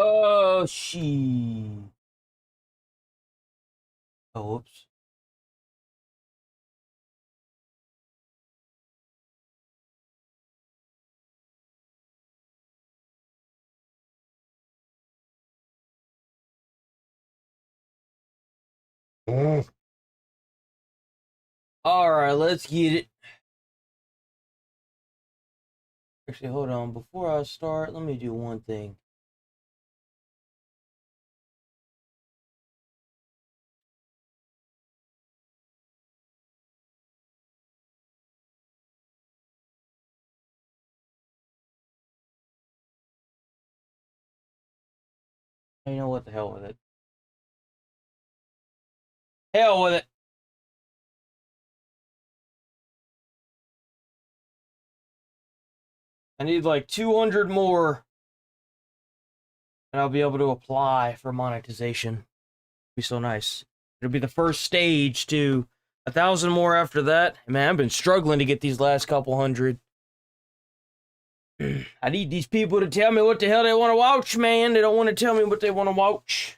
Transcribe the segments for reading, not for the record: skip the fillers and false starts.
Oh, she. Oh, whoops. All right, let's get it. Actually, hold on. Before I start, let me do one thing. You know what? The hell with it. Hell with it. I need like 200 more, and I'll be able to apply for monetization. It'll be so nice. It'll be the first stage to 1,000 more after that. Man, I've been struggling to get these last couple hundred. I need these people to tell me what the hell they want to watch, man. They don't want to tell me what they want to watch.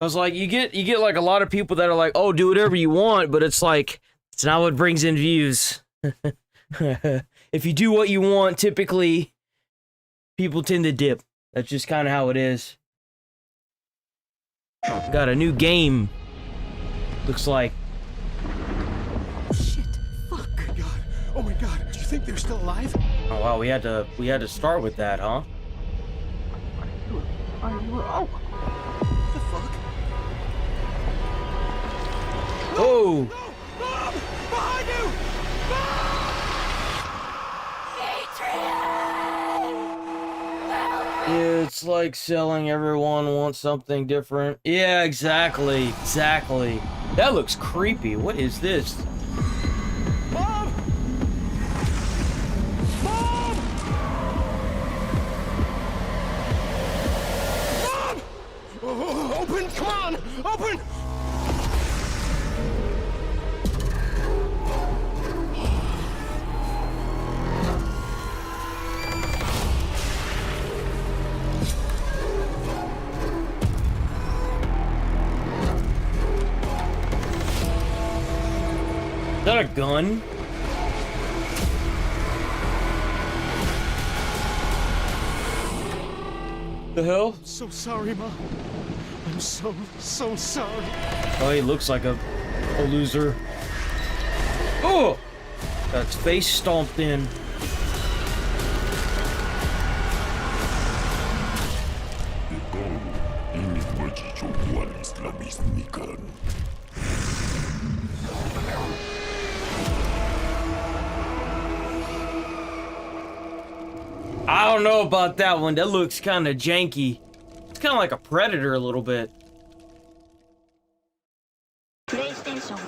I was like, you get like a lot of people that are like, oh, do whatever you want, but it's like, it's not what brings in views. If you do what you want, typically people tend to dip. That's just kind of how it is. Got a new game. Looks like. Shit! Fuck! Oh my god! Do you think they're still alive? Oh wow, we had to start with that, huh? Oh! What the fuck? Oh! No! Mom! Behind you! Yeah, it's like selling everyone wants something different. Yeah, exactly. Exactly. That looks creepy. What is this? Mom! Mom! Mom! Oh, open! Come on! Open! Is that a gun? The hell? I'm so sorry, Mom. I'm so sorry. Oh, he looks like a loser. Oh! Got its face stomped in. I don't know about that one. That looks kind of janky. It's kind of like a Predator a little bit. PlayStation.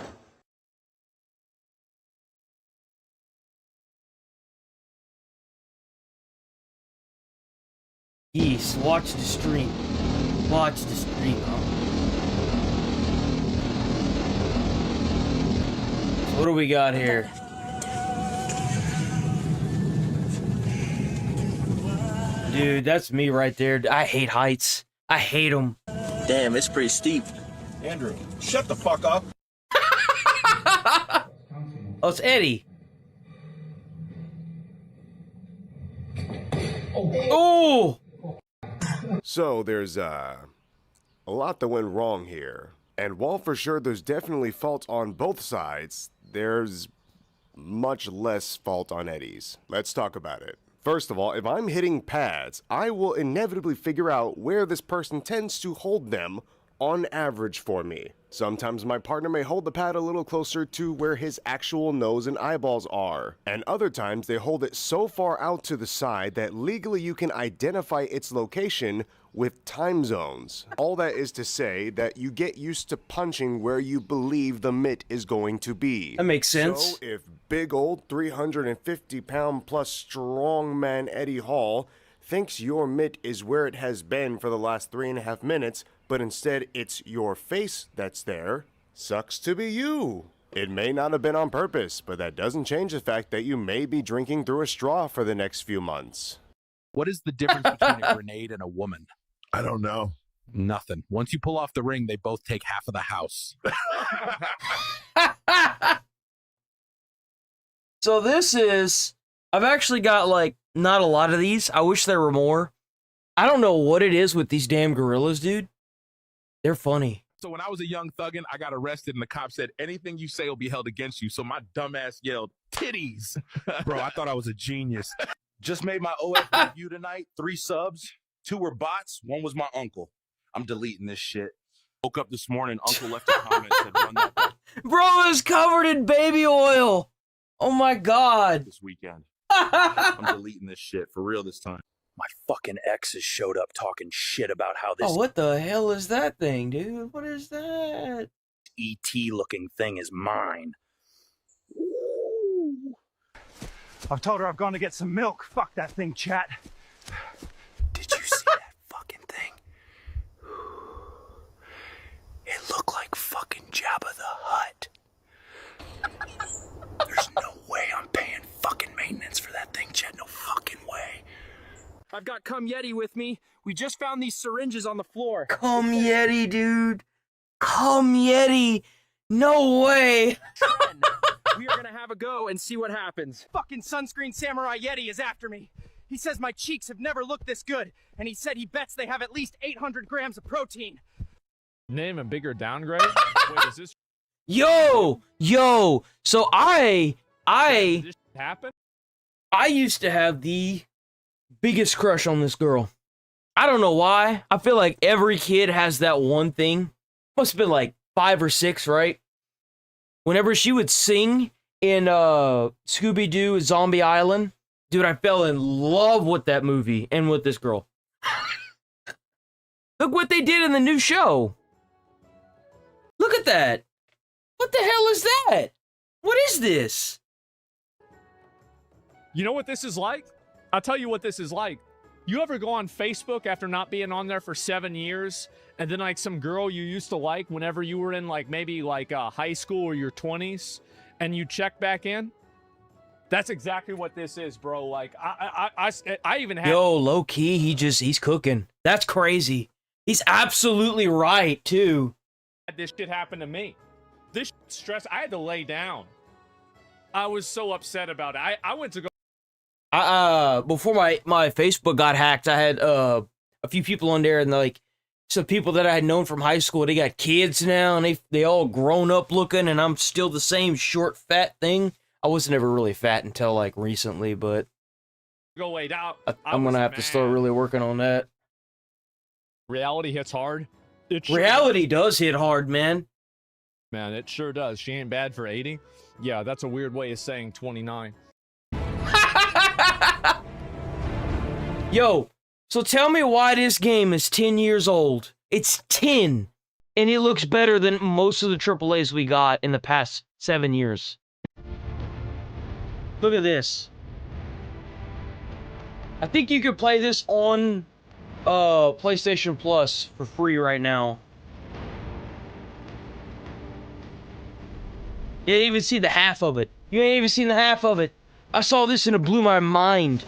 Yes, watch the stream. Watch the stream, huh? So what do we got here? Dude, that's me right there. I hate heights. I hate them. Damn, it's pretty steep. Andrew, shut the fuck up. Oh, it's Eddie. Oh! So there's a lot that went wrong here. And while for sure there's definitely fault on both sides, there's much less fault on Eddie's. Let's talk about it. First of all, if I'm hitting pads, I will inevitably figure out where this person tends to hold them on average for me. Sometimes my partner may hold the pad a little closer to where his actual nose and eyeballs are, and other times they hold it so far out to the side that legally you can identify its location with time zones. All that is to say that you get used to punching where you believe the mitt is going to be. That makes sense. So if big old 350-pound plus strongman Eddie Hall thinks your mitt is where it has been for the last 3.5 minutes, but instead it's your face that's there, sucks to be you. It may not have been on purpose, but that doesn't change the fact that you may be drinking through a straw for the next few months. What is the difference between a grenade and a woman? I don't know. Nothing. Once you pull off the ring, they both take half of the house. So this is, I've actually got like not a lot of these. I wish there were more. I don't know what it is with these damn gorillas, dude. They're funny. So when I was a young thuggin', I got arrested and the cop said, anything you say will be held against you. So my dumb ass yelled, titties. Bro, I thought I was a genius. Just made my OF debut tonight. 3 subs. 2 were bots. 1 was my uncle. I'm deleting this shit. Woke up this morning, uncle left a comment, said, run that back Bro is covered in baby oil. Oh my God. this weekend. I'm deleting this shit for real this time. My fucking exes showed up talking shit about how this Oh, what the hell is that thing, dude? What is that? ET looking thing is mine. I've told her I've gone to get some milk. Fuck that thing, chat. Did you see that fucking thing? It looked like fucking Jabba the Hutt. There's no way I'm paying fucking maintenance for that thing, Chet. No fucking way. I've got Come Yeti with me. We just found these syringes on the floor. Come Yeti, dude. Come Yeti. No way. We are gonna have a go and see what happens. Fucking sunscreen samurai Yeti is after me. He says my cheeks have never looked this good, and he said he bets they have at least 800 grams of protein. Name a bigger downgrade? Wait, is this Yo. So did this happen? I used to have the biggest crush on this girl. I don't know why. I feel like every kid has that one thing. Must have been like 5 or 6, right? Whenever she would sing in Scooby-Doo Zombie Island, dude, I fell in love with that movie and with this girl. Look what they did in the new show. Look at that. What the hell is that? What is this? You know what this is like? I'll tell you what this is like. You ever go on Facebook after not being on there for 7 years, and then like some girl you used to like whenever you were in like maybe like high school or your 20s, and you check back in? That's exactly what this is, bro. Like I even have. Yo, low key, he's cooking. That's crazy. He's absolutely right too. This shit happened to me. This stress, I had to lay down. I was so upset about it. I went to go. Before my Facebook got hacked, I had a few people on there, and like some people that I had known from high school, they got kids now, and they all grown up looking, and I'm still the same short fat thing. I wasn't ever really fat until like recently, but Go lay down. I'm gonna have to start really working on that. Reality hits hard. Reality does hit hard, man. Man, it sure does. She ain't bad for 80. Yeah, that's a weird way of saying 29. Yo, so tell me why this game is 10 years old. It's 10, and it looks better than most of the AAAs we got in the past 7 years. Look at this. I think you could play this on PlayStation Plus for free right now. You ain't even seen the half of it. You ain't even seen the half of it. I saw this and it blew my mind.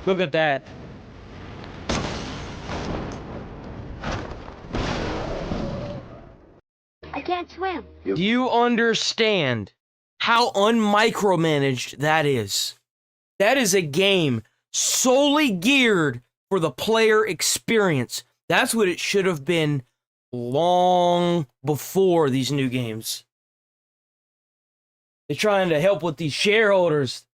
Look at that. I can't swim. Do you understand how unmicromanaged that is? That is a game solely geared for the player experience. That's what it should have been long before these new games. They're trying to help with these shareholders.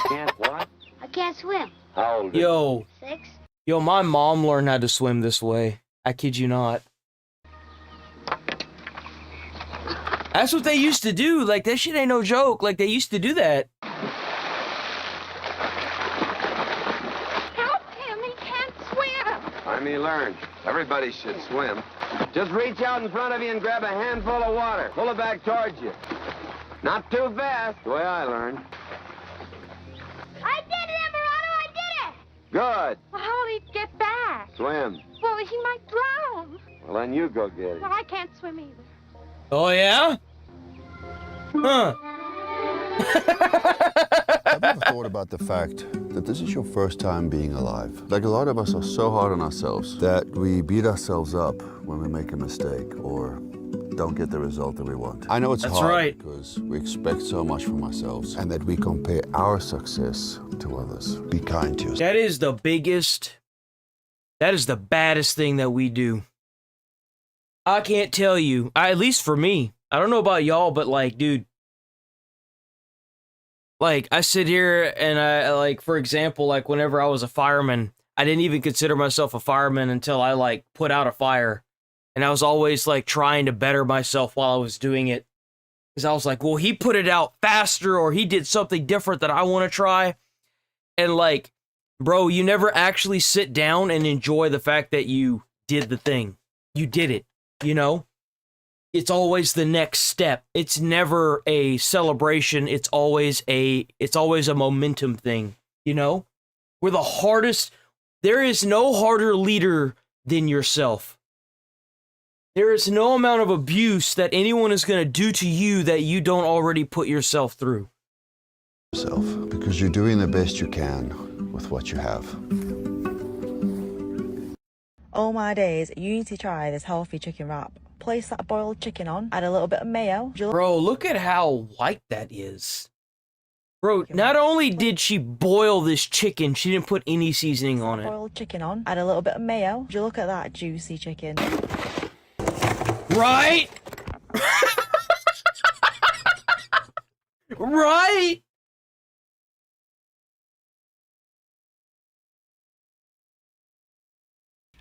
Can't what? I can't swim. How old? Yo, 6. yo, my mom learned how to swim this way. I kid you not. That's what they used to do. Like, that shit ain't no joke. Like, they used to do that. Help him! He can't swim! he learned. Everybody should swim. Just reach out in front of you and grab a handful of water. Pull it back towards you. Not too fast, the way I learned. I did it, Emperado! I did it! Good. Well, how'll he get back? Swim. Well, he might drown. Well, then you go get it. Well, I can't swim either. Oh, yeah? Huh. Have you ever thought about the fact that this is your first time being alive? Like, a lot of us are so hard on ourselves that we beat ourselves up when we make a mistake or don't get the result that we want. I know it's That's hard right. because we expect so much from ourselves and that we compare our success to others. Be kind to yourself. That is the biggest, that is the baddest thing that we do. I can't tell you, at least for me, I don't know about y'all, but like, dude, like, I sit here and I, like, for example, like, whenever I was a fireman, I didn't even consider myself a fireman until I, like, put out a fire. And I was always, like, trying to better myself while I was doing it. Because I was like, well, he put it out faster or he did something different that I want to try. And, like, bro, you never actually sit down and enjoy the fact that you did the thing. You did it, you know? It's always the next step. It's never a celebration. It's always a momentum thing, you know? We're the hardest. There is no harder leader than yourself. There is no amount of abuse that anyone is going to do to you that you don't already put yourself through. Because you're doing the best you can with what you have. Oh my days, you need to try this healthy chicken wrap. Place that boiled chicken on, add a little bit of mayo. Bro, look at how white that is. Bro, not only did she boil this chicken, she didn't put any seasoning on it. Boiled chicken on, add a little bit of mayo. You look at that juicy chicken. Right? Right?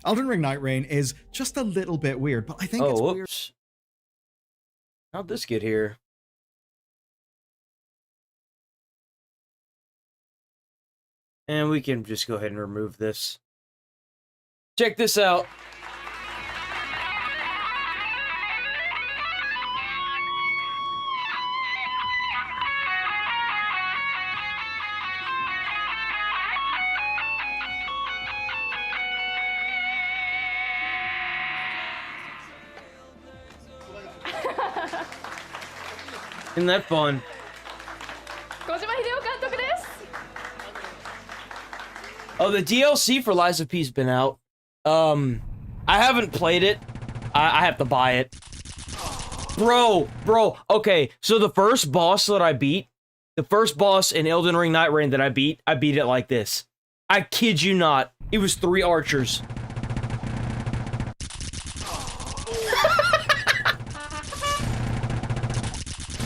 Elden Ring Night Rain is just a little bit weird, but I think it's weird. How'd this get here? And we can just go ahead and remove this. Check this out. Isn't that fun? Oh, the DLC for Lies of P's been out. I haven't played it. I have to buy it. Bro, okay, so the first boss that I beat, the first boss in Elden Ring Night Rain that I beat it like this. I kid you not. It was 3 archers.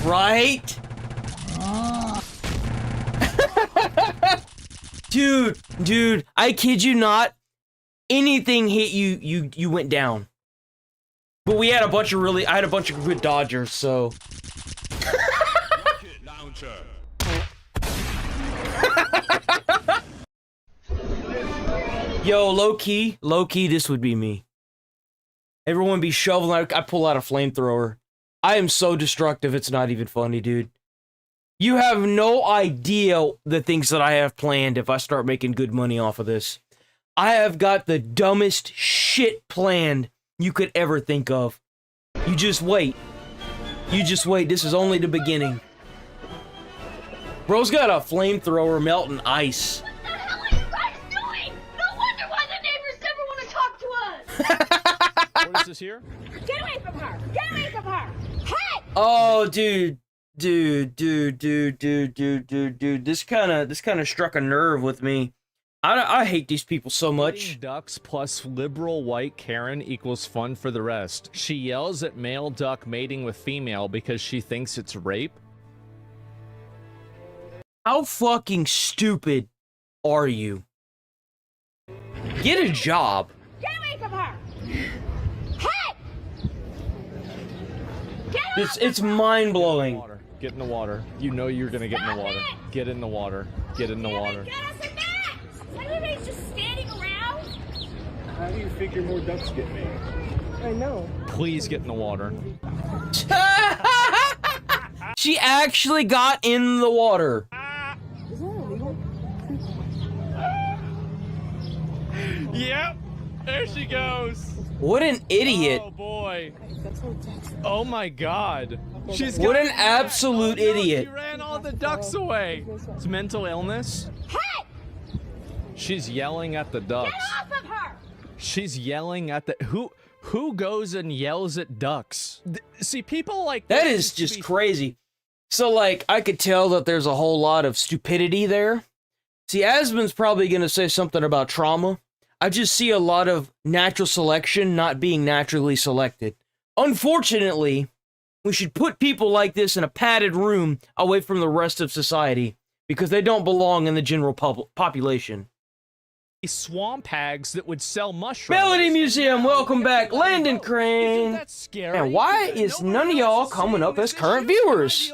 Right? Dude, I kid you not. Anything hit you, you went down. But we had a bunch of I had a bunch of good dodgers, so. Yo, low key, this would be me. Everyone be shoveling, I pull out a flamethrower. I am so destructive, it's not even funny, dude. You have no idea the things that I have planned if I start making good money off of this. I have got the dumbest shit planned you could ever think of. You just wait. This is only the beginning. Bro's got a flamethrower melting ice. What the hell are you guys doing? No wonder why the neighbors never want to talk to us! What is this here? Get away from her! Get away from her! Hey! Oh, dude. This kind of struck a nerve with me. I hate these people so much. Ducks plus liberal white Karen equals fun for the rest. She yells at male duck mating with female because she thinks it's rape. How fucking stupid are you? Get a job. Get away from her! Hey! It's mind-blowing. Get in the water. You know you're gonna get in the water. Get in the water. Get in the water. Get us in that! Everybody's just standing around. How do you figure more ducks get made? I know. Please get in the water. She actually got in the water. Is that illegal? Yep. There she goes. What an idiot. Oh boy. Oh my god. She's What got an absolute idiot. She ran all the ducks away. It's mental illness. Hey! She's yelling at the ducks. Get off of her! She's yelling at the who goes and yells at ducks? See, people like That this is to just be- crazy. So, like, I could tell that there's a whole lot of stupidity there. See, Asmon's probably going to say something about trauma. I just see a lot of natural selection not being naturally selected. Unfortunately, we should put people like this in a padded room away from the rest of society because they don't belong in the general population. Swamp hags that would sell mushrooms. Melody Museum, welcome back. Landon Crane. Isn't that scary? And why is none of y'all coming up as current viewers?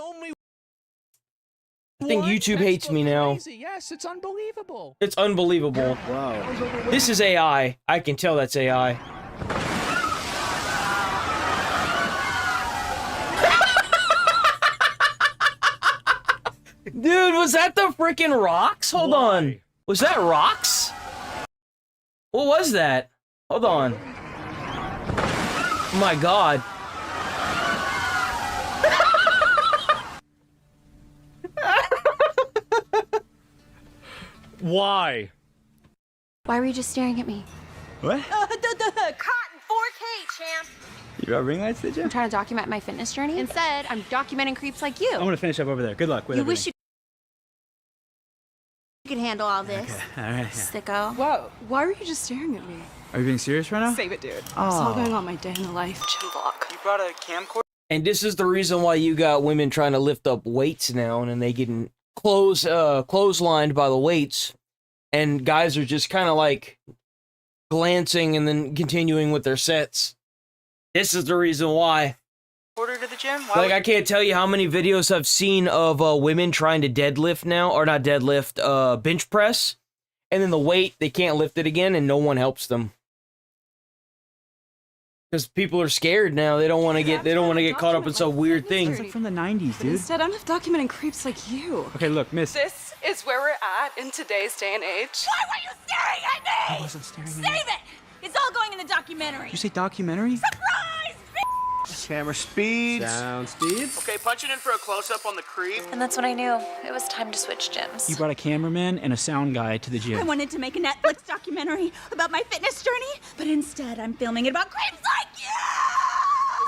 I think YouTube hates me now. Yes, it's unbelievable. It's unbelievable. Wow. This is AI. I can tell that's AI. Dude, was that the freaking rocks? Hold on. Was that rocks? What was that? Hold on. Oh my god. Why? Why were you just staring at me? What? Cotton 4K, champ! You got ring lights, did you? I'm trying to document my fitness journey. Instead, I'm documenting creeps like you. I'm gonna finish up over there. Good luck with You everything. wish you could handle all this. All right. Sicko. Wow, why were you just staring at me? Are you being serious right now? Save it, dude. Oh. It's all going on my day in the life. Gym vlog. You brought a camcorder? And this is the reason why you got women trying to lift up weights now, and they getting clotheslined by the weights, and guys are just kind of like glancing and then continuing with their sets. This is the reason why. Order to the gym? Like, I can't tell you how many videos I've seen of women trying to deadlift now, or not deadlift, bench press, and then the weight, they can't lift it again, and no one helps them. Because people are scared now. They don't want to get caught up in some weird thing. It's like from the 90s, But dude. instead, I'm documenting creeps like you. Okay, look, miss. This is where we're at in today's day and age. Why were you staring at me? I wasn't staring at you. Save it! It's all going in the documentary. Did you say documentary? Surprise! Camera speed. Sound speeds. Okay, punch it in for a close-up on the creep. And that's when I knew it was time to switch gyms. You brought a cameraman and a sound guy to the I gym. wanted to make a Netflix documentary about my fitness journey, but instead I'm filming it about creeps like you!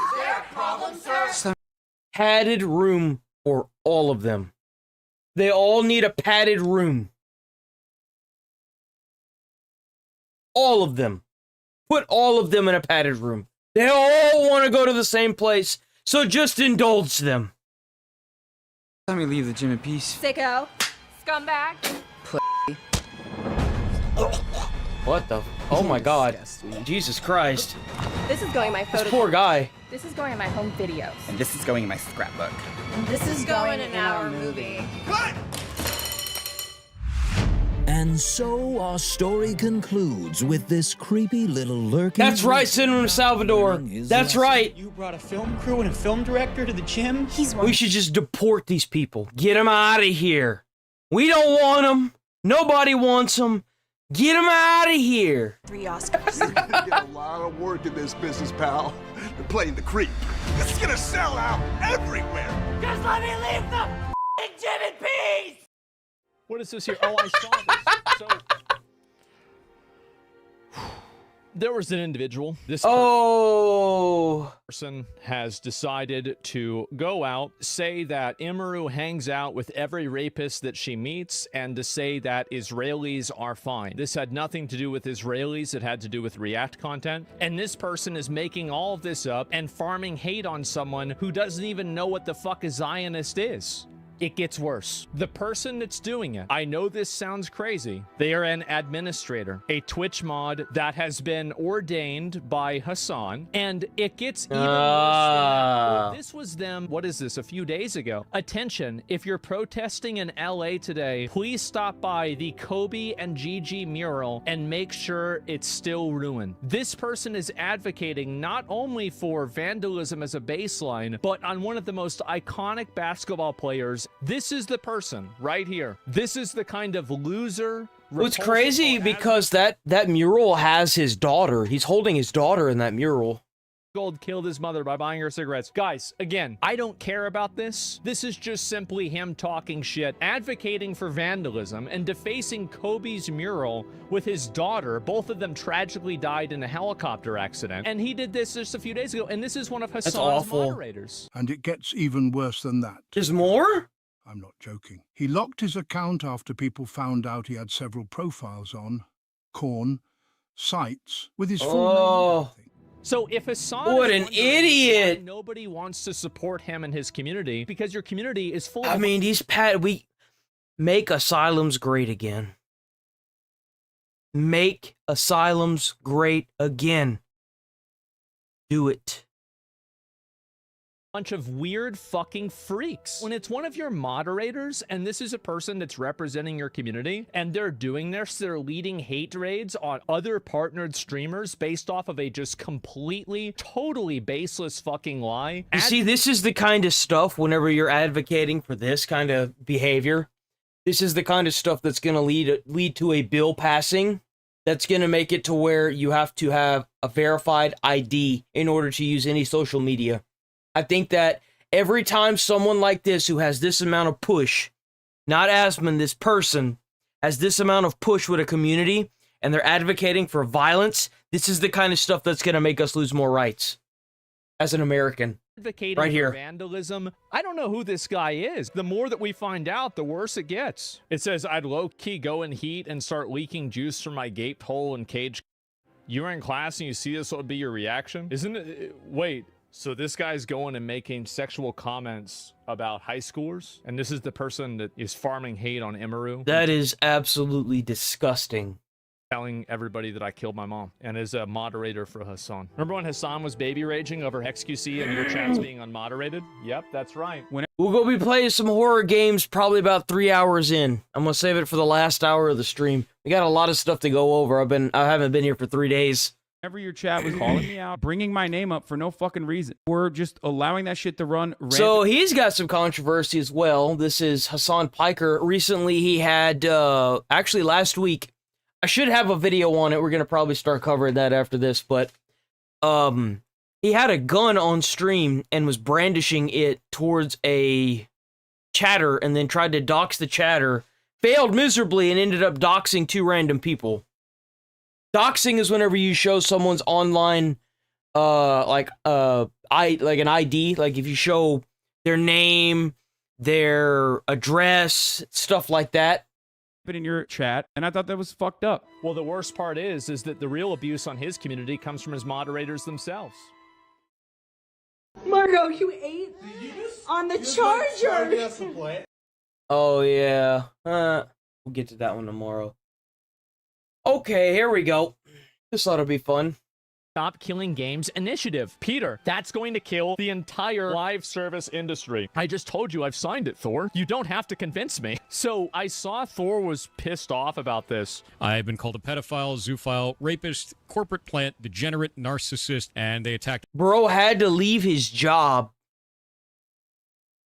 Is there a problem, sir? Padded room for all of them. They all need a padded room. All of them. Put all of them in a padded room. They all want to go to the same place, so just indulge them. Let me leave the gym in peace. Sicko. Scumbag. What the? Oh my god. Jesus Christ. This is going in my This poor guy. This is going in my home videos. And this is going in my scrapbook. And this is going in our movie. And so our story concludes with this creepy little lurking... That's right, Cinema Salvador. That's right. You brought a film crew and a film director to the gym? We should just deport these people. Get them out of here. We don't want them. Nobody wants them. Get them out of here. 3 Oscars. You're gonna get a lot of work in this business, pal. You're playing the creep. This is gonna sell out everywhere. Just let me leave the gym in peace! What is this here? Oh, I saw this. So there was an individual. This person has decided to go out, say that Imaru hangs out with every rapist that she meets, and to say that Israelis are fine. This had nothing to do with Israelis. It had to do with React content. And this person is making all of this up and farming hate on someone who doesn't even know what the fuck a Zionist is. It gets worse. The person that's doing it, I know this sounds crazy. They are an administrator, a Twitch mod that has been ordained by Hassan, and it gets even worse than that. This was them, what is this, a few days ago. Attention, if you're protesting in LA today, please stop by the Kobe and Gigi mural and make sure it's still ruined. This person is advocating not only for vandalism as a baseline, but on one of the most iconic basketball players. This is the person right here. This is the kind of loser. What's crazy because that mural has his daughter. He's holding his daughter in that mural. Gold killed his mother by buying her cigarettes. Guys, again, I don't care about this. This is just simply him talking shit, advocating for vandalism, and defacing Kobe's mural with his daughter. Both of them tragically died in a helicopter accident. And he did this just a few days ago, and this is one of Hassan's moderators. And it gets even worse than that. There's more? I'm not joking. He locked his account after people found out he had several profiles on Korn sites with his full name and everything. So if Hassan what is an idiot! why nobody wants to support him and his community, because your community is full I of... mean, we make asylums great again. Make asylums great again. Do it. Bunch of weird fucking freaks. When it's one of your moderators and this is a person that's representing your community and they're doing this, they're leading hate raids on other partnered streamers based off of a just completely, totally baseless fucking lie. You see, this is the kind of stuff whenever you're advocating for this kind of behavior. This is the kind of stuff that's going to lead to a bill passing that's going to make it to where you have to have a verified ID in order to use any social media. I think that every time someone like this who has this amount of push, not Asman, this person, has this amount of push with a community and they're advocating for violence, this is the kind of stuff that's going to make us lose more rights as an American. Advocating right here. For vandalism. I don't know who this guy is. The more that we find out, the worse it gets. It says, I'd low-key go in heat and start leaking juice from my gaped hole and cage. You're in class and you see this, what would be your reaction? Isn't it? Wait. So this guy's going and making sexual comments about high schoolers, and this is the person that is farming hate on Emaru. That is absolutely disgusting. Telling everybody that I killed my mom, and is a moderator for Hassan. Remember when Hassan was baby raging over XQC and your chats being unmoderated? Yep, that's right. We'll go be playing some horror games probably about 3 hours in. I'm gonna save it for the last hour of the stream. We got a lot of stuff to go over. I haven't been here for 3 days. Whenever your chat was calling me out, bringing my name up for no fucking reason. We're just allowing that shit to run rampant. So he's got some controversy as well. This is Hassan Piker. Recently he had, actually last week, I should have a video on it. We're going to probably start covering that after this, but he had a gun on stream and was brandishing it towards a chatter and then tried to dox the chatter, failed miserably and ended up doxing 2 random people. Doxing is whenever you show someone's online, like an ID, like if you show their name, their address, stuff like that. In your chat, and I thought that was fucked up. Well, the worst part is that the real abuse on his community comes from his moderators themselves. Margo, you ate on the charger. Oh yeah, we'll get to that one tomorrow. Okay, here we go. This ought to be fun. Stop Killing Games initiative. Peter, that's going to kill the entire live service industry. I just told you I've signed it, Thor. You don't have to convince me. So I saw Thor was pissed off about this. I've been called a pedophile, zoophile, rapist, corporate plant, degenerate, narcissist, and they attacked... Bro had to leave his job.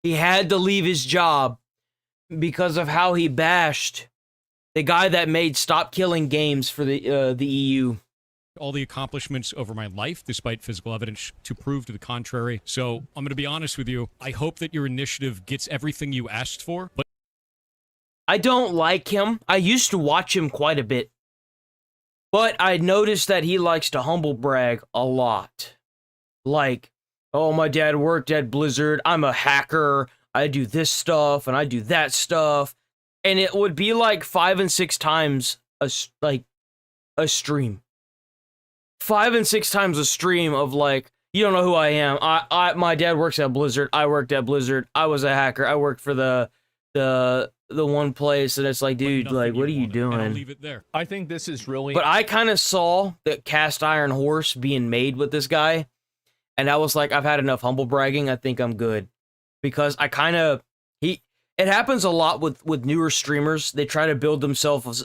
He had to leave his job because of how he bashed the guy that made Stop Killing Games for the EU. All the accomplishments over my life, despite physical evidence to prove to the contrary. So I'm going to be honest with you. I hope that your initiative gets everything you asked for, but I don't like him. I used to watch him quite a bit, but I noticed that he likes to humble brag a lot. Like, oh, my dad worked at Blizzard. I'm a hacker. I do this stuff and I do that stuff. And it would be like 5 and 6 times a stream. 5 and 6 times a stream of like, you don't know who I am. My dad works at Blizzard. I worked at Blizzard. I was a hacker. I worked for the one place, and it's like, dude, like, what are you doing? I'll leave it there. I think this is really... But I kind of saw the cast iron horse being made with this guy, And I was like, I've had enough humble bragging. I think I'm good. Because I kind of, it happens a lot with newer streamers. They try to build themselves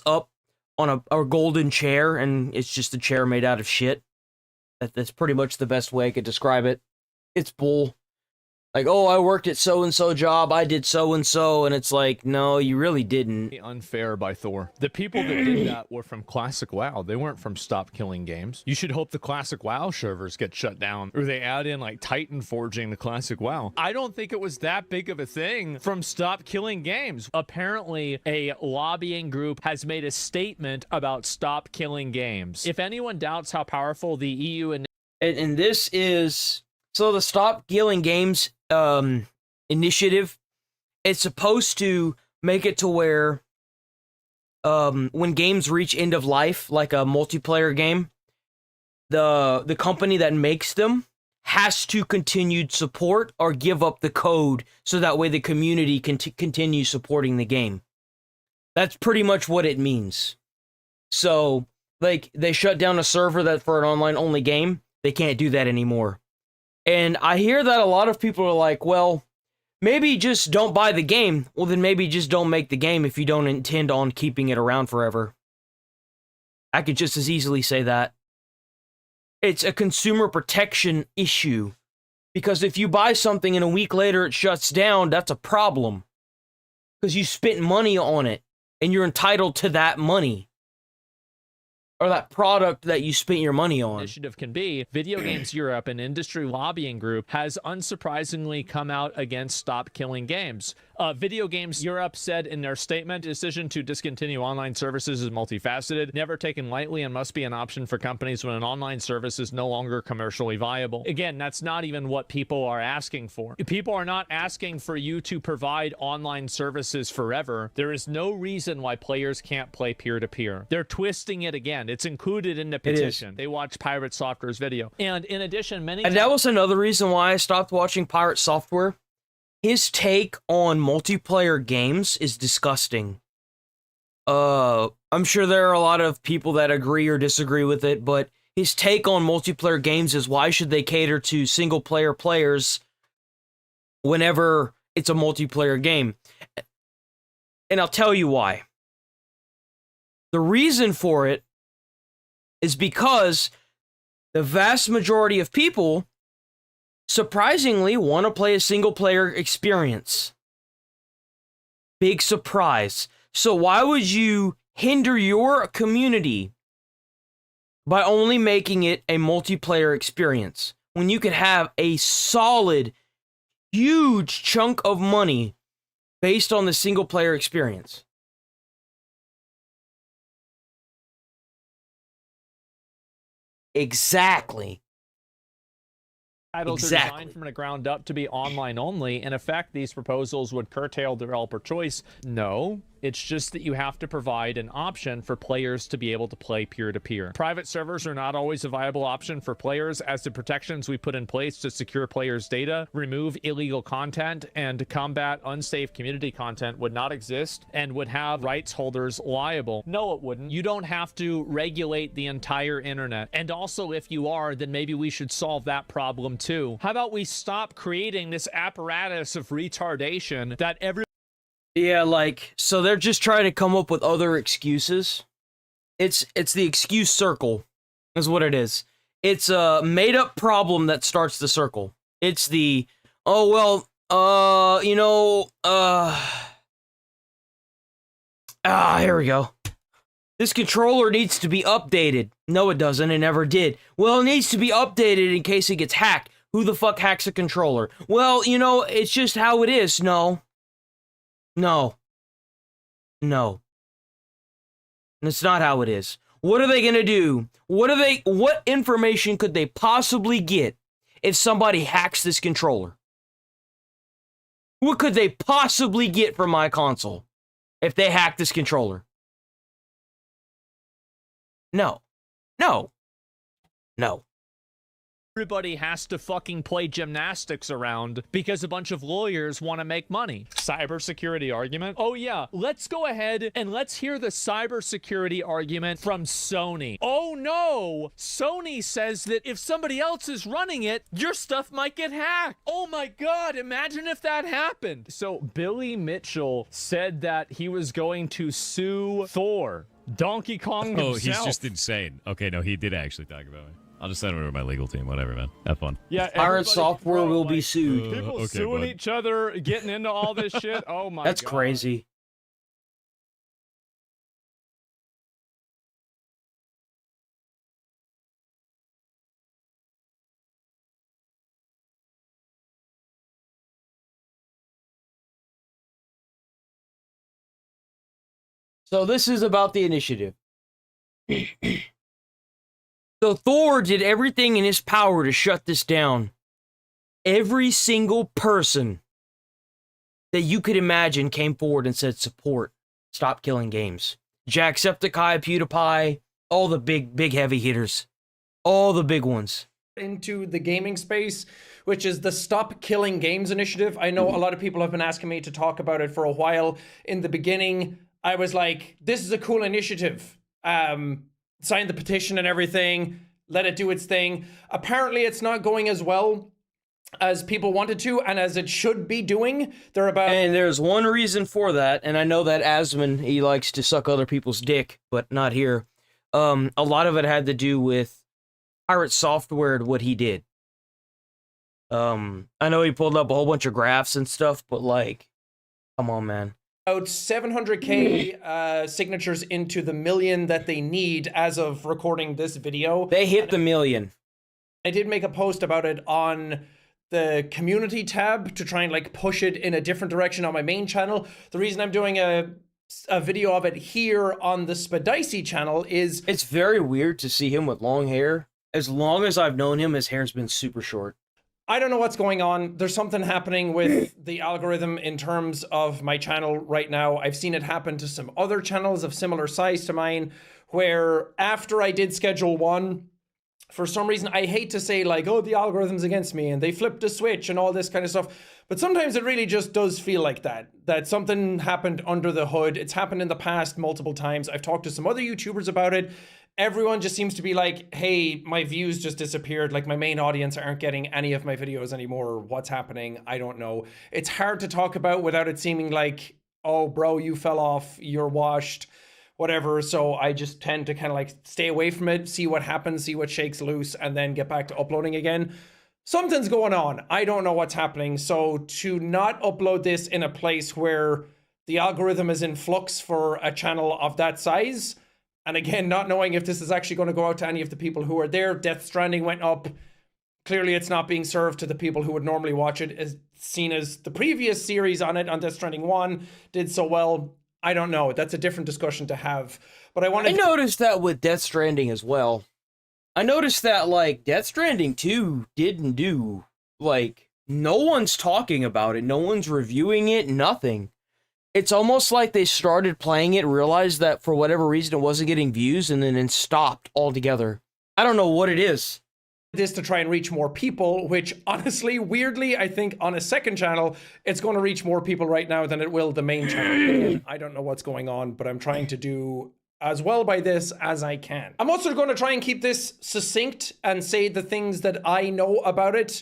up on a golden chair, and it's just a chair made out of shit. That's pretty much the best way I could describe it. It's bull. Like, oh, I worked at so-and-so job, I did so-and-so, and it's like, no, you really didn't. Unfair by Thor. The people that did that were from Classic WoW. They weren't from Stop Killing Games. You should hope the Classic WoW servers get shut down, or they add in, like, Titan forging the Classic WoW. I don't think it was that big of a thing from Stop Killing Games. Apparently, a lobbying group has made a statement about Stop Killing Games. If anyone doubts how powerful the EU and this is... So the Stop Killing Games initiative, it's supposed to make it to where when games reach end of life, like a multiplayer game, the company that makes them has to continue support or give up the code so that way the community can continue supporting the game. That's pretty much what it means. So, like, they shut down a server that for an online-only game, they can't do that anymore. And I hear that a lot of people are like, well, maybe just don't buy the game. Well, then maybe just don't make the game if you don't intend on keeping it around forever. I could just as easily say that. It's a consumer protection issue. Because if you buy something and a week later it shuts down, that's a problem. Because you spent money on it, and you're entitled to that money. Or that product that you spent your money on. Initiative can be, Video Games Europe, an industry lobbying group, has unsurprisingly come out against Stop Killing Games. Video Games Europe said in their statement, decision to discontinue online services is multifaceted, never taken lightly, and must be an option for companies when an online service is no longer commercially viable. Again, that's not even what people are asking for. People are not asking for you to provide online services forever. There is no reason why players can't play peer-to-peer. They're twisting it again. It's included in the petition. They watch Pirate Software's video. And in addition, And that was another reason why I stopped watching Pirate Software. His take on multiplayer games is disgusting. I'm sure there are a lot of people that agree or disagree with it, but his take on multiplayer games is why should they cater to single-player players whenever it's a multiplayer game? And I'll tell you why. The reason for it is because the vast majority of people surprisingly want to play a single-player experience. Big surprise. So why would you hinder your community by only making it a multiplayer experience when you could have a solid, huge chunk of money based on the single-player experience? Exactly. Titles are designed from the ground up to be online only. In effect, these proposals would curtail developer choice. No, it's just that you have to provide an option for players to be able to play peer-to-peer. Private servers are not always a viable option for players, as the protections we put in place to secure players' data, remove illegal content, and combat unsafe community content would not exist and would have rights holders liable. No, it wouldn't. You don't have to regulate the entire internet. And also, if you are, then maybe we should solve that problem too. How about we stop creating this apparatus of retardation that Yeah, like, so they're just trying to come up with other excuses. It's the excuse circle, is what it is. It's a made-up problem that starts the circle. It's the, oh, well, here we go. This controller needs to be updated. No, it doesn't. It never did. Well, it needs to be updated in case it gets hacked. Who the fuck hacks a controller? Well, it's just how it is. No. No. No. And it's not how it is. What are they gonna do? What information could they possibly get if somebody hacks this controller? What could they possibly get from my console if they hack this controller? No. No. No. Everybody has to fucking play gymnastics around because a bunch of lawyers want to make money. Cybersecurity argument? Oh yeah, let's go ahead and let's hear the cybersecurity argument from Sony. Oh no! Sony says that if somebody else is running it, your stuff might get hacked. Oh my god, imagine if that happened. So Billy Mitchell said that he was going to sue Thor. Donkey Kong himself. Oh, he's just insane. Okay, no, he did actually talk about it. I'll just send him to my legal team. Whatever, man. Have fun. Yeah, Pirate Software will be sued. People okay, suing bud. each other, getting into all this shit. Oh my That's god. crazy. So this is about the initiative. So Thor did everything in his power to shut this down. Every single person that you could imagine came forward and said, support, stop killing games. Jacksepticeye, PewDiePie, all the big heavy hitters. All the big ones. Into the gaming space, which is the Stop Killing Games initiative. I know a lot of people have been asking me to talk about it for a while. In the beginning, I was like, this is a cool initiative. Sign the petition and everything. Let it do its thing. Apparently, it's not going as well as people wanted to and as it should be doing. And there's one reason for that, and I know that Asman, he likes to suck other people's dick, but not here. A lot of it had to do with Pirate Software and what he did. I know he pulled up a whole bunch of graphs and stuff, but like, come on, man. About 700k signatures into the million that they need as of recording this video. They hit the million. I did make a post about it on the community tab to try and like push it in a different direction on my main channel. The reason I'm doing a video of it here on the Spadicy channel is... It's very weird to see him with long hair. As long as I've known him, his hair's been super short. I don't know what's going on. There's something happening with the algorithm in terms of my channel right now. I've seen it happen to some other channels of similar size to mine, where after I did Schedule 1, for some reason, I hate to say like, oh, the algorithm's against me and they flipped a switch and all this kind of stuff. But sometimes it really just does feel like that something happened under the hood. It's happened in the past multiple times. I've talked to some other YouTubers about it. Everyone just seems to be like, hey, my views just disappeared. Like my main audience aren't getting any of my videos anymore. What's happening? I don't know. It's hard to talk about without it seeming like, oh, bro, you fell off. You're washed. Whatever. So I just tend to kind of like stay away from it, see what happens, see what shakes loose, and then get back to uploading again. Something's going on. I don't know what's happening. So to not upload this in a place where the algorithm is in flux for a channel of that size, and again, not knowing if this is actually going to go out to any of the people who are there. Death Stranding went up. Clearly, it's not being served to the people who would normally watch it, as seen as the previous series on it, on Death Stranding 1, did so well. I don't know. That's a different discussion to have. But I noticed that with Death Stranding as well. I noticed that, like, Death Stranding 2 didn't do, like, no one's talking about it. No one's reviewing it, nothing. It's almost like they started playing it, realized that for whatever reason it wasn't getting views, and then stopped altogether. I don't know what it is. This to try and reach more people, which honestly, weirdly, I think on a second channel, it's going to reach more people right now than it will the main channel. I don't know what's going on, but I'm trying to do as well by this as I can. I'm also going to try and keep this succinct and say the things that I know about it,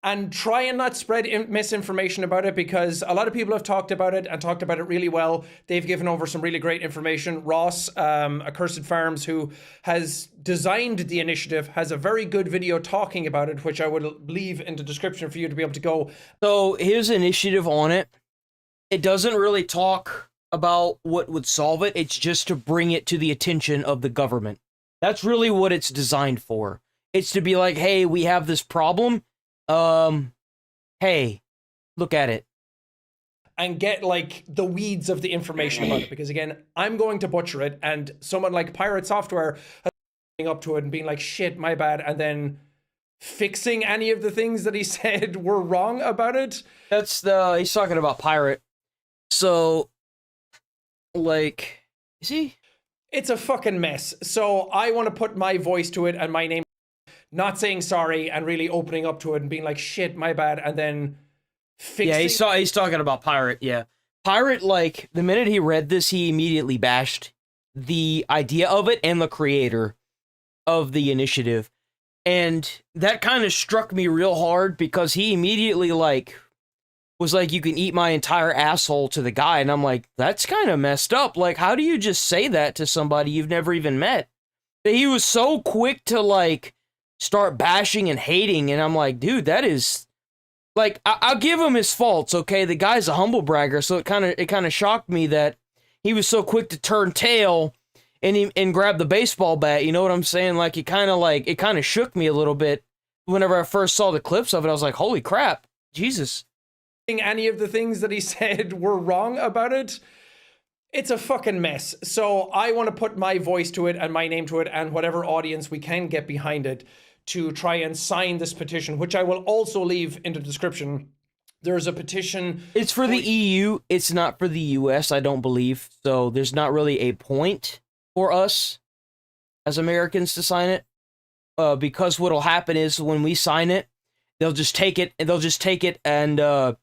and try and not spread misinformation about it, because a lot of people have talked about it and talked about it really well. They've given over some really great information. Ross, Accursed Farms, who has designed the initiative, has a very good video talking about it, which I would leave in the description for you to be able to go. So his initiative on it, it doesn't really talk about what would solve it. It's just to bring it to the attention of the government. That's really what it's designed for. It's to be like, hey, we have this problem. Hey, look at it. And get like the weeds of the information about it, because again, I'm going to butcher it, and someone like Pirate Software has been up to it and being like, shit, my bad, and then fixing any of the things that he said were wrong about it. He's talking about Pirate. So, like, is he? It's a fucking mess. So I want to put my voice to it and my name. not saying sorry and really opening up to it and being like, shit, my bad, and then fixing. Yeah, he's talking about Pirate, yeah. Pirate, like, the minute he read this, he immediately bashed the idea of it and the creator of the initiative. And that kind of struck me real hard because he immediately, like, was like, you can eat my entire asshole to the guy. And I'm like, that's kind of messed up. Like, how do you just say that to somebody you've never even met? But he was so quick to, like, start bashing and hating. And I'm like, dude, that is... Like, I'll give him his faults, okay? The guy's a humble bragger, so it kind of shocked me that he was so quick to turn tail and grab the baseball bat. You know what I'm saying? Like, it kind of shook me a little bit whenever I first saw the clips of it. I was like, holy crap, Jesus. Any of the things that he said were wrong about it. It's a fucking mess. So I want to put my voice to it and my name to it and whatever audience we can get behind it to try and sign this petition, which I will also leave in the description. There's a petition. It's for the EU. It's not for the US, I don't believe. So there's not really a point for us as Americans to sign it. Because what'll happen is when we sign it, they'll just take it and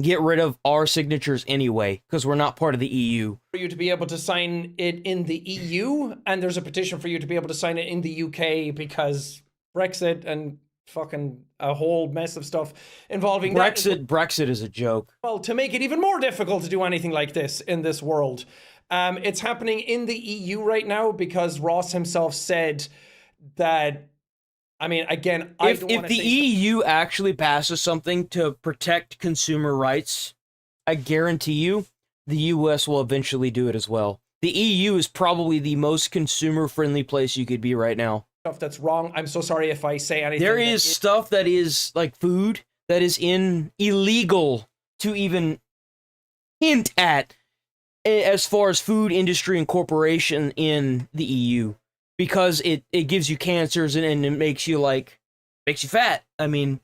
get rid of our signatures anyway, because we're not part of the EU. For you to be able to sign it in the EU, and there's a petition for you to be able to sign it in the UK because Brexit and fucking a whole mess of stuff involving Brexit is a joke. Well, to make it even more difficult to do anything like this in this world. It's happening in the EU right now because Ross himself said that, I mean, again, if the EU actually passes something to protect consumer rights, I guarantee you the US will eventually do it as well. The EU is probably the most consumer-friendly place you could be right now. Stuff that's wrong. I'm so sorry if I say anything. There is stuff that is like food that is illegal to even hint at as far as food industry incorporation in the EU because it gives you cancers and it makes you fat. I mean,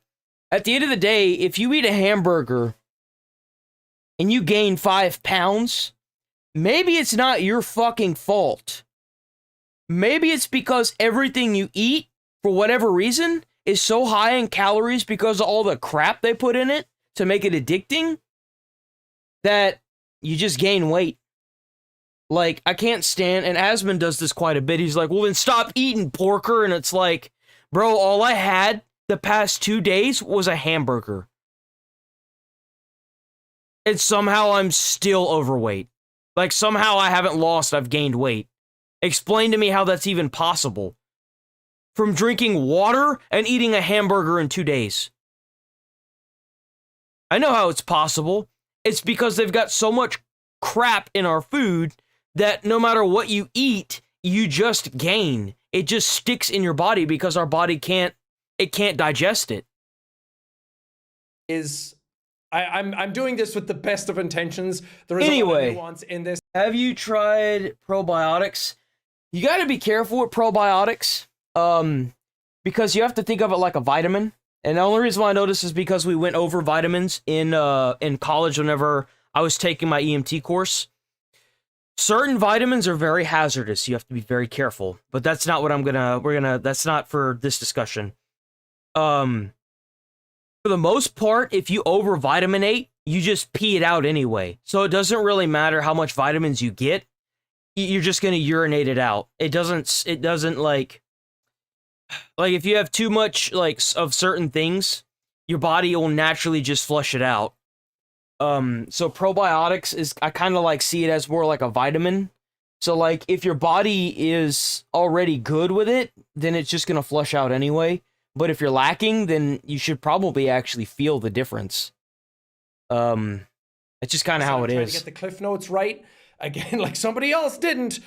at the end of the day, if you eat a hamburger and you gain 5 pounds, maybe it's not your fucking fault. Maybe it's because everything you eat, for whatever reason, is so high in calories because of all the crap they put in it to make it addicting that you just gain weight. Like, I can't stand, and Asmund does this quite a bit. He's like, well, then stop eating, porker. And it's like, bro, all I had the past 2 days was a hamburger. And somehow I'm still overweight. Like, somehow I haven't lost, I've gained weight. Explain to me how that's even possible. From drinking water and eating a hamburger in 2 days. I know how it's possible. It's because they've got so much crap in our food that no matter what you eat, you just gain. It just sticks in your body because our body can't digest it. I'm doing this with the best of intentions. There is a lot of nuance in this. Have you tried probiotics? You got to be careful with probiotics, because you have to think of it like a vitamin. And the only reason why I know this is because we went over vitamins in college whenever I was taking my EMT course. Certain vitamins are very hazardous. You have to be very careful. But that's not what that's not for this discussion. For the most part, if you over-vitaminate, you just pee it out anyway. So it doesn't really matter how much vitamins you get. You're just going to urinate it out. It doesn't like if you have too much of certain things, your body will naturally just flush it out. So probiotics is, I kind of see it as more like a vitamin. So if your body is already good with it, then it's just going to flush out anyway. But if you're lacking, then you should probably actually feel the difference. It's just kind of how it is. Trying to get the cliff notes right. Again, like somebody else didn't.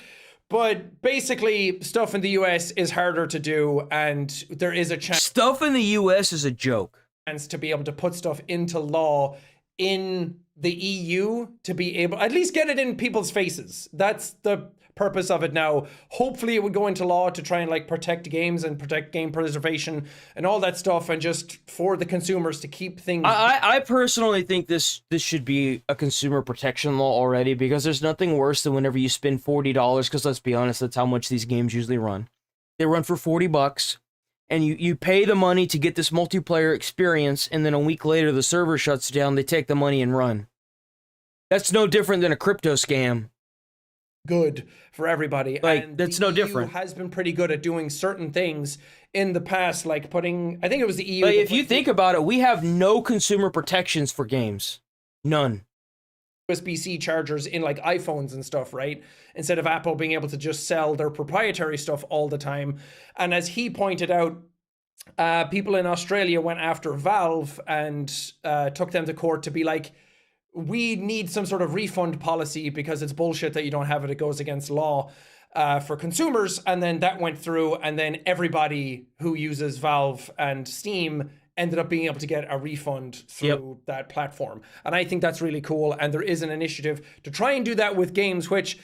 But basically, stuff in the US is harder to do, and there is a chance. Stuff in the US is a joke. To be able to put stuff into law in the EU to be able, at least get it in people's faces. That's the purpose of it now. Hopefully it would go into law to try and protect games and protect game preservation and all that stuff, and just for the consumers to keep things. I personally think this should be a consumer protection law already, because there's nothing worse than whenever you spend $40, because let's be honest, that's how much these games usually run. They run for $40. and you pay the money to get this multiplayer experience, and then a week later the server shuts down, they take the money and run. That's no different than a crypto scam. Good for everybody. Like, and that's the no EU different. has been pretty good at doing certain things in the past, like putting, I think it was the EU. But if you think about it, we have no consumer protections for games. None. USB-C chargers in like iPhones and stuff, right? Instead of Apple being able to just sell their proprietary stuff all the time. And as he pointed out, people in Australia went after Valve and took them to court to be like, we need some sort of refund policy because it's bullshit that you don't have it. It goes against law for consumers. And then that went through, and then everybody who uses Valve and Steam ended up being able to get a refund through that platform. And I think that's really cool. And there is an initiative to try and do that with games, which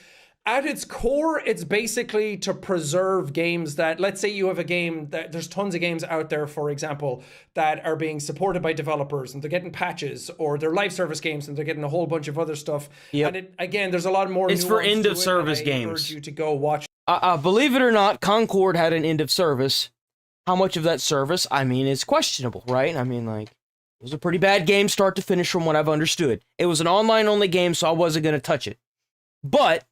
at its core, it's basically to preserve games that, let's say you have a game that there's tons of games out there, for example, that are being supported by developers and they're getting patches, or they're live service games and they're getting a whole bunch of other stuff. And it, again, there's a lot more. It's for nuance end to of it, service and I games. urge you to go watch. Believe it or not, Concord had an end of service. How much of that service? I mean, it's questionable, right? I mean, like, it was a pretty bad game start to finish from what I've understood. It was an online-only game, so I wasn't going to touch it. But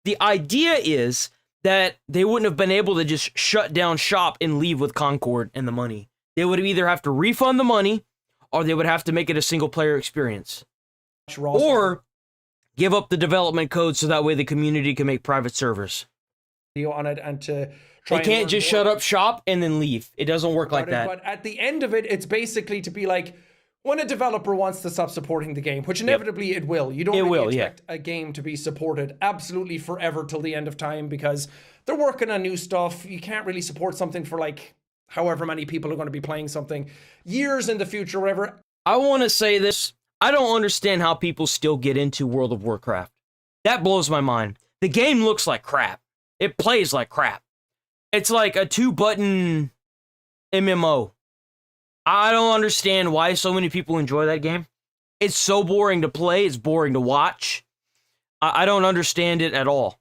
the idea is that they wouldn't have been able to just shut down shop and leave with Concord and the money. They would either have to refund the money, or they would have to make it a single-player experience. Or give up the development code so that way the community can make private servers. On it and to try they can't just shut up shop and then leave. It doesn't work like that. But at the end of it, it's basically to be like, when a developer wants to stop supporting the game, which inevitably it will, you don't really expect a game to be supported absolutely forever till the end of time because they're working on new stuff. You can't really support something for like however many people are going to be playing something years in the future, whatever. I want to say this. I don't understand how people still get into World of Warcraft. That blows my mind. The game looks like crap. It plays like crap. It's like a 2-button MMO. I don't understand why so many people enjoy that game. It's so boring to play. It's boring to watch. I don't understand it at all.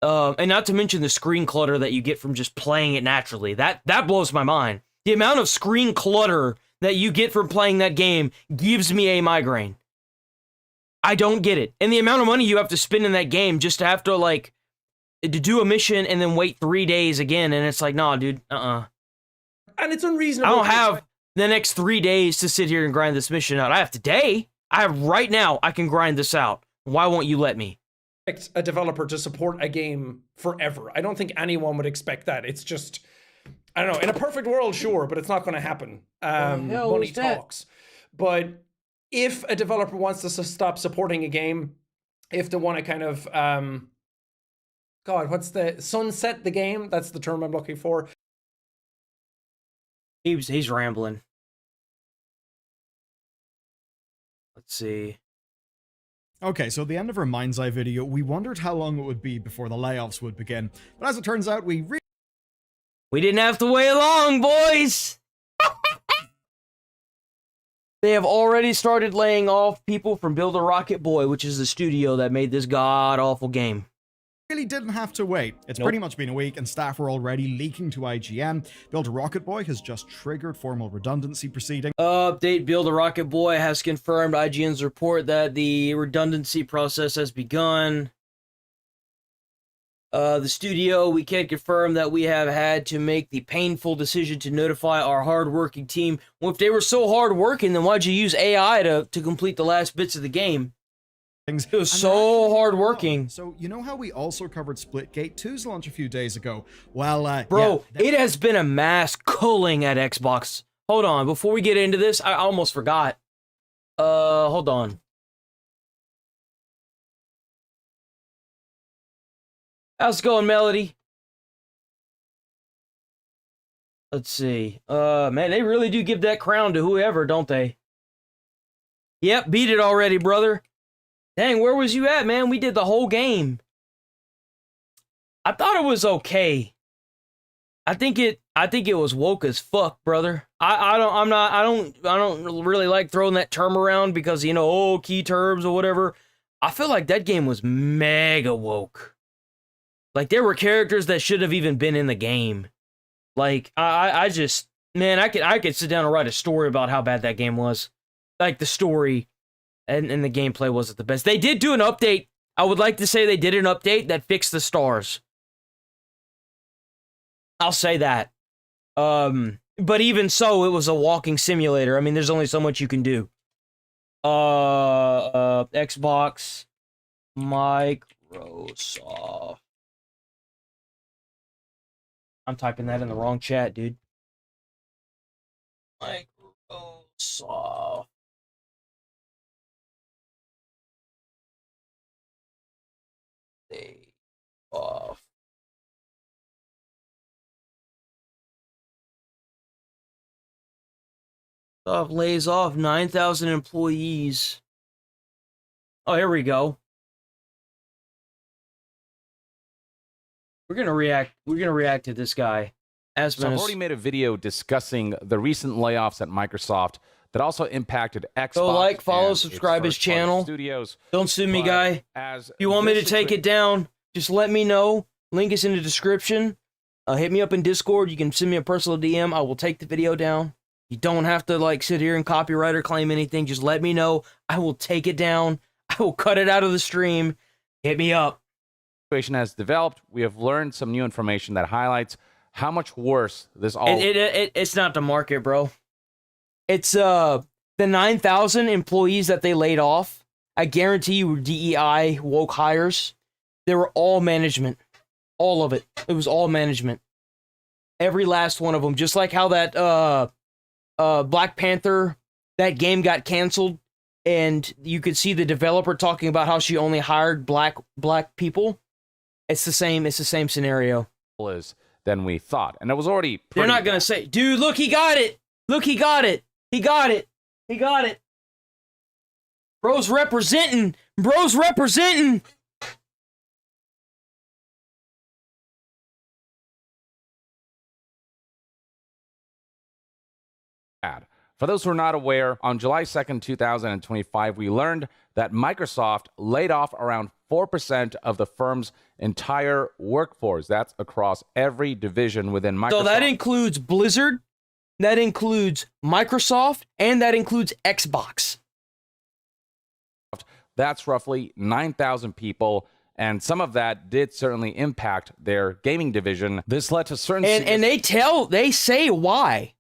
And not to mention the screen clutter that you get from just playing it naturally. That blows my mind. The amount of screen clutter that you get from playing that game gives me a migraine. I don't get it. And the amount of money you have to spend in that game just to have to, like, to do a mission and then wait 3 days again. And it's like, nah, dude, And it's unreasonable. I don't have the next 3 days to sit here and grind this mission out. I have today. I have right now. I can grind this out. Why won't you let me? Expect a developer to support a game forever. I don't think anyone would expect that. It's just, I don't know. In a perfect world, sure, but it's not going to happen. Money talks. But if a developer wants to stop supporting a game, if they want to kind of, what's the sunset the game? That's the term I'm looking for. He's rambling. Let's see. Okay, so at the end of our Mind's Eye video, we wondered how long it would be before the layoffs would begin. But as it turns out, we didn't have to wait long, boys! They have already started laying off people from Build a Rocket Boy, which is the studio that made this god-awful game. really didn't have to wait. It's pretty much been a week and staff are already leaking to IGN. Build a Rocket Boy has just triggered formal redundancy proceedings. Update, Build a Rocket Boy has confirmed IGN's report that the redundancy process has begun. The studio, we can confirm that we have had to make the painful decision to notify our hardworking team. Well, if they were so hardworking, then why'd you use AI to complete the last bits of the game? It was so hardworking. So, you know how we also covered Splitgate 2's launch a few days ago? Well, bro, it has been a mass culling at Xbox. Hold on, before we get into this, I almost forgot. Hold on. How's it going, Melody? Let's see. Man, they really do give that crown to whoever, don't they? Yep, beat it already, brother. Dang, where was you at, man? We did the whole game. I thought it was okay. I think it was woke as fuck, brother. I don't really like throwing that term around because, you know, key terms or whatever. I feel like that game was mega woke. Like, there were characters that should have even been in the game. Like, I just, man, I could sit down and write a story about how bad that game was. Like, the story and the gameplay wasn't the best. They did do an update. I would like to say they did an update that fixed the stars. I'll say that. But even so, it was a walking simulator. I mean, there's only so much you can do. Xbox, Microsoft. I'm typing that in the wrong chat, dude. Microsoft. Off. Lays off 9,000 employees. Oh, here we go. We're gonna react to this guy. So I've already made a video discussing the recent layoffs at Microsoft that also impacted Xbox. Go like, follow, and subscribe his its first-party channel. Studios. Don't sue me, But guy. as If you want me to this take it down, just let me know. Link is in the description. Hit me up in Discord. You can send me a personal DM. I will take the video down. You don't have to like sit here and copyright or claim anything. Just let me know. I will take it down. I will cut it out of the stream. Hit me up. Situation has developed. We have learned some new information that highlights how much worse this all. It's not the market, bro. It's the 9,000 employees that they laid off. I guarantee you were DEI woke hires. They were all management. All of it. It was all management. Every last one of them. Just like how that Black Panther, that game got canceled, and you could see the developer talking about how she only hired black people. It's the same scenario. Than we thought. And it was already They're not going to say, dude, look, he got it. Look, he got it. He got it. He got it. Bro's representing. Bro's representing. For those who are not aware, on July 2nd, 2025, we learned that Microsoft laid off around 4% of the firm's entire workforce. That's across every division within Microsoft. So that includes Blizzard, that includes Microsoft, and that includes Xbox. That's roughly 9,000 people, and some of that did certainly impact their gaming division. This led to certain... And they say why.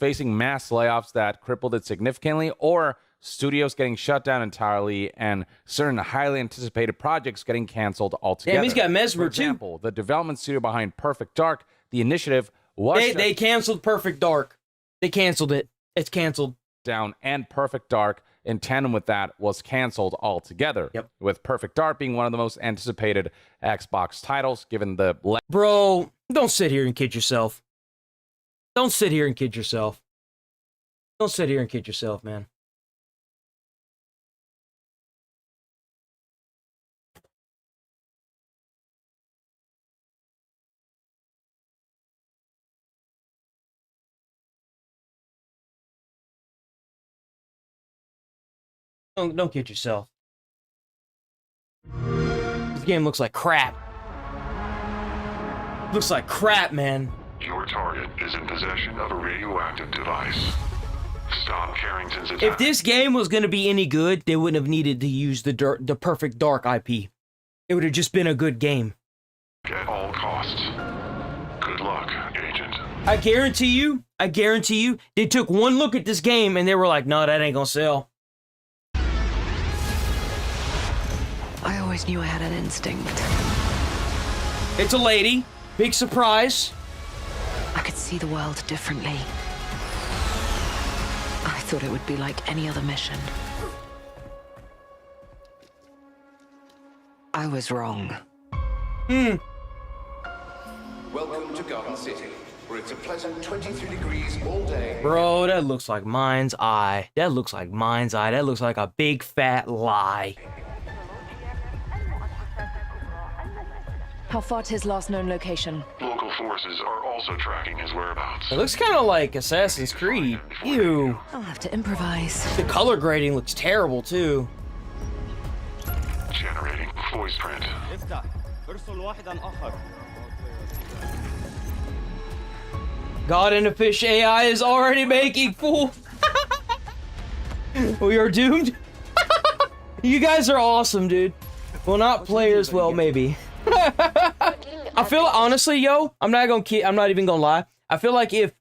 Facing mass layoffs that crippled it significantly, or studios getting shut down entirely, and certain highly anticipated projects getting canceled altogether. Damn, he's got Mesmer, For example, the development studio behind Perfect Dark, the initiative was... They canceled Perfect Dark. They canceled it. It's canceled. Down, and Perfect Dark, in tandem with that, was canceled altogether. Yep. With Perfect Dark being one of the most anticipated Xbox titles, given the... Bro, don't sit here and kid yourself. Don't sit here and kid yourself. Don't sit here and kid yourself, man. Don't kid yourself. This game looks like crap. Looks like crap, man. Your target is in possession of a radioactive device. Stop Carrington's attack. If this game was going to be any good, they wouldn't have needed to use the Perfect Dark IP. It would have just been a good game. At all costs. Good luck, Agent. I guarantee you, they took one look at this game and they were like, no, that ain't gonna sell. I always knew I had an instinct. It's a lady. Big surprise. I could see the world differently. I thought it would be like any other mission. I was wrong. Welcome to Garden City, where it's a pleasant 23 degrees all day. Bro, that looks like Mind's Eye. That looks like Mind's Eye. That looks like a big fat lie. How far to his last known location? Local forces are also tracking his whereabouts. It looks kind of like Assassin's Creed. Ew. I'll have to improvise. The color grading looks terrible, too. Generating voice print. God in a Fish AI is already making fool. We are doomed. You guys are awesome, dude. Well, not players. Well, maybe. I feel honestly, yo, I'm not even gonna lie. I feel like if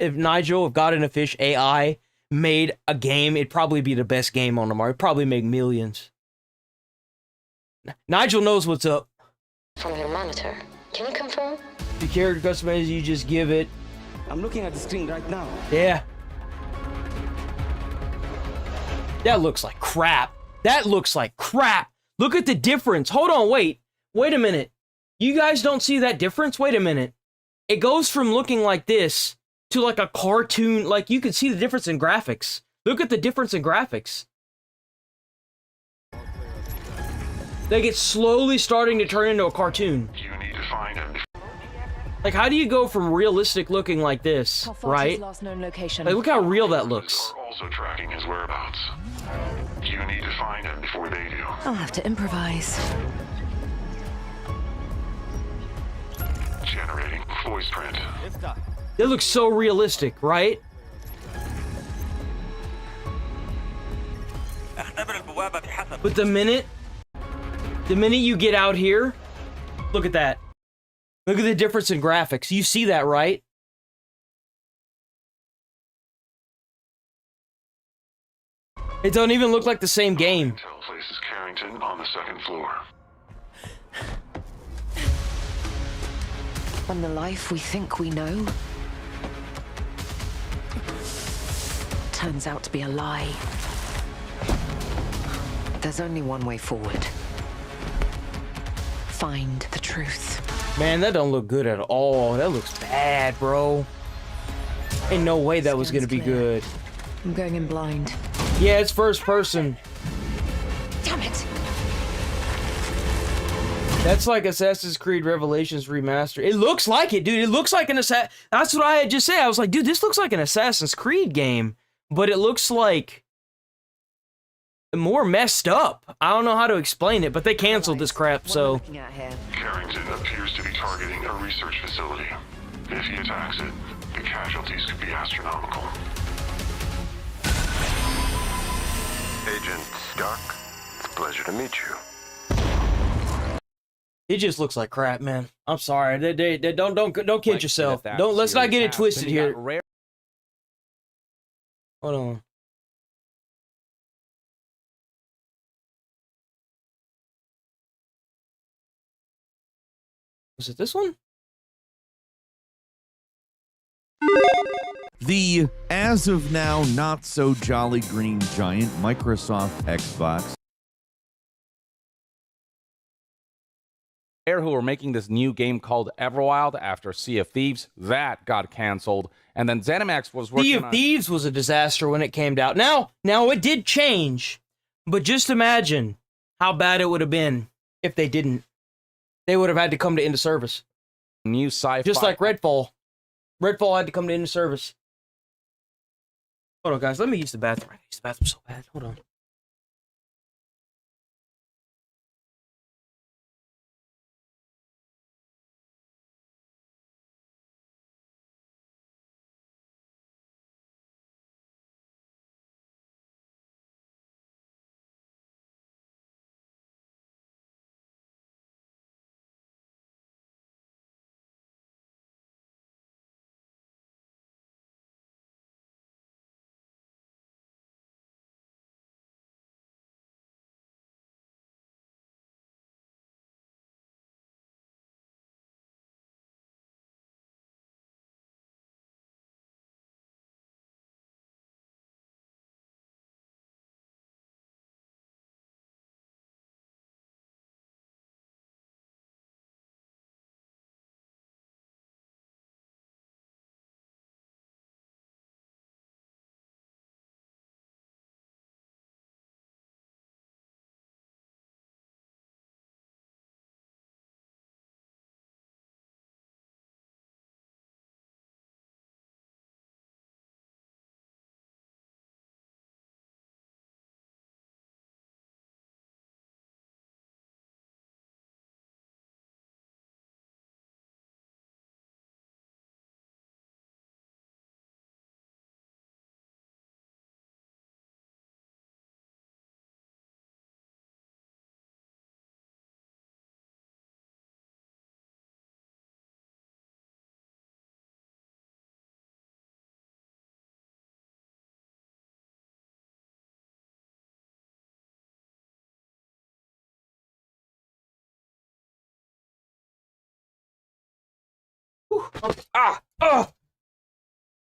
Nigel, if God in a Fish AI made a game, it'd probably be the best game on the market. It'd probably make millions. Nigel knows what's up. From your monitor. Can you confirm? The character customization, you just give it. I'm looking at the screen right now. Yeah. That looks like crap. That looks like crap. Look at the difference. Hold on, wait. Wait a minute. You guys don't see that difference? Wait a minute. It goes from looking like this to like a cartoon. Like, you can see the difference in graphics. Look at the difference in graphics. Like, it's slowly starting to turn into a cartoon. You need to find him. Like, how do you go from realistic looking like this, right? Last known location. Like, look how real that looks. Are also tracking his whereabouts. You need to find him before they do. I'll have to improvise. Generating voice print. It looks so realistic, right? But the minute you get out here, look at that. Look at the difference in graphics. You see that, right? It don't even look like the same game. Hotel places Carrington on the second floor. When the life we think we know turns out to be a lie. There's only one way forward. Find the truth. Man, that don't look good at all. That looks bad, bro. Ain't no way that was gonna be good. I'm going in blind. Yeah, it's first person. Damn it! That's like Assassin's Creed Revelations Remastered. It looks like it, dude. It looks like an That's what I had just said. I was like, dude, this looks like an Assassin's Creed game, but it looks like more messed up. I don't know how to explain it, but they canceled this crap, so. Carrington appears to be targeting a research facility. If he attacks it, the casualties could be astronomical. Agent Stark, it's a pleasure to meet you. It just looks like crap, man. I'm sorry. They don't kid yourself. Let's not get it twisted here. Hold on. Was it this one? The, as of now, not so jolly green giant Microsoft Xbox. Who were making this new game called Everwild after Sea of Thieves. That got canceled. And then ZeniMax was working on... Sea of Thieves was a disaster when it came out. Now it did change, but just imagine how bad it would have been if they didn't. They would have had to come to end of service. New sci-fi. Just like Redfall. Redfall had to come to end of service. Hold on, guys. Let me use the bathroom. I use the bathroom so bad. Hold on.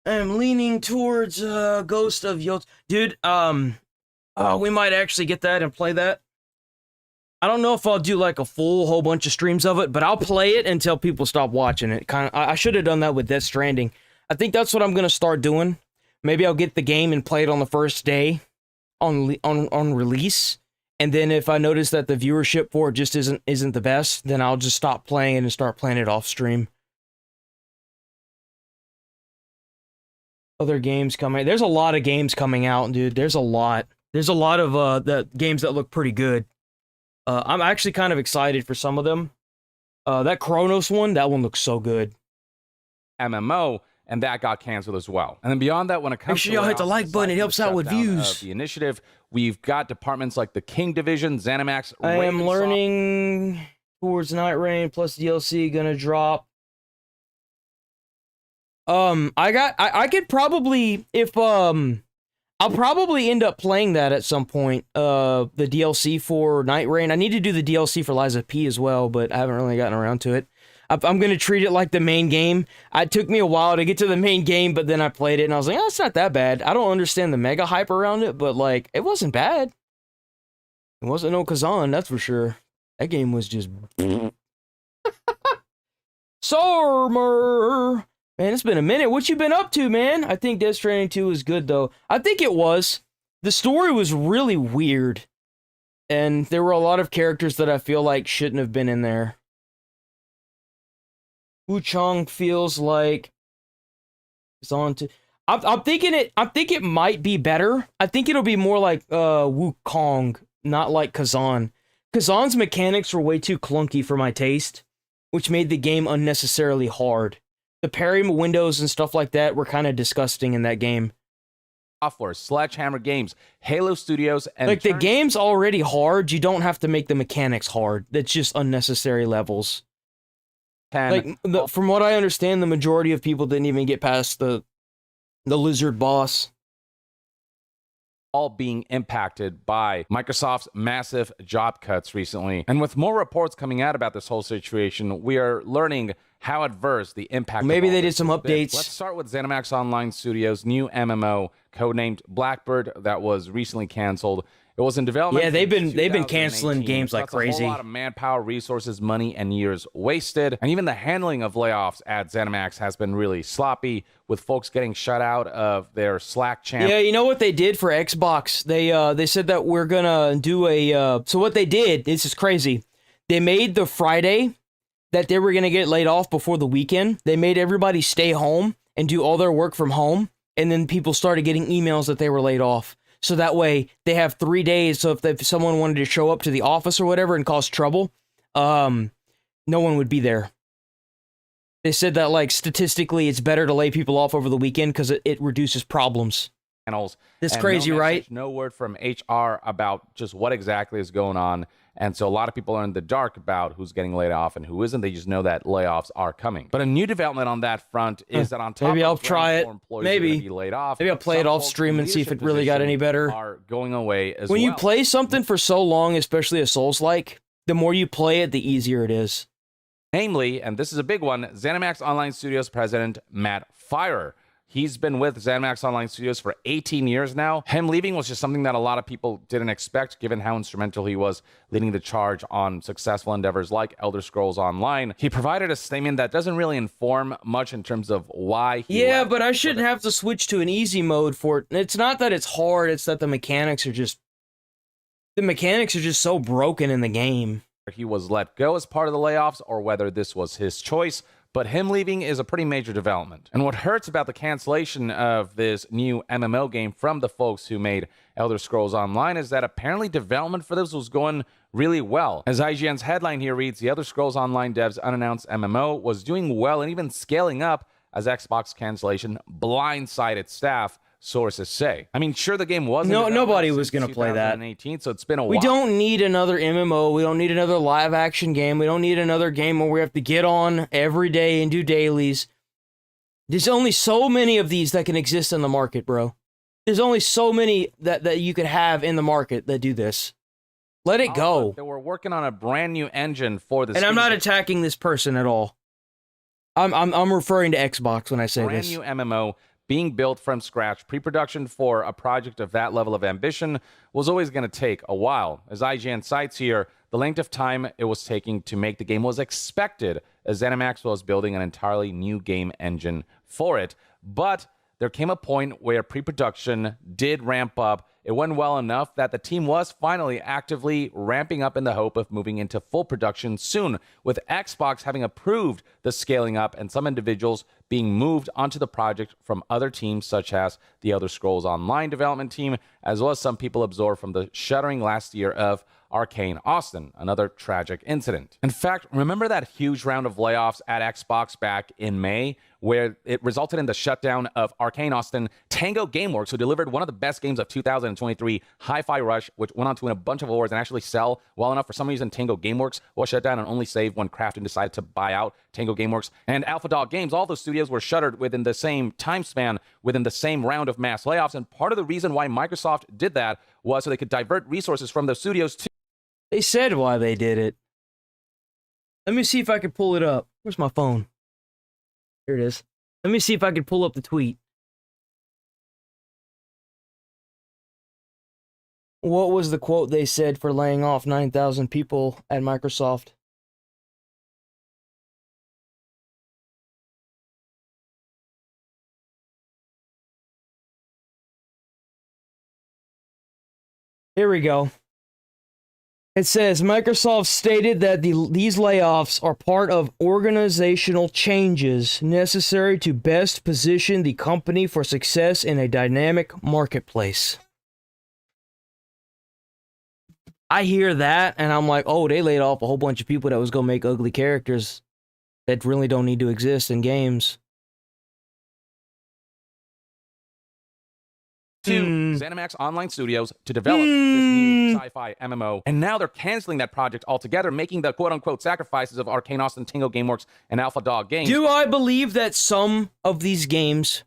I'm leaning towards Ghost of Yot. Dude, we might actually get that and play that. I don't know if I'll do like a whole bunch of streams of it, but I'll play it until people stop watching it. I should have done that with Death Stranding. I think that's what I'm gonna start doing. Maybe I'll get the game and play it on the first day on release, and then if I notice that the viewership for it just isn't the best, then I'll just stop playing it and start playing it off stream. Other games coming. There's a lot of games coming out, dude. There's a lot. There's a lot of the games that look pretty good. I'm actually kind of excited for some of them. That Chronos one, that one looks so good. MMO, and that got canceled as well. And then beyond that, when it comes Make sure to y'all hit the like button. It helps out with views. The initiative, we've got departments like the King Division, ZeniMax. I am learning towards Night Rain plus DLC gonna drop. I could probably, if I'll probably end up playing that at some point. The DLC for Night Rain. I need to do the DLC for Liza P as well, but I haven't really gotten around to it. I'm gonna treat it like the main game. It took me a while to get to the main game, but then I played it and I was like, oh, it's not that bad. I don't understand the mega hype around it, but like, it wasn't bad. It wasn't no Kazan, that's for sure. That game was just Summer. Man, it's been a minute. What you been up to, man? I think Death Stranding 2 is good, though. I think it was. The story was really weird. And there were a lot of characters that I feel like shouldn't have been in there. Wu Chong feels like it's on to. I'm thinking it might be better. I think it'll be more like Wu Kong, not like Kazan. Kazan's mechanics were way too clunky for my taste, which made the game unnecessarily hard. The parry windows and stuff like that were kind of disgusting in that game. Software, Sledgehammer Games, Halo Studios, and like the game's already hard. You don't have to make the mechanics hard. That's just unnecessary levels. Like from what I understand, the majority of people didn't even get past the lizard boss. All being impacted by Microsoft's massive job cuts recently. And with more reports coming out about this whole situation, we are learning how adverse the impact Maybe they did some updates. Let's start with ZeniMax Online Studios' new MMO, codenamed Blackbird, that was recently canceled. It was in development. Yeah, they've been canceling games like crazy. A whole lot of manpower, resources, money, and years wasted. And even the handling of layoffs at ZeniMax has been really sloppy, with folks getting shut out of their Slack channel. Yeah, you know what they did for Xbox? They said that we're gonna do a. So what they did, this is crazy. They made the Friday that they were gonna get laid off before the weekend. They made everybody stay home and do all their work from home, and then people started getting emails that they were laid off. So that way they have 3 days. So if someone wanted to show up to the office or whatever and cause trouble, no one would be there. They said that like statistically it's better to lay people off over the weekend because it reduces problems. That's crazy, right? No word from HR about just what exactly is going on. And so a lot of people are in the dark about who's getting laid off and who isn't. They just know that layoffs are coming. But a new development on that front is that on top maybe of I'll try it. Maybe be laid off, maybe I'll play it off stream and see if it really got any better. Are going away as when well. you play something for so long, especially a Souls-like, the more you play it, the easier it is. Namely, and this is a big one, ZeniMax Online Studios president Matt Firer. He's been with ZeniMax Online Studios for 18 years now. Him leaving was just something that a lot of people didn't expect, given how instrumental he was leading the charge on successful endeavors like Elder Scrolls Online. He provided a statement that doesn't really inform much in terms of why he left. But I shouldn't have to switch to an easy mode for it. It's not that it's hard, it's that the mechanics are just so broken in the game. He was let go as part of the layoffs, or whether this was his choice. But him leaving is a pretty major development. And what hurts about the cancellation of this new MMO game from the folks who made Elder Scrolls Online is that apparently development for this was going really well. As IGN's headline here reads, the Elder Scrolls Online devs' unannounced MMO was doing well and even scaling up as Xbox cancellation blindsided staff, sources say. I mean, sure, the game wasn't. Nobody was going to play that. 2018, so it's been a while. We don't need another MMO. We don't need another live action game. We don't need another game where we have to get on every day and do dailies. There's only so many of these that can exist in the market, bro. There's only so many that you could have in the market that do this. Let it go. They were working on a brand new engine for this. And I'm not attacking this person at all. I'm referring to Xbox when I say brand this. new MMO being built from scratch. Pre-production for a project of that level of ambition was always going to take a while. As IGN cites here, the length of time it was taking to make the game was expected, as ZeniMax was building an entirely new game engine for it. But there came a point where pre-production did ramp up. It went well enough that the team was finally actively ramping up in the hope of moving into full production soon, with Xbox having approved the scaling up and some individuals being moved onto the project from other teams such as the Elder Scrolls Online development team, as well as some people absorbed from the shuttering last year of Arcane Austin, another tragic incident. In fact, remember that huge round of layoffs at Xbox back in May, where it resulted in the shutdown of Arcane Austin? Tango Gameworks, who delivered one of the best games of 2023, Hi-Fi Rush, which went on to win a bunch of awards and actually sell well enough. For some reason, Tango Gameworks was shut down and only saved when Krafton decided to buy out Tango Gameworks. And Alpha Dog Games, all those studios were shuttered within the same time span, within the same round of mass layoffs. And part of the reason why Microsoft did that was so they could divert resources from those studios to... They said why they did it. Let me see if I can pull it up. Where's my phone? Here it is. Let me see if I can pull up the tweet. What was the quote they said for laying off 9,000 people at Microsoft? Here we go. It says, Microsoft stated that these layoffs are part of organizational changes necessary to best position the company for success in a dynamic marketplace. I hear that, and I'm like, oh, they laid off a whole bunch of people that was going to make ugly characters that really don't need to exist in games. To ZeniMax Online Studios to develop this new sci-fi MMO, and now they're canceling that project altogether, making the quote-unquote sacrifices of Arcane Austin, Tango Gameworks, and Alpha Dog Games. Do I believe that some of these games,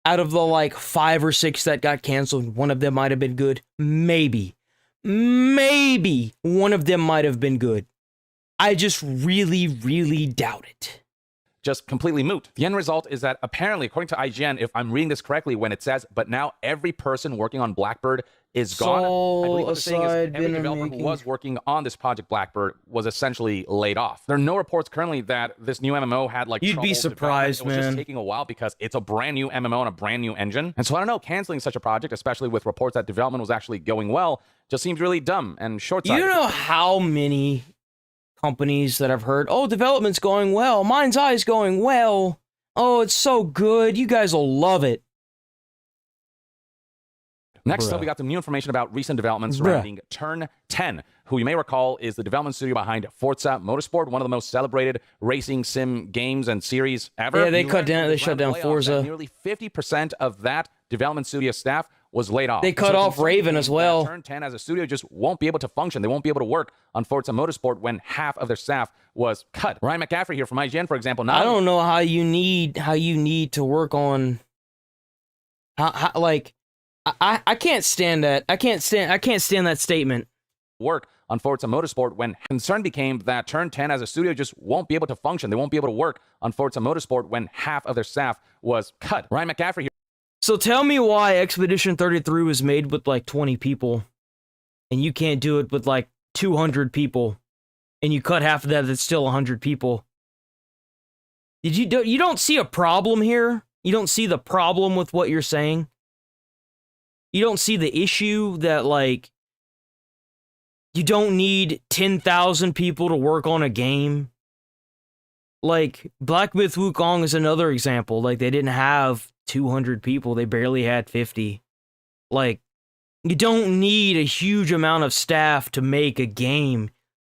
out of the like 5 or 6 that got canceled, one of them might have been good? Maybe. Maybe one of them might have been good. I just really, really doubt it. Just completely moot. The end result is that apparently, according to IGN, if I'm reading this correctly, when it says, but now every person working on Blackbird is gone, I believe what they're saying is every developer who was working on this project Blackbird was essentially laid off. There are no reports currently that this new MMO had like You'd be surprised, man. It was just taking a while because it's a brand new MMO and a brand new engine. And so I don't know, canceling such a project, especially with reports that development was actually going well, just seems really dumb and short-sighted. You know how many companies that I've heard, oh, development's going well, Mind's Eye's going well, oh, it's so good, you guys will love it. Next up, we got some new information about recent developments surrounding Turn 10, who you may recall is the development studio behind Forza Motorsport, one of the most celebrated racing sim games and series ever. Yeah, they shut down Forza. Nearly 50% of that development studio staff was laid off. They cut off Raven as well. Turn 10 as a studio just won't be able to function. They won't be able to work on Forza Motorsport when half of their staff was cut. Ryan McCaffrey here from IGN, for example. I don't know how you need to work on. I can't stand that. I can't stand that statement. Work on Forza Motorsport when concern became that Turn 10 as a studio just won't be able to function. They won't be able to work on Forza Motorsport when half of their staff was cut. Ryan McCaffrey here. So tell me why Expedition 33 was made with like 20 people and you can't do it with like 200 people and you cut half of that, it's still 100 people. You don't see a problem here? You don't see the problem with what you're saying? You don't see the issue that like you don't need 10,000 people to work on a game? Like Black Myth Wukong is another example. Like they didn't have 200 people, they barely had 50. Like, you don't need a huge amount of staff to make a game.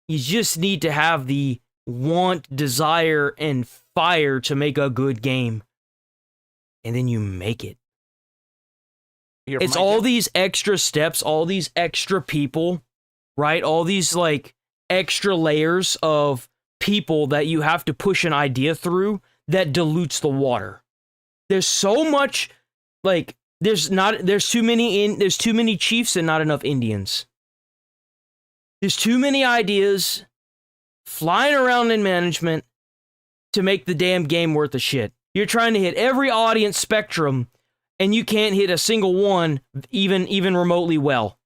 You just need to have the want, desire, and fire to make a good game. And then you make it. It's all these extra steps, all these extra people, right? All these, like, extra layers of people that you have to push an idea through that dilutes the water. There's so much, like, there's too many chiefs and not enough Indians. There's too many ideas flying around in management to make the damn game worth a shit. You're trying to hit every audience spectrum, and you can't hit a single one even remotely well.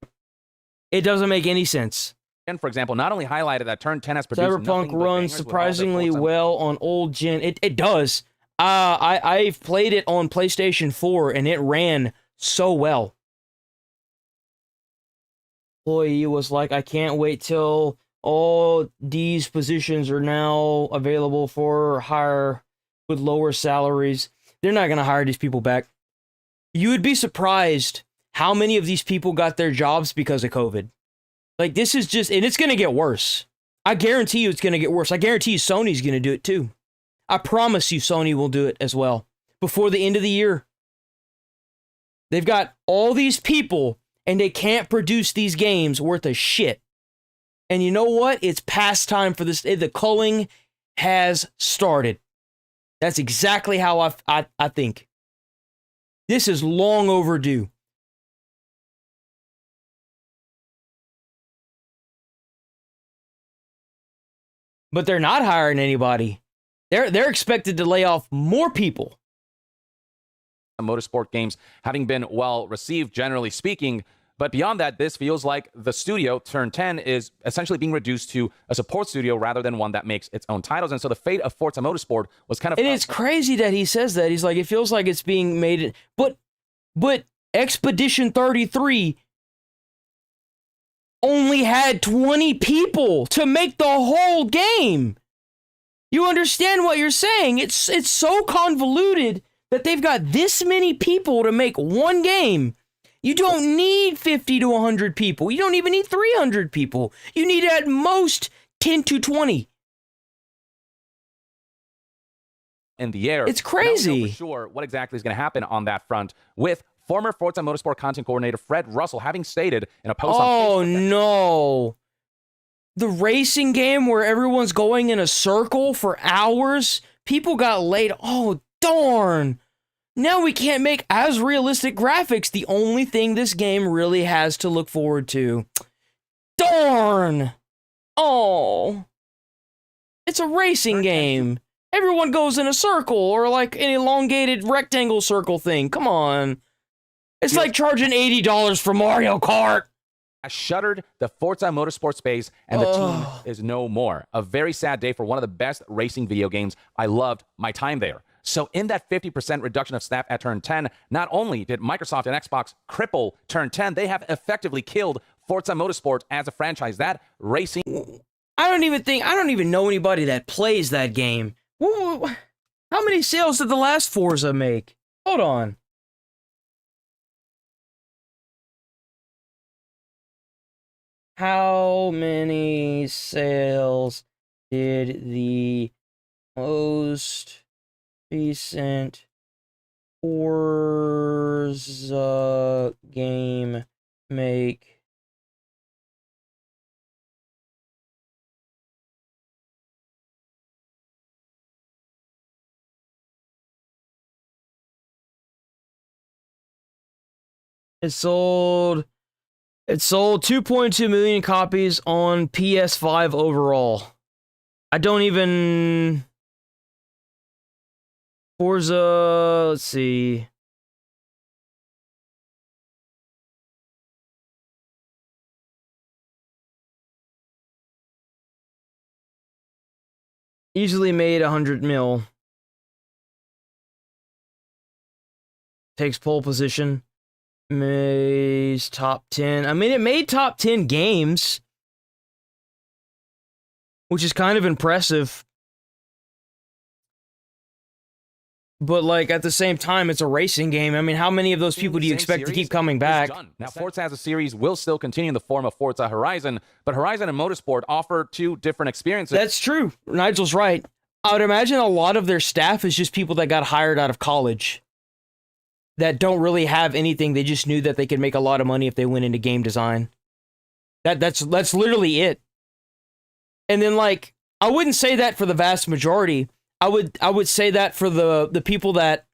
It doesn't make any sense. And for example, not only highlighted that Turn 10 has produced Cyberpunk runs surprisingly well on old gen. It does. I've played it on PlayStation 4, and it ran so well. Employee was like, I can't wait till all these positions are now available for hire with lower salaries. They're not going to hire these people back. You would be surprised how many of these people got their jobs because of COVID. Like, this is just, and it's going to get worse. I guarantee you it's going to get worse. I guarantee you Sony's going to do it too. I promise you Sony will do it as well before the end of the year. They've got all these people and they can't produce these games worth of shit. And you know what? It's past time for this. The culling has started. That's exactly how I think. This is long overdue. But they're not hiring anybody. They're expected to lay off more people. Motorsport games having been well received, generally speaking. But beyond that, this feels like the studio, Turn 10, is essentially being reduced to a support studio rather than one that makes its own titles. And so the fate of Forza Motorsport was kind of... And it's crazy that he says that. He's like, it feels like it's being made... But Expedition 33 only had 20 people to make the whole game. You understand what you're saying? It's so convoluted that they've got this many people to make one game. You don't need 50 to 100 people. You don't even need 300 people. You need at most 10 to 20. In the air. It's crazy. Now we know for sure what exactly is going to happen on that front, with former Forza Motorsport content coordinator Fred Russell having stated in a post on Facebook. Oh no. The racing game where everyone's going in a circle for hours, people got laid. Oh, darn. Now we can't make as realistic graphics. The only thing this game really has to look forward to. Darn. Oh. It's a racing game. Everyone goes in a circle or like an elongated rectangle circle thing. Come on. It's like charging $80 for Mario Kart. Shuttered the Forza Motorsport space, and the team is no more. A very sad day for one of the best racing video games. I loved my time there. So in that 50% reduction of staff at Turn 10, not only did Microsoft and Xbox cripple Turn 10, they have effectively killed Forza Motorsport as a franchise. That racing... I don't even know anybody that plays that game. How many sales did the last Forza make? Hold on. How many sales did the most recent Forza game make? It sold 2.2 million copies on PS5 overall. I don't even... Forza, let's see. Easily made 100 mil. Takes pole position. Maze top 10. I mean, it made top 10 games, which is kind of impressive. But, like, at the same time, it's a racing game. I mean, how many of those people do you expect to keep coming back? Now, Forza as a series will still continue in the form of Forza Horizon, but Horizon and Motorsport offer two different experiences. That's true. Nigel's right. I would imagine a lot of their staff is just people that got hired out of college that don't really have anything. They just knew that they could make a lot of money if they went into game design. That's literally it. And then, like, I wouldn't say that for the vast majority. I would say that for the people that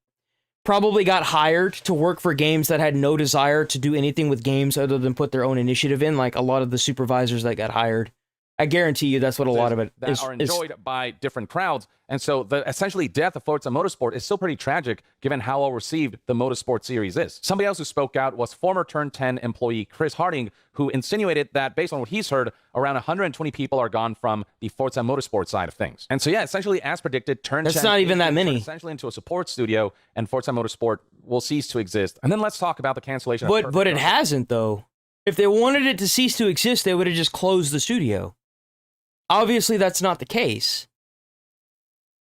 probably got hired to work for games that had no desire to do anything with games other than put their own initiative in, like a lot of the supervisors that got hired. I guarantee you that's what a lot of it that are enjoyed by different crowds. And so the essentially death of Forza Motorsport is still pretty tragic given how well received the Motorsport series is. Somebody else who spoke out was former Turn 10 employee Chris Harding, who insinuated that based on what he's heard, around 120 people are gone from the Forza Motorsport side of things. And so yeah, essentially as predicted, Turn 10 that's not even that many. Essentially into a support studio, and Forza Motorsport will cease to exist. And then let's talk about the cancellation of But it hasn't though. If they wanted it to cease to exist, they would have just closed the studio. Obviously, that's not the case.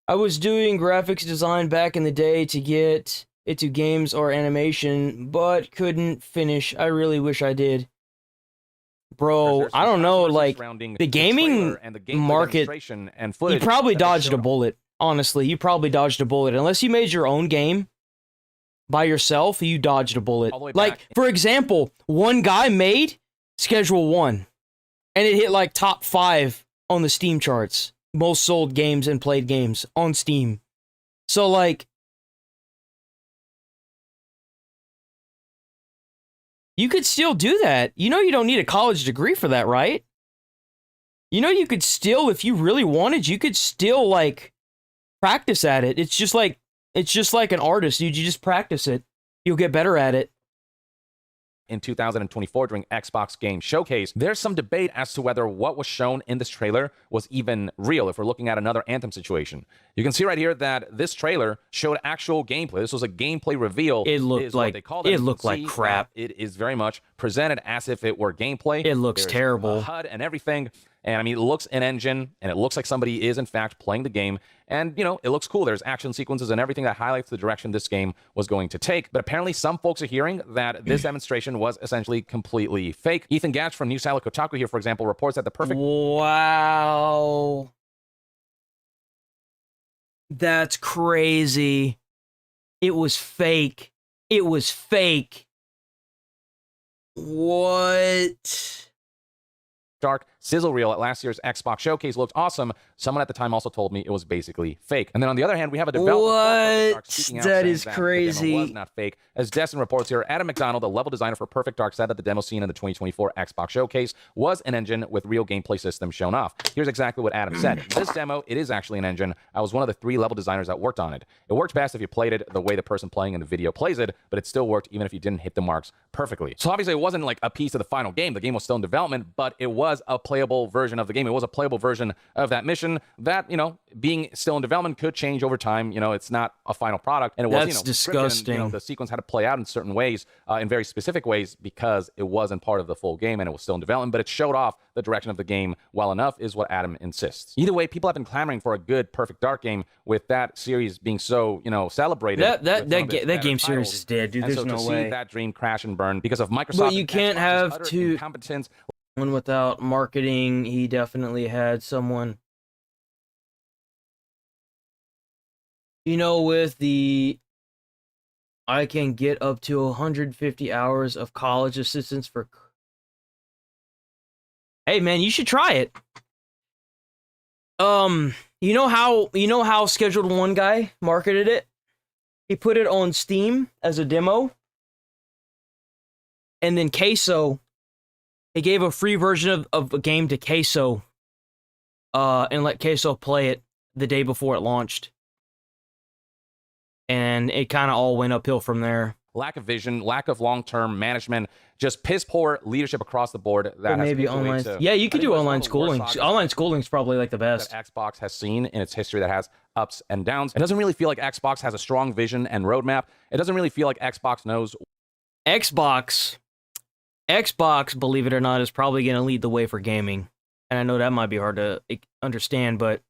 I was doing graphics design back in the day to get into games or animation, but couldn't finish. I really wish I did. Bro, I don't know, like, the gaming market, you probably dodged a bullet. Honestly, you probably dodged a bullet. Unless you made your own game by yourself, you dodged a bullet. Like, for example, one guy made Schedule 1, and it hit, like, top 5 on the Steam charts. Most sold games and played games on Steam. So, like, you could still do that. You know you don't need a college degree for that, right? You know you could still, if you really wanted, you could still, like, practice at it. It's just like an artist, dude. You just practice it. You'll get better at it. In 2024 during Xbox Game Showcase, there's some debate as to whether what was shown in this trailer was even real, if we're looking at another Anthem situation. You can see right here that this trailer showed actual gameplay. This was a gameplay reveal. It looked like crap. It is very much presented as if it were gameplay. It looks terrible. HUD and everything. And I mean, it looks in engine, and it looks like somebody is in fact playing the game. And, you know, it looks cool. There's action sequences and everything that highlights the direction this game was going to take. But apparently some folks are hearing that this demonstration was essentially completely fake. Ethan Gatch from News Outlet Kotaku here, for example, reports that the perfect... Wow. That's crazy. It was fake. It was fake. What? Dark sizzle reel at last year's Xbox Showcase looked awesome. Someone at the time also told me it was basically fake. And then on the other hand, we have a developer. What? That is crazy. The demo was not fake. As Destin reports here, Adam McDonald, the level designer for Perfect Dark, said that the demo scene in the 2024 Xbox Showcase was an engine with real gameplay systems shown off. Here's exactly what Adam said. This demo, it is actually an engine. I was one of the 3 level designers that worked on it. It worked best if you played it the way the person playing in the video plays it, but it still worked even if you didn't hit the marks perfectly. So obviously it wasn't like a piece of the final game. The game was still in development, but it was a playable version of the game. It was a playable version of that mission that, you know, being still in development could change over time. You know, it's not a final product. And it was, That's disgusting. And, you know, the sequence had to play out in certain ways, in very specific ways, because it wasn't part of the full game and it was still in development, but it showed off the direction of the game well enough, is what Adam insists. Either way, people have been clamoring for a good Perfect Dark game, with that series being so, you know, celebrated. That game series is dead, dude. And There's so no to way. see that dream crash and burn because of Microsoft. But you can't have two incompetence. One without marketing. He definitely had someone. You know, with the I can get up to 150 hours of college assistance for. Hey man, you should try it. You know how Scheduled 1 guy marketed it? He put it on Steam as a demo. And then Queso, he gave a free version of a game to Queso, and let Queso play it the day before it launched. And it kind of all went uphill from there. Lack of vision, lack of long-term management, just piss poor leadership across the board. That maybe online. Yeah, you could do online schooling. Online schooling is probably like the best that Xbox has seen in its history, that has ups and downs. It doesn't really feel like Xbox has a strong vision and roadmap. It doesn't really feel like Xbox knows. Xbox, believe it or not, is probably going to lead the way for gaming. And I know that might be hard to understand, but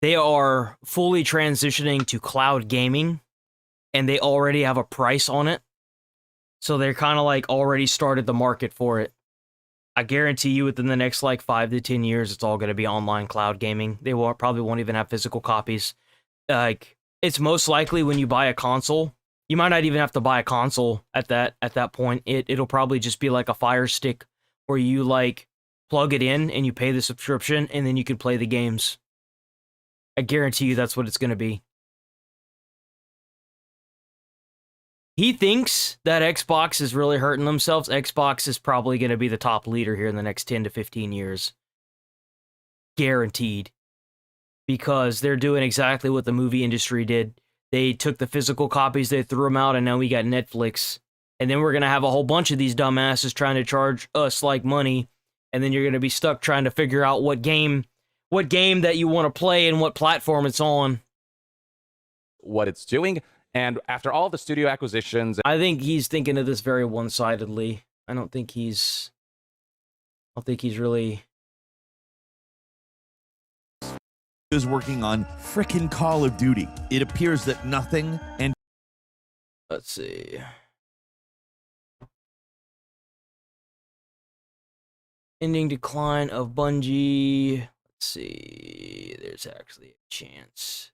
they are fully transitioning to cloud gaming, and they already have a price on it. So they're kind of like already started the market for it. I guarantee you within the next like 5 to 10 years, it's all going to be online cloud gaming. They probably won't even have physical copies. Like, it's most likely when you buy a console, you might not even have to buy a console at that point. It'll probably just be like a Fire Stick where you like plug it in and you pay the subscription and then you can play the games. I guarantee you that's what it's going to be. He thinks that Xbox is really hurting themselves. Xbox is probably going to be the top leader here in the next 10 to 15 years. guaranteed. Because they're doing exactly what the movie industry did. They took the physical copies, they threw them out, and now we got Netflix. And then we're going to have a whole bunch of these dumbasses trying to charge us like money. And then you're going to be stuck trying to figure out what game that you want to play and what platform it's on. What it's doing. And after all the studio acquisitions, I think he's thinking of this very one-sidedly. I don't think he's really... Is working on frickin' Call of Duty. It appears that nothing and... Let's see. Ending decline of Bungie. Let's see. There's actually a chance.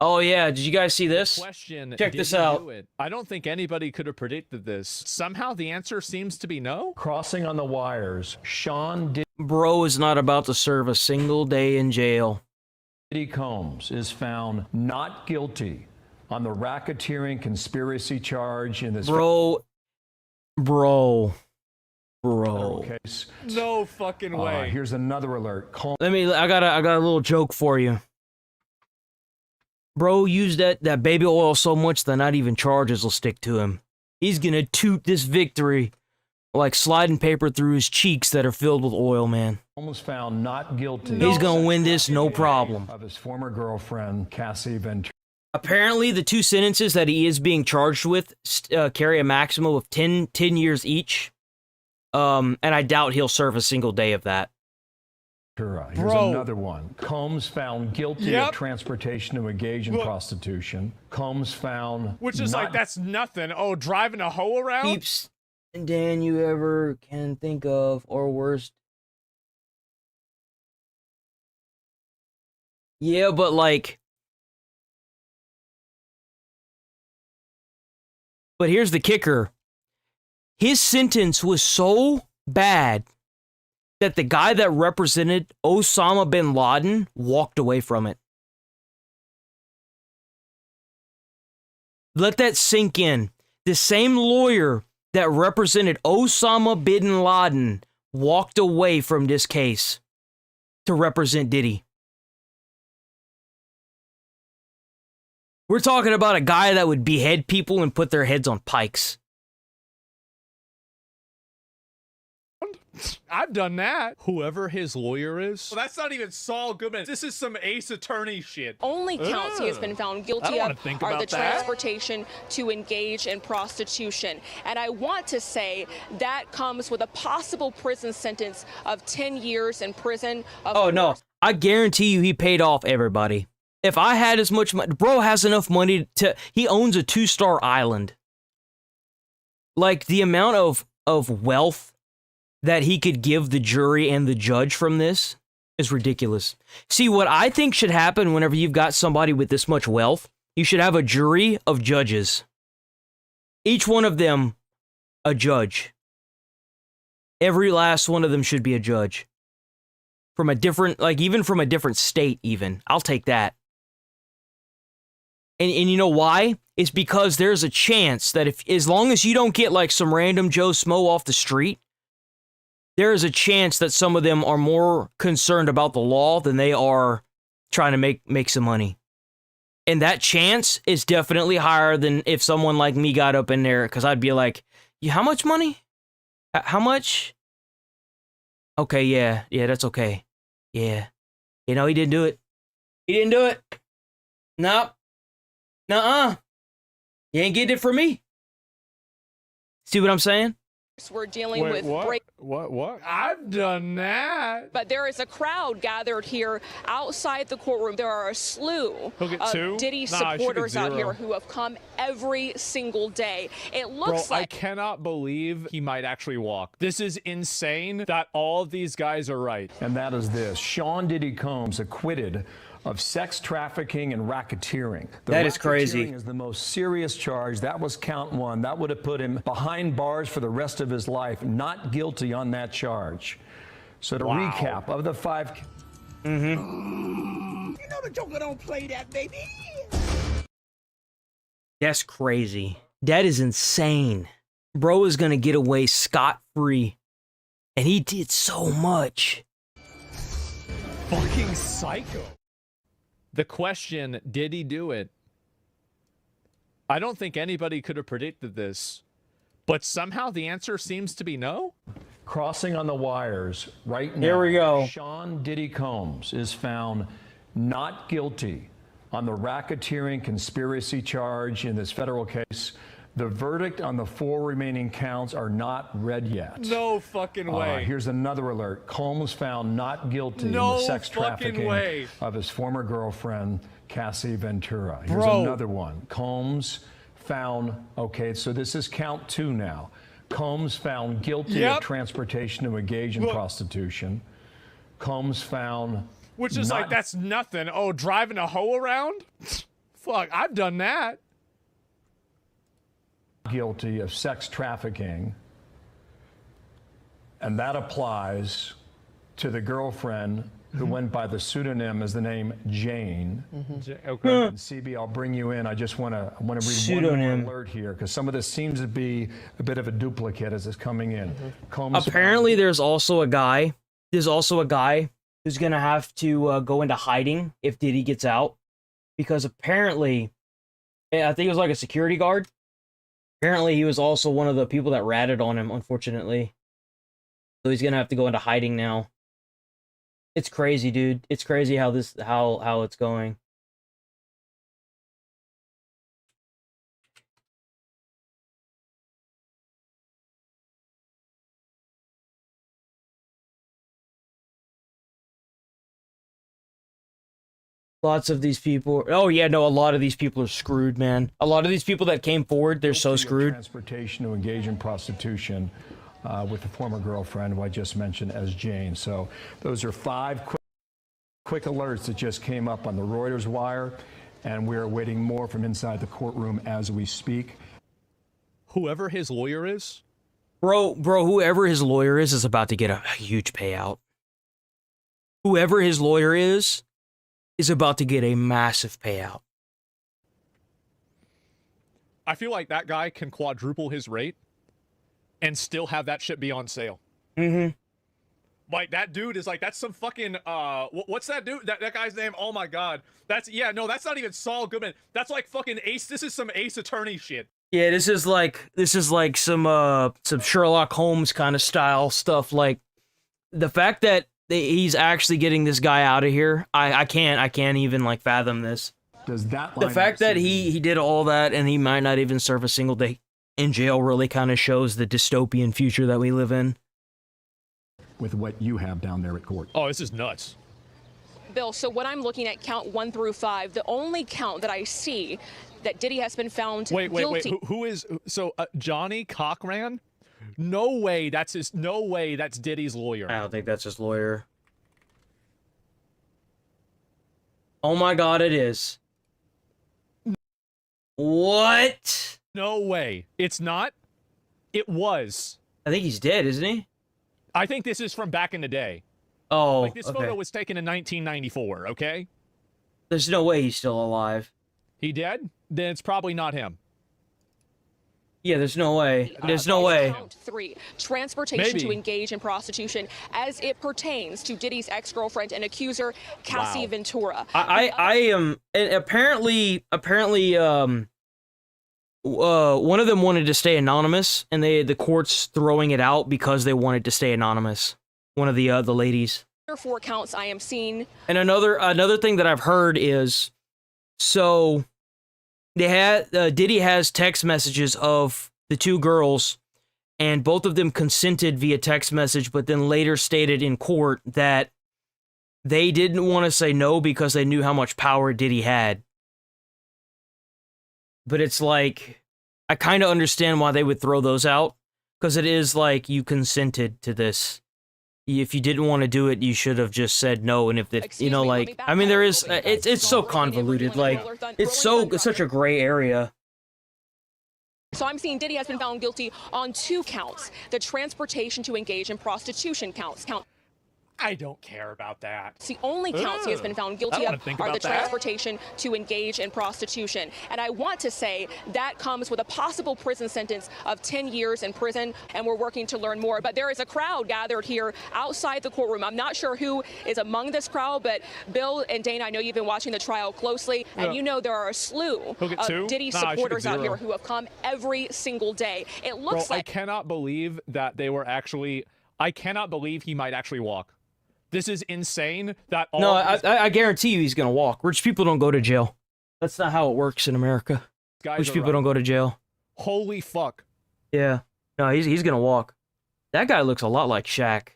Oh yeah, did you guys see this? Question, Check did this he out. do it? I don't think anybody could have predicted this. Somehow the answer seems to be no. Crossing on the wires, Sean Bro is not about to serve a single day in jail. Diddy Combs is found not guilty on the racketeering conspiracy charge in this Bro. federal case. No fucking way. Here's another alert. I got a little joke for you. Bro used that baby oil so much that not even charges will stick to him. He's gonna toot this victory like sliding paper through his cheeks that are filled with oil, man. Almost found not guilty. He's gonna win this, no problem. Of his former girlfriend, Cassie Ventura. Apparently, the two sentences that he is being charged with carry a maximum of 10 years each. And I doubt he'll serve a single day of that. Here's another one. Combs found guilty of transportation to engage in prostitution. Combs found... Which is like, that's nothing. Oh, driving a hoe around? Keeps Dan you ever can think of, or worst. Yeah, but like... But here's the kicker. His sentence was so bad that the guy that represented Osama bin Laden walked away from it. Let that sink in. The same lawyer that represented Osama bin Laden walked away from this case to represent Diddy. We're talking about a guy that would behead people and put their heads on pikes. I've done that. Whoever his lawyer is. Well, that's not even Saul Goodman. This is some Ace Attorney shit. Only counts he has been found guilty of are the transportation to engage in prostitution. And I want to say that comes with a possible prison sentence of 10 years in prison. Oh, no. I guarantee you he paid off everybody. If I had as much money, bro has enough money to, he owns a 2-star island. Like the amount of wealth that he could give the jury and the judge from this is ridiculous. See, what I think should happen whenever you've got somebody with this much wealth, you should have a jury of judges. Each one of them a judge. Every last one of them should be a judge. From a different, like even from a different state even. I'll take that. And you know why? It's because there's a chance that as long as you don't get like some random Joe Smo off the street, there is a chance that some of them are more concerned about the law than they are trying to make some money. And that chance is definitely higher than if someone like me got up in there, because I'd be like, yeah, how much money? How much? Okay, yeah, that's okay. Yeah. You know, he didn't do it. He didn't do it. Nope. Nuh-uh. You ain't getting it from me. See what I'm saying? We're dealing with What? I've done that. But there is a crowd gathered here outside the courtroom. There are a slew of Diddy supporters out here who have come every single day. It looks like... I cannot believe he might actually walk. This is insane that all of these guys are right. And that is this. Sean Diddy Combs acquitted of sex trafficking and racketeering. That is crazy. Racketeering is the most serious charge. That was count one. That would have put him behind bars for the rest of his life. Not guilty on that charge. So to recap, of the 5... You know the Joker don't play that, baby. That's crazy. That is insane. bro is gonna get away scot-free. And he did so much. Fucking psycho. The question, did he do it? I don't think anybody could have predicted this, but somehow the answer seems to be no. Crossing on the wires right now. Here we go. Sean Diddy Combs is found not guilty on the racketeering conspiracy charge in this federal case. The verdict on the 4 remaining counts are not read yet. No fucking way. Here's another alert. Combs found not guilty in No the sex fucking trafficking way. of his former girlfriend, Cassie Ventura. Here's Bro. another one. Combs found, okay, so this is count 2 now. Combs found guilty of transportation to engage in prostitution. Combs found Which is like, that's nothing. Oh, driving a hoe around? Fuck, I've done that. guilty of sex trafficking, and that applies to the girlfriend who went by the pseudonym as the name Jane. Okay. And CB, I'll bring you in. I just want to read one Pseudonym. more alert here because some of this seems to be a bit of a duplicate as it's coming in. Combs Apparently, there's also a guy. There's also a guy who's gonna have to go into hiding if Diddy gets out, because apparently, I think it was like a security guard. Apparently, he was also one of the people that ratted on him. Unfortunately, so he's gonna have to go into hiding now. It's crazy, dude. It's crazy how how it's going. Lots of these people. Oh yeah, no, a lot of these people are screwed, man. A lot of these people that came forward, they're so screwed. Transportation to engage in prostitution with the former girlfriend who I just mentioned as Jane. So those are 5 quick alerts that just came up on the Reuters wire, and we're awaiting more from inside the courtroom as we speak. Whoever his lawyer is? Bro, whoever his lawyer is about to get a huge payout. Whoever his lawyer is about to get a massive payout. I feel like that guy can quadruple his rate and still have that shit be on sale. Mm-hmm. Like, that dude is like, that's some fucking, what's that dude? That guy's name? Oh my god. That's not even Saul Goodman. That's like fucking Ace. This is some Ace Attorney shit. Yeah, this is like some Sherlock Holmes kind of style stuff. Like, the fact that he's actually getting this guy out of here, I can't even like fathom this. Does that the fact that he did all that and he might not even serve a single day in jail really kind of shows the dystopian future that we live in. With what you have down there at court. Oh, this is nuts. Bill, so when I'm looking at count 1 through 5, the only count that I see that Diddy has been found guilty. Wait. Who is Johnny Cochran? No way that's Diddy's lawyer. I don't think that's his lawyer. Oh my god, it is. What? No way. It's not? It was. I think he's dead, isn't he? I think this is from back in the day. Oh, like, this photo was taken in 1994, okay? There's no way he's still alive. He dead? Then it's probably not him. Yeah, there's no way. There's no way. Count 3, transportation to engage in prostitution as it pertains to Diddy's ex-girlfriend and accuser, Cassie Ventura. I am, and apparently, one of them wanted to stay anonymous, and the court's throwing it out because they wanted to stay anonymous. One of the ladies. 4 counts I am seeing. And another thing that I've heard is, so they had Diddy has text messages of the 2 girls, and both of them consented via text message, but then later stated in court that they didn't want to say no because they knew how much power Diddy had. But it's like, I kind of understand why they would throw those out, because it is like, you consented to this. If you didn't want to do it, you should have just said no. And if the, you know, like, I mean, there is, it's so convoluted. Like, it's such a gray area. So I'm seeing Diddy has been found guilty on 2 counts. The transportation to engage in prostitution counts. I don't care about that. It's the only counts he has been found guilty of are the transportation to engage in prostitution. And I want to say that comes with a possible prison sentence of 10 years in prison, and we're working to learn more. But there is a crowd gathered here outside the courtroom. I'm not sure who is among this crowd, but Bill and Dana, I know you've been watching the trial closely, and you know there are a slew of Diddy supporters out here who have come every single day. It looks like... I cannot believe that they were actually... I cannot believe he might actually walk. This is insane that all... No, I guarantee you he's going to walk. Rich people don't go to jail. That's not how it works in America. Rich people don't go to jail. Holy fuck. Yeah. No, he's going to walk. That guy looks a lot like Shaq.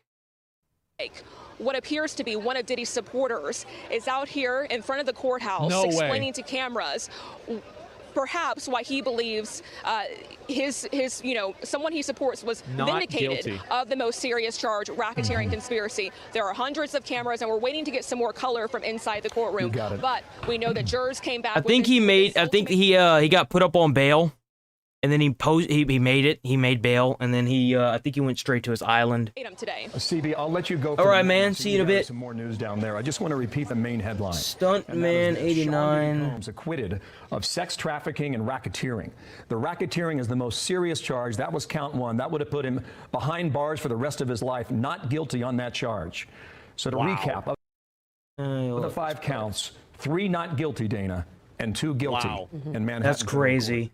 What appears to be one of Diddy's supporters is out here in front of the courthouse explaining to cameras perhaps why he believes someone he supports was vindicated of the most serious charge, racketeering conspiracy. There are hundreds of cameras, and we're waiting to get some more color from inside the courtroom. But we know that jurors came back. I think he got put up on bail, and then he made it. He made bail, and then I think he went straight to his island. Today. CB, I'll let you go. All right, man. See you in a bit. Some more news down there. I just want to repeat the main headline. Stuntman 89 Holmes acquitted of sex trafficking and racketeering. The racketeering is the most serious charge. That was count one. That would have put him behind bars for the rest of his life. Not guilty on that charge. So to recap, of the 5 counts, 3 not guilty, Dana, and 2 guilty in Manhattan. That's crazy.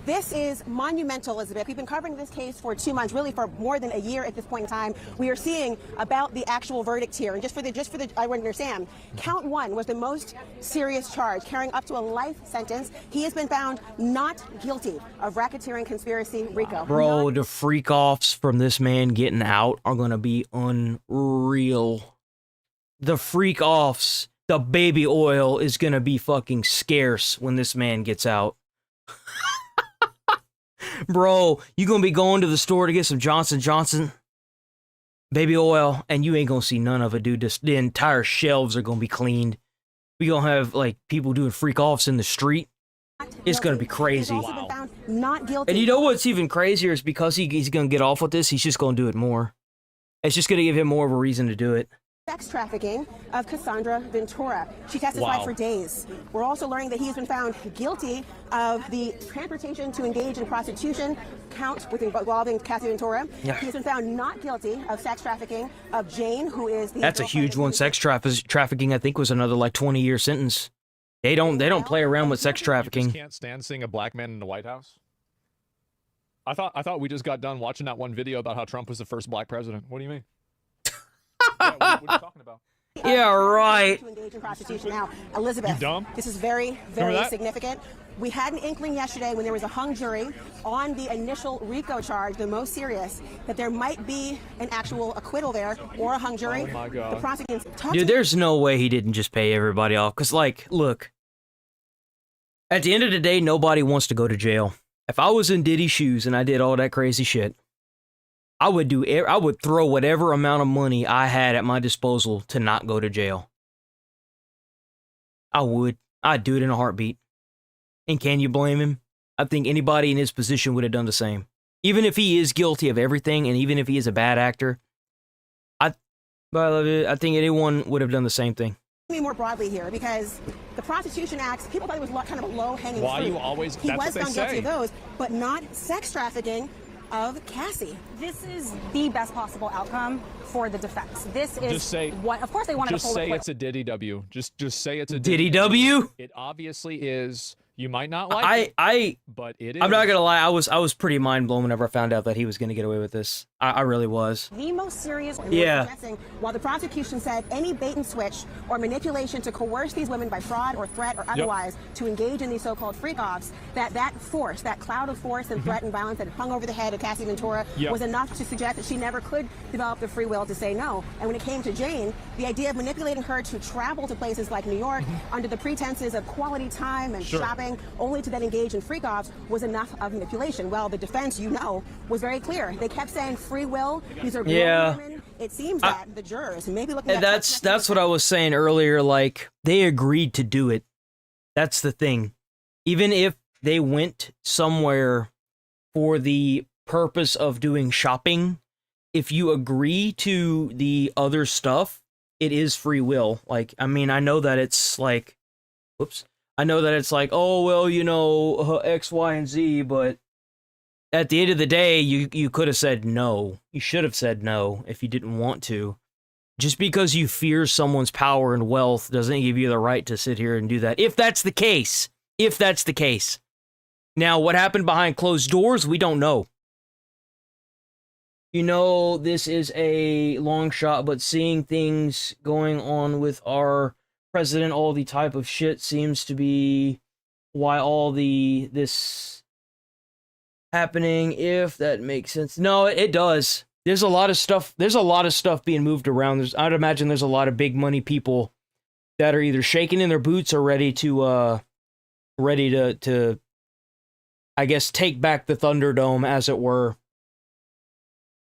This is monumental, Elizabeth. We've been covering this case for 2 months, really for more than a year at this point in time. We are seeing about the actual verdict here. And just for the I understand, count 1 was the most serious charge, carrying up to a life sentence. He has been found not guilty of racketeering, conspiracy, RICO. Bro, the freak offs from this man getting out are going to be unreal. The freak offs, the baby oil is going to be fucking scarce when this man gets out. Bro, you gonna be going to the store to get some Johnson & Johnson baby oil, and you ain't gonna see none of it, dude. The entire shelves are gonna be cleaned. We gonna have, like, people doing freak offs in the street. It's gonna be crazy. Not guilty. And you know what's even crazier is because he's gonna get off with this, he's just gonna do it more. It's just gonna give him more of a reason to do it. Sex trafficking of Cassandra Ventura. She testified for days. We're also learning that he has been found guilty of the transportation to engage in prostitution count involving Cassie Ventura. Yeah. He has been found not guilty of sex trafficking of Jane, who is the... That's a huge one. Sex trafficking, I think, was another, like, 20-year sentence. They don't play around with sex trafficking. You just can't stand seeing a black man in the White House. I thought we just got done watching that one video about how Trump was the first black president. What do you mean? Yeah, what are you talking about? Yeah, right. To engage in prostitution. Now, Elizabeth, You dumb? This is very, very significant. We had an inkling yesterday when there was a hung jury on the initial RICO charge, the most serious, that there might be an actual acquittal there or a hung jury. Oh my God. The prosecutors Dude, there's no way he didn't just pay everybody off. Because, like, look, at the end of the day, nobody wants to go to jail. If I was in Diddy's shoes and I did all that crazy shit, I would throw whatever amount of money I had at my disposal to not go to jail. I would. I'd do it in a heartbeat. And can you blame him? I think anybody in his position would have done the same. Even if he is guilty of everything, and even if he is a bad actor, I think anyone would have done the same thing. Me more broadly here, because the Prostitution Act, people thought it was kind of a low-hanging fruit. Why you always? He That's was what found they guilty say. of those, but not sex trafficking of Cassie. This is the best possible outcome for the defense. This is Just say, what, of course, they wanted just a full say acquittal. it's a Diddy W. Just say it's a Diddy W? It obviously is. You might not like but it is. I'm not gonna lie, I was pretty mind blown whenever I found out that he was gonna get away with this. I really was. The most serious. Yeah. While the prosecution said any bait and switch or manipulation to coerce these women by fraud or threat or otherwise to engage in these so-called freak-offs, that force, that cloud of force and threat and violence that hung over the head of Cassie Ventura was enough to suggest that she never could develop the free will to say no. And when it came to Jane, the idea of manipulating her to travel to places like New York under the pretenses of quality time and shopping, only to then engage in freak-offs, was enough of manipulation. Well, the defense, was very clear. They kept saying free will. These are grown women. It seems that the jurors maybe looking at that's what I was saying earlier. Like, they agreed to do it. That's the thing. Even if they went somewhere for the purpose of doing shopping, if you agree to the other stuff, it is free will. Like, I mean, I know that it's like, whoops, I know that it's like, oh, well, you know, X, Y, and Z, but at the end of the day, you could have said no. You should have said no if you didn't want to. Just because you fear someone's power and wealth doesn't give you the right to sit here and do that. If that's the case. If that's the case. Now, what happened behind closed doors, we don't know. You know, this is a long shot, but seeing things going on with our president, all the type of shit seems to be why all this happening, if that makes sense. No, it does. There's a lot of stuff. There's a lot of stuff being moved around. I'd imagine there's a lot of big money people that are either shaking in their boots or ready to, I guess, take back the Thunderdome, as it were.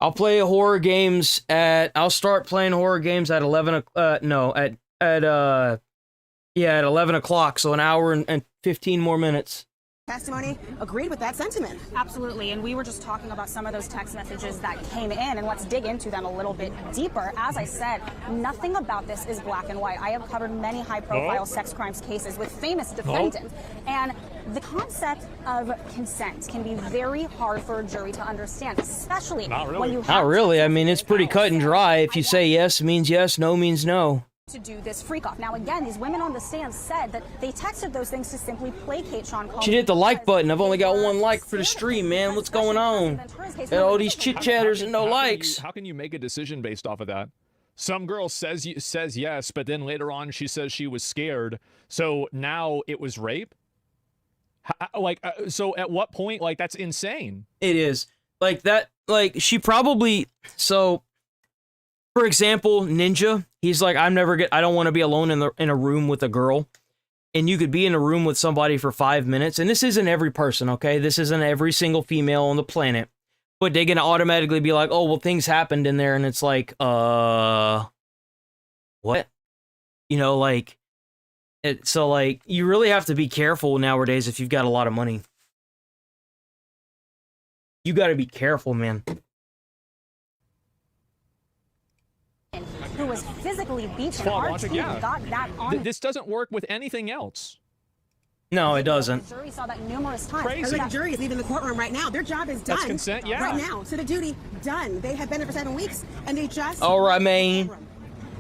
I'll play horror games I'll start playing horror games at 11. At 11 o'clock. So an hour and 15 more minutes. Testimony agreed with that sentiment. Absolutely, and we were just talking about some of those text messages that came in, and let's dig into them a little bit deeper. As I said, nothing about this is black and white. I have covered many high-profile sex crimes cases with famous defendants, and the concept of consent can be very hard for a jury to understand, especially when you have... Not really. I mean, it's pretty cut and dry. If you say yes, it means yes, no means no. To do this freak off. Now, again, these women on the stand said that they texted those things to simply placate Sean Combs. She hit the like button. I've only got one like for the stream, man. What's going on? Got all these chit-chatters and no likes. How can you make a decision based off of that? Some girl says yes, but then later on she says she was scared. So now it was rape? So at what point? Like, that's insane. It is. Like, that, like, she probably, so... For example, Ninja, he's like, I don't want to be alone in a room with a girl. And you could be in a room with somebody for 5 minutes. And this isn't every person, okay? This isn't every single female on the planet. But they're going to automatically be like, oh, well, things happened in there. And it's like, what? You know, like, so, like, you really have to be careful nowadays if you've got a lot of money. You got to be careful, man. Who was physically beaten. Our team got that on. This doesn't work with anything else. No, it doesn't. The jury saw that numerous times. Crazy. The jury is leaving the courtroom right now. Their job is done. That's consent, yeah. Right now. So the duty, done. They have been there for 7 weeks, and they just... All right, man.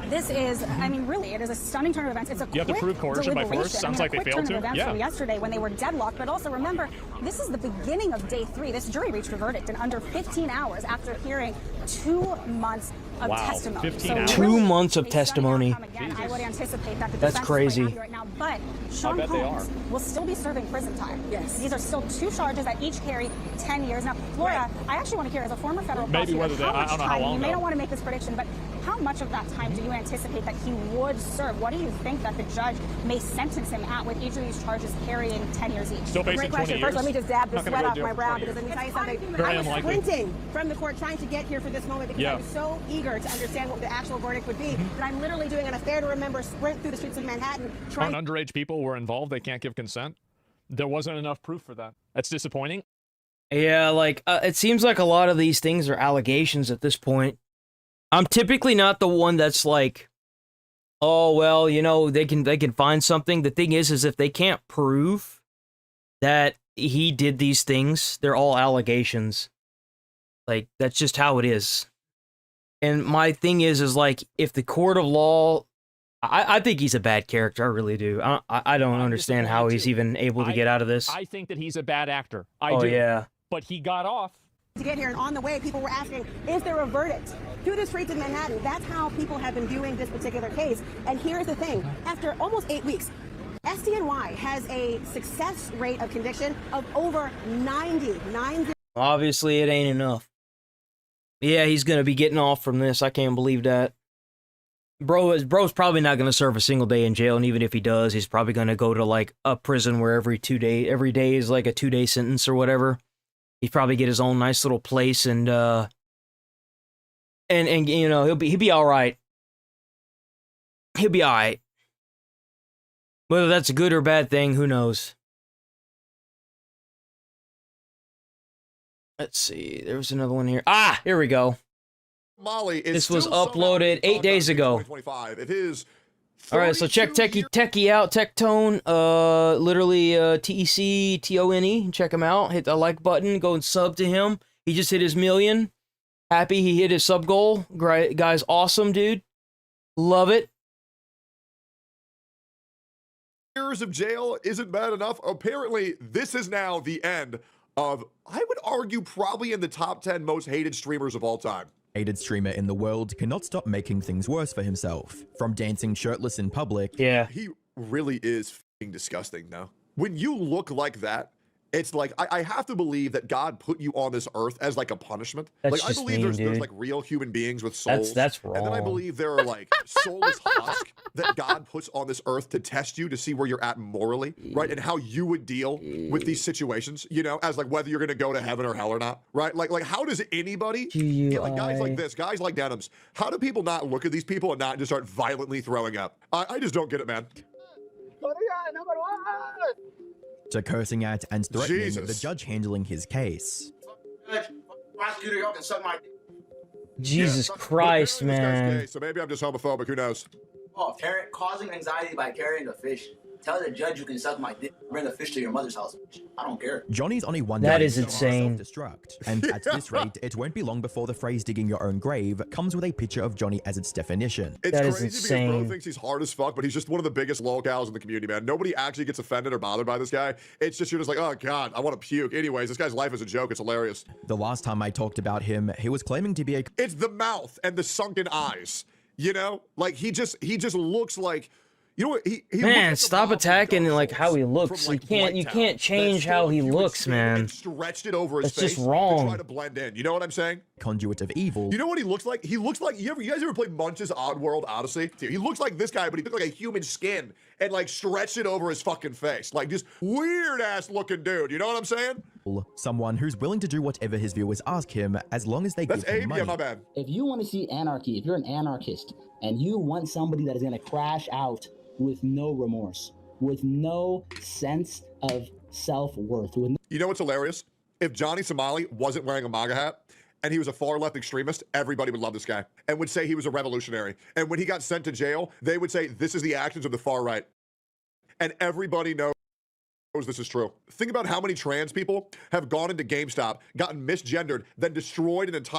This is, I mean, really, it is a stunning turn of events. It's a You have to prove coercion by force. Sounds like they failed to. Yeah. From yesterday when they were deadlocked, but also remember, this is the beginning of day 3. This jury reached a verdict in under 15 hours after hearing 2 months of testimony. 15 hours. 2 months of testimony. I would anticipate that the That's crazy. Right now, but Sean Combs will still be serving prison time. Yes. These are still 2 charges that each carry 10 years. Now, Laura, I actually want to hear, as a former federal prosecutor, I don't know how long. You may not want to make this prediction, but how much of that time do you anticipate that he would serve? What do you think that the judge may sentence him at with each of these charges carrying 10 years each? Still Great facing 20 question. years. First, let me just dab the Not gonna sweat go off do my it for brow 20 because let me tell you something. Very I was unlikely. sprinting from the court trying to get here for this moment because I was so eager to understand what the actual verdict would be that I'm literally doing an affair to remember sprint through the streets of Manhattan trying... When underage people were involved, they can't give consent. There wasn't enough proof for that. That's disappointing. Yeah, like, it seems like a lot of these things are allegations at this point. I'm typically not the one that's like, oh, well, you know, they can find something. The thing is if they can't prove that he did these things, they're all allegations. Like, that's just how it is. And my thing is like, if the court of law, I think he's a bad character. I really do. I don't understand how he's even able to get out of this. I think that he's a bad actor. I do. Yeah. But he got off. To get here, and on the way, people were asking, is there a verdict? Through the streets of Manhattan, that's how people have been viewing this particular case. And here's the thing, after almost 8 weeks, SDNY has a success rate of conviction of over 90. Obviously, it ain't enough. Yeah, he's gonna be getting off from this. I can't believe that. Bro's probably not gonna serve a single day in jail, and even if he does, he's probably gonna go to like a prison where every day is like a 2-day sentence or whatever. He'd probably get his own nice little place, and you know, he'll be all right. He'll be all right. Whether that's a good or bad thing, who knows? Let's see. There was another one here. Ah, here we go. Molly is This was still uploaded 8 days ago. 2025. If his All right, so check Techie out. Tectone, literally TECTONE. Check him out. Hit the like button. Go and sub to him. He just hit his 1,000,000. Happy he hit his sub goal. Guy's awesome, dude. Love it. years of jail isn't bad enough. Apparently, this is now the end of, I would argue, probably in the top 10 most hated streamers of all time. Hated streamer in the world cannot stop making things worse for himself. From dancing shirtless in public. Yeah. He really is f***ing disgusting now. When you look like that, it's like, I have to believe that God put you on this earth as like a punishment. That's like, I just believe mean, there's dude. like real human beings with souls. That's wrong. And then I believe there are like soulless husks that God puts on this earth to test you, to see where you're at morally, right? And how you would deal with these situations, you know, as like whether you're gonna go to heaven or hell or not, right? Like how does anybody, like guys like this, guys like Denims, how do people not look at these people and not just start violently throwing up? I just don't get it, man. To cursing at and threatening Jesus. the judge handling his case. Prosecutor, y'all can suck my dick. Jesus Christ, This guy's man. gay, so maybe I'm just homophobic, who knows? Oh, causing anxiety by carrying a fish. Tell the judge you can suck my dick. Bring a fish to your mother's house. I don't care. Johnny's only one That day is to insane. self-destruct. And at this rate, it won't be long before the phrase digging your own grave comes with a picture of Johnny as its definition. It's That is crazy because insane. bro thinks he's hard as fuck, but he's just one of the biggest lolcows in the community, man. Nobody actually gets offended or bothered by this guy. It's just, you're just like, oh God, I want to puke. Anyways, this guy's life is a joke. It's hilarious. The last time I talked about him, he was claiming to be a... It's the mouth and the sunken eyes, you know? Like, he just looks like, you know what? He Man, looks like stop attacking like how he looks. from, You like, can't White Town. can't change That's how still he a human looks, skin man. and stretched it over his That's face just wrong. to try to blend in. You know what I'm saying? conduit of evil. You know what he looks like? He looks like, you guys ever played Munch's Oddworld Odyssey? He looks like this guy, but he took like a human skin and like stretched it over his fucking face. Like just weird ass looking dude. You know what I'm saying? Someone who's willing to do whatever his viewers ask him as long as they That's give him Abe, money. yeah, my bad. If you want to see anarchy, if you're an anarchist and you want somebody that is going to crash out with no remorse, with no sense of self-worth, with You know what's hilarious? If Johnny Somali wasn't wearing a MAGA hat and he was a far left extremist, everybody would love this guy and would say he was a revolutionary. And when he got sent to jail, they would say, this is the actions of the far right. And everybody knows this is true. Think about how many trans people have gone into GameStop, gotten misgendered, then destroyed an entire...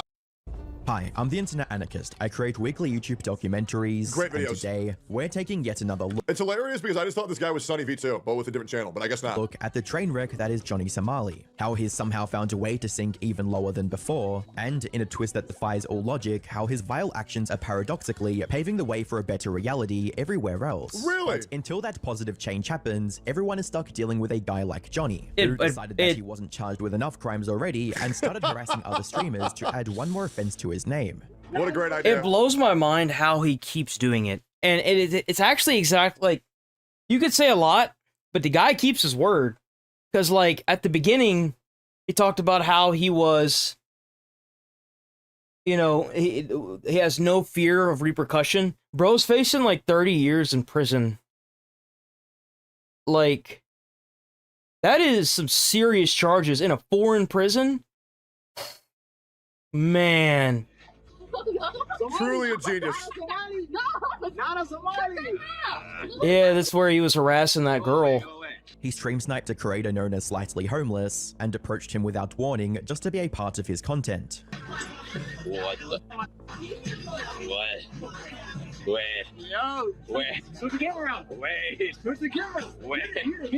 Hi, I'm the Internet Anarchist. I create weekly YouTube documentaries. Great And videos. today, we're taking yet another It's hilarious because I just thought this guy was Sunny V2, but with a different channel, but I guess not. look at the train wreck that is Johnny Somali. How he's somehow found a way to sink even lower than before, and in a twist that defies all logic, how his vile actions are paradoxically paving the way for a better reality everywhere else. Really? But until that positive change happens, everyone is stuck dealing with a guy like Johnny, It- who it- decided that it- he wasn't charged with enough crimes already and started harassing other streamers to add one more offense to his name. What a great idea. It blows my mind how he keeps doing it. And it's actually exactly like, you could say a lot, but the guy keeps his word. Because, like, at the beginning, he talked about how he was, you know, he has no fear of repercussion. Bro's facing, like, 30 years in prison. Like, that is some serious charges in a foreign prison. Man. Truly a genius. Yeah, that's where he was harassing that girl. He stream sniped a creator known as Slightly Homeless and approached him without warning just to be a part of his content. What the? What? Wait. Yo. Wait. Switch the camera on. Wait. Switch the camera. Wait. Here.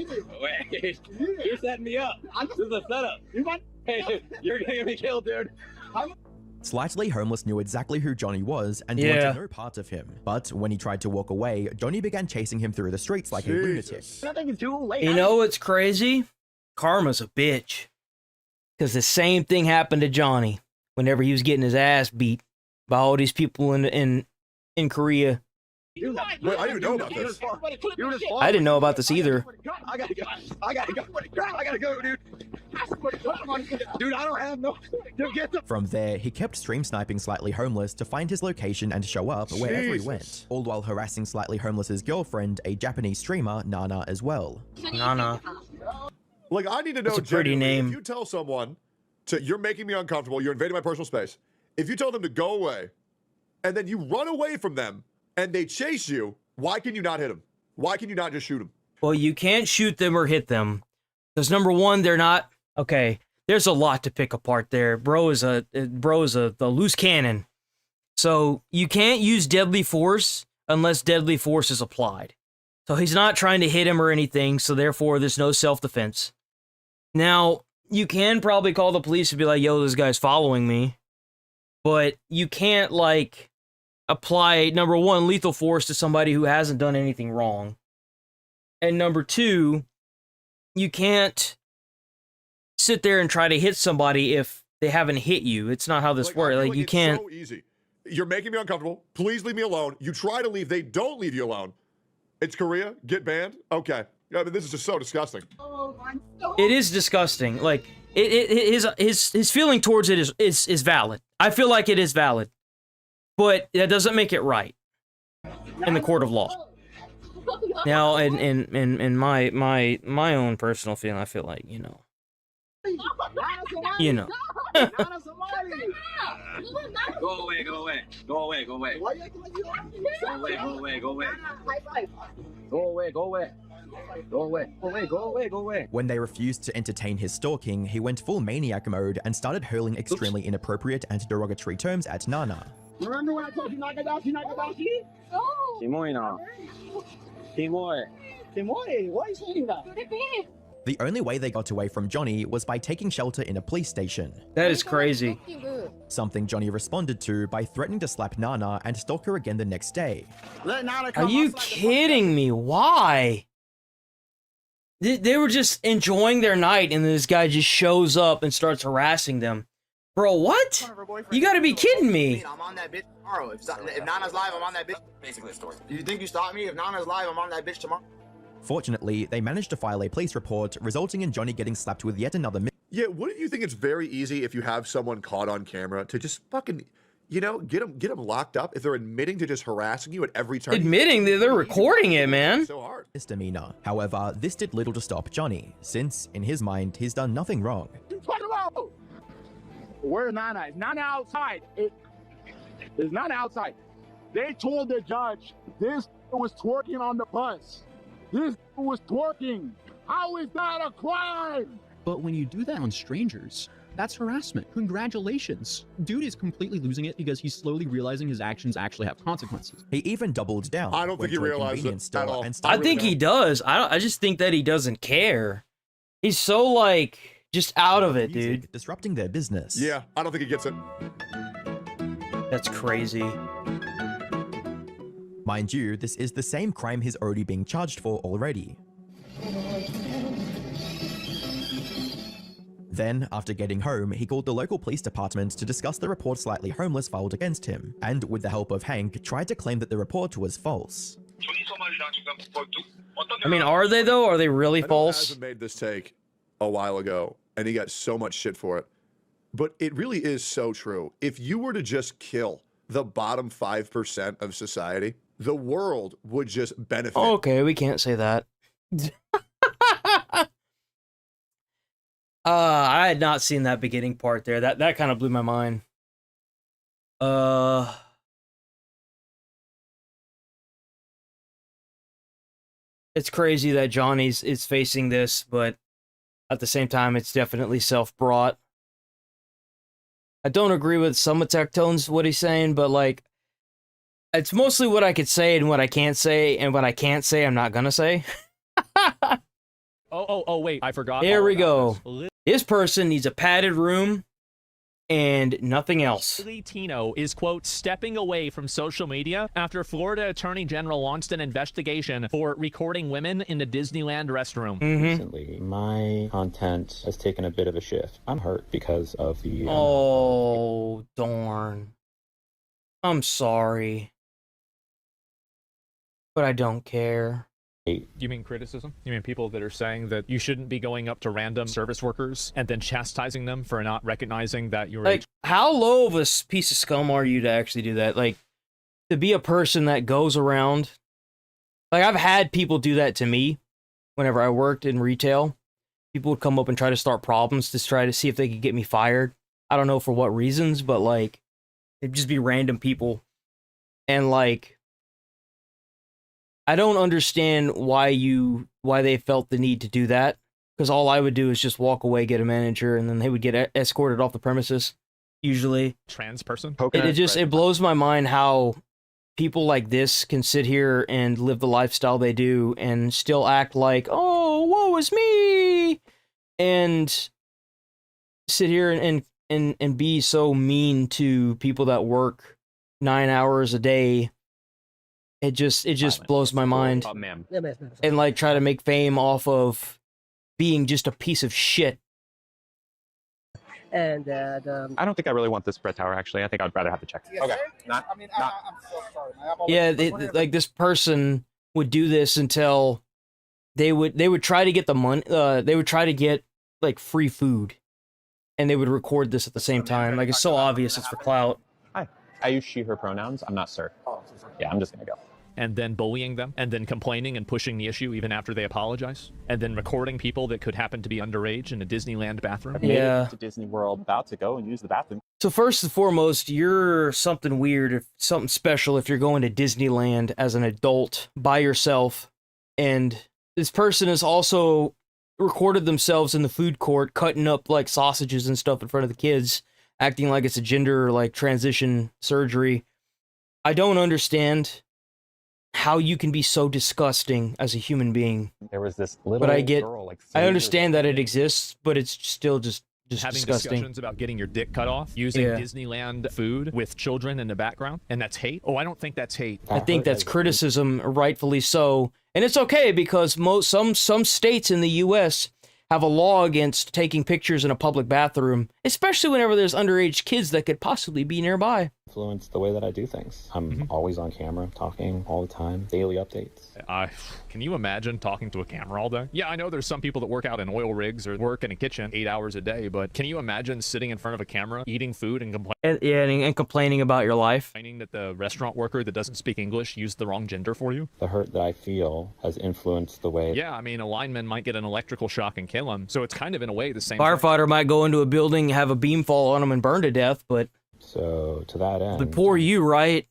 Wait. You're setting me up. This is a setup. Hey, you're gonna get me killed, dude. Slightly Homeless knew exactly who Johnny was and Yeah. wanted no part of him. But when he tried to walk away, Johnny began chasing him through the streets like a lunatic. Nothing is too late. You know what's crazy? Karma's a bitch. Because the same thing happened to Johnny whenever he was getting his ass beat by all these people in Korea. Wait, I didn't know about this. I didn't know about this either. I gotta go, dude. Dude, I don't have no. Dude, get the. From there, he kept stream sniping Slightly Homeless to find his location and show up wherever he Jesus. went, all while harassing Slightly Homeless's girlfriend, a Japanese streamer, Nana, as well. Nana. Like, I need to know, That's a pretty genuinely, name. if you tell someone, you're making me uncomfortable, you're invading my personal space, If you tell them to go away, and then you run away from them, and they chase you, why can you not hit them? Why can you not just shoot them? Well, you can't shoot them or hit them. Because number one, they're not... Okay, there's a lot to pick apart there. Bro is a loose cannon. So you can't use deadly force unless deadly force is applied. So he's not trying to hit him or anything, so therefore there's no self-defense. Now, you can probably call the police and be like, yo, this guy's following me. But you can't, like, apply, number one, lethal force to somebody who hasn't done anything wrong. And number two, you can't sit there and try to hit somebody if they haven't hit you. It's not how this works. Like, you can't... So easy. You're making me uncomfortable. Please leave me alone. You try to leave. They don't leave you alone. It's Korea. Get banned. Okay. I mean, this is just so disgusting. It is disgusting. Like, his feeling towards it is valid. I feel like it is valid. But that doesn't make it right in the court of law. Now, in my own personal feeling, I feel like, you know. Go away, go away. Go away, go away. Go away, go away, go away. Go away, go away. Go away, go away, go away, go away. When they refused to entertain his stalking, he went full maniac mode and started hurling extremely inappropriate and derogatory terms at Nana. Remember when I told you Nakadashi, Nakadashi? Oh. Kimoy na. Kimoy. Kimoy, why are you saying that? The only way they got away from Johnny was by taking shelter in a police station. That is crazy. Something Johnny responded to by threatening to slap Nana and stalk her again the next day. Are you kidding me? Why? They were just enjoying their night and this guy just shows up and starts harassing them. Bro, what? You gotta be kidding me. I'm on that bitch tomorrow. If Nana's live, I'm on that bitch. Basically the story. Do you think you stopped me? If Nana's live, I'm on that bitch tomorrow. Fortunately, they managed to file a police report, resulting in Johnny getting slapped with yet another... Yeah, wouldn't you think it's very easy if you have someone caught on camera to just fucking, you know, get them locked up if they're admitting to just harassing you at every turn? Admitting that they're recording it, man. So hard. Misdemeanor. However, this did little to stop Johnny, since, in his mind, he's done nothing wrong. Where's Nana? Is Nana outside? It's not outside. They told the judge this was twerking on the bus. This was twerking. How is that a crime? But when you do that on strangers, that's harassment. Congratulations. Dude is completely losing it because he's slowly realizing his actions actually have consequences. He even doubled down. I don't think he realized it at all. I think he does. I just think that he doesn't care. He's so, like, just out of it, dude. Disrupting their business. Yeah, I don't think he gets it. That's crazy. Mind you, this is the same crime he's already being charged for already. Then, after getting home, he called the local police department to discuss the report Slightly Homeless filed against him, and with the help of Hank, tried to claim that the report was false. I mean, are they though? Are they really false? Hasn't made this take a while ago, and he got so much shit for it. But it really is so true. If you were to just kill the bottom 5% of society, the world would just benefit. Okay, we can't say that. I had not seen that beginning part there. That kind of blew my mind. It's crazy that Johnny's is facing this, but at the same time, it's definitely self-brought. I don't agree with some of Tectone's what he's saying, but like, it's mostly what I could say and what I can't say, and what I can't say, I'm not gonna say. Oh, wait, I forgot. Here we go. This person needs a padded room and nothing else. Lily Tino is, quote, stepping away from social media after Florida Attorney General launched an investigation for recording women in the Disneyland restroom. Recently, my content has taken a bit of a shift. I'm hurt because of the... Oh, darn. I'm sorry. But I don't care. You mean criticism? You mean people that are saying that you shouldn't be going up to random service workers and then chastising them for not recognizing that you're... Like, how low of a piece of scum are you to actually do that? Like, to be a person that goes around... Like, I've had people do that to me whenever I worked in retail. People would come up and try to start problems to try to see if they could get me fired. I don't know for what reasons, but, like, It'd just be random people. And like, I don't understand why they felt the need to do that. Because all I would do is just walk away, get a manager, and then they would get escorted off the premises. Usually. Trans person. It blows my mind how people like this can sit here and live the lifestyle they do and still act like, oh, woe is me, and sit here and be so mean to people that work 9 hours a day. It just blows my mind. And like try to make fame off of being just a piece of shit. And I don't think I really want this bread tower, actually. I think I'd rather have the check. Okay. I'm so sorry. Yeah, like this person would do this until they would try to get the money. They would try to get like free food, and they would record this at the same time. Like it's so obvious it's for clout. Hi. I use she, her pronouns. I'm not sir. Yeah, I'm just going to go. And then bullying them, and then complaining and pushing the issue even after they apologize, and then recording people that could happen to be underage in a Disneyland bathroom. Yeah. To Disney World, about to go and use the bathroom. So first and foremost, you're something weird, something special if you're going to Disneyland as an adult by yourself. And this person has also recorded themselves in the food court cutting up like sausages and stuff in front of the kids, acting like it's a gender like transition surgery. I don't understand how you can be so disgusting as a human being. There was this little girl, like I understand that it exists, but it's still just having disgusting. Discussions about getting your dick cut off using Disneyland food with children in the background, and that's hate. Oh, I don't think that's hate. I think that's criticism, rightfully so, and it's okay because some states in the U.S. have a law against taking pictures in a public bathroom, especially whenever there's underage kids that could possibly be nearby. Influence the way that I do things. I'm always on camera, talking all the time, daily updates. Can you imagine talking to a camera all day? Yeah, I know there's some people that work out in oil rigs or work in a kitchen 8 hours a day, but can you imagine sitting in front of a camera, eating food and complaining? And complaining about your life. Complaining that the restaurant worker that doesn't speak English used the wrong gender for you? The hurt that I feel has influenced the way... Yeah, I mean, a lineman might get an electrical shock and kill him, so it's kind of in a way the same Firefighter might go into a building, have a beam fall on him and burn to death, but... So, to that end... But poor you, right?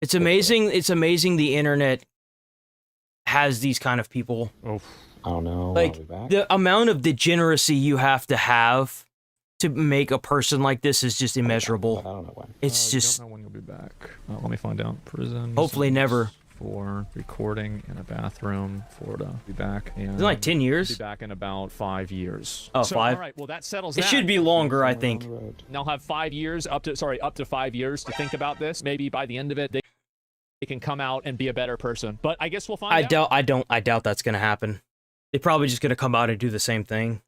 It's amazing the internet has these kind of people. I don't know. Like, the amount of degeneracy you have to make a person like this is just immeasurable. I don't know when. It's just... I don't know when you'll be back. Let me find out. Prison. Hopefully never. For recording in a bathroom, Florida. Be back in like 10 years. Be back in about 5 years. Oh, so, 5. All right. Well, that settles. It should be longer, I think. They'll have 5 years up to 5 years to think about this. Maybe by the end of it, they can come out and be a better person. But I guess we'll find out. I doubt that's gonna happen. They're probably just gonna come out and do the same thing.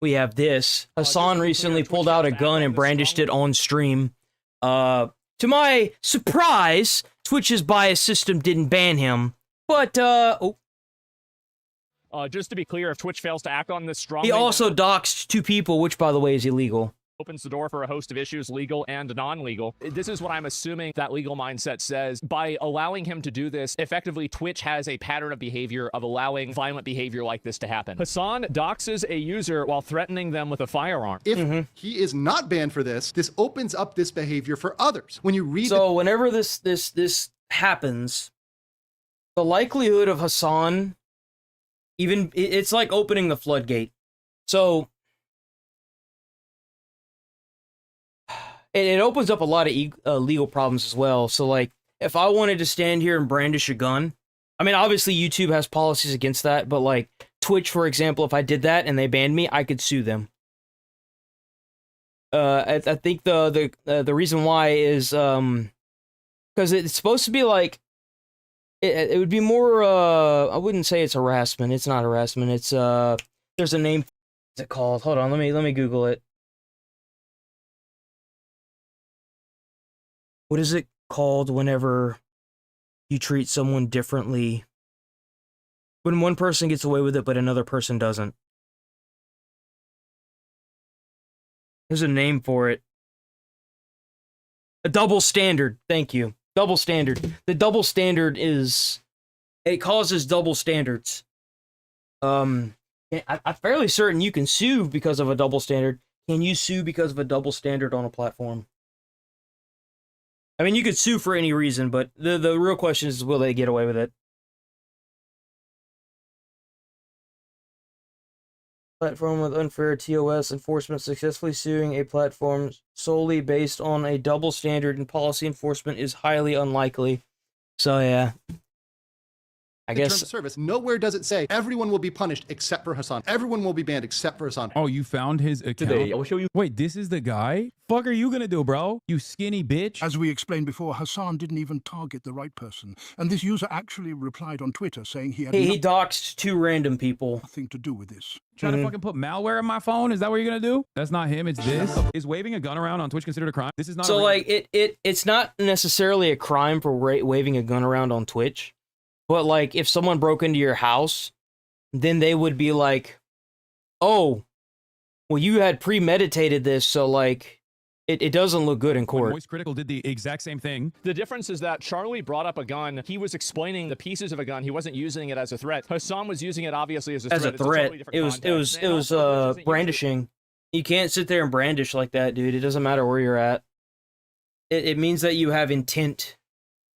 We have this. Hassan recently pulled out a gun and brandished it on stream. To my surprise, Twitch's bias system didn't ban him, but just to be clear, if Twitch fails to act on this strongly, he also doxed 2 people, which by the way is illegal. Opens the door for a host of issues, legal and non-legal. This is what I'm assuming that legal mindset says. By allowing him to do this, effectively Twitch has a pattern of behavior of allowing violent behavior like this to happen. Hassan doxes a user while threatening them with a firearm. If he is not banned for this, this opens up this behavior for others. When you read whenever this happens, the likelihood of Hassan, it's like opening the floodgate. So it opens up a lot of legal problems as well. So, like, if I wanted to stand here and brandish a gun, I mean, obviously YouTube has policies against that, but, like, Twitch, for example, if I did that and they banned me, I could sue them. I think the reason why is, because it's supposed to be, like, it would be more, I wouldn't say it's harassment. It's not harassment. It's, there's a name. What's it called? Hold on, let me Google it. What is it called whenever you treat someone differently? When one person gets away with it, but another person doesn't. There's a name for it. A double standard. Thank you. Double standard. The double standard is... It causes double standards. I'm fairly certain you can sue because of a double standard. Can you sue because of a double standard on a platform? I mean, you could sue for any reason, but the real question is, will they get away with it? Platform with unfair TOS enforcement successfully suing a platform solely based on a double standard in policy enforcement is highly unlikely. So yeah, I In terms guess of service, nowhere does it say everyone will be punished except for Hassan. Everyone will be banned except for Hassan. Oh, you found his account? Today, I will show you. Wait, this is the guy? Fuck are you gonna do, bro? You skinny bitch. As we explained before, Hassan didn't even target the right person. And this user actually replied on Twitter saying he had he doxed 2 random people. nothing to do with this. Trying to fucking put malware in my phone? Is that what you're gonna do? That's not him, it's this. Is waving a gun around on Twitch considered a crime? This is not So a like it's not necessarily a crime for waving a gun around on Twitch, but like if someone broke into your house, then they would be like, "Oh, well you had premeditated this, so like it doesn't look good in court." Voice Critical did the exact same thing. The difference is that Charlie brought up a gun. He was explaining the pieces of a gun. He wasn't using it as a threat. Hassan was using it obviously as a threat. As a It's threat, totally different context. it was brandishing. You can't sit there and brandish like that, dude. It doesn't matter where you're at. It means that you have intent,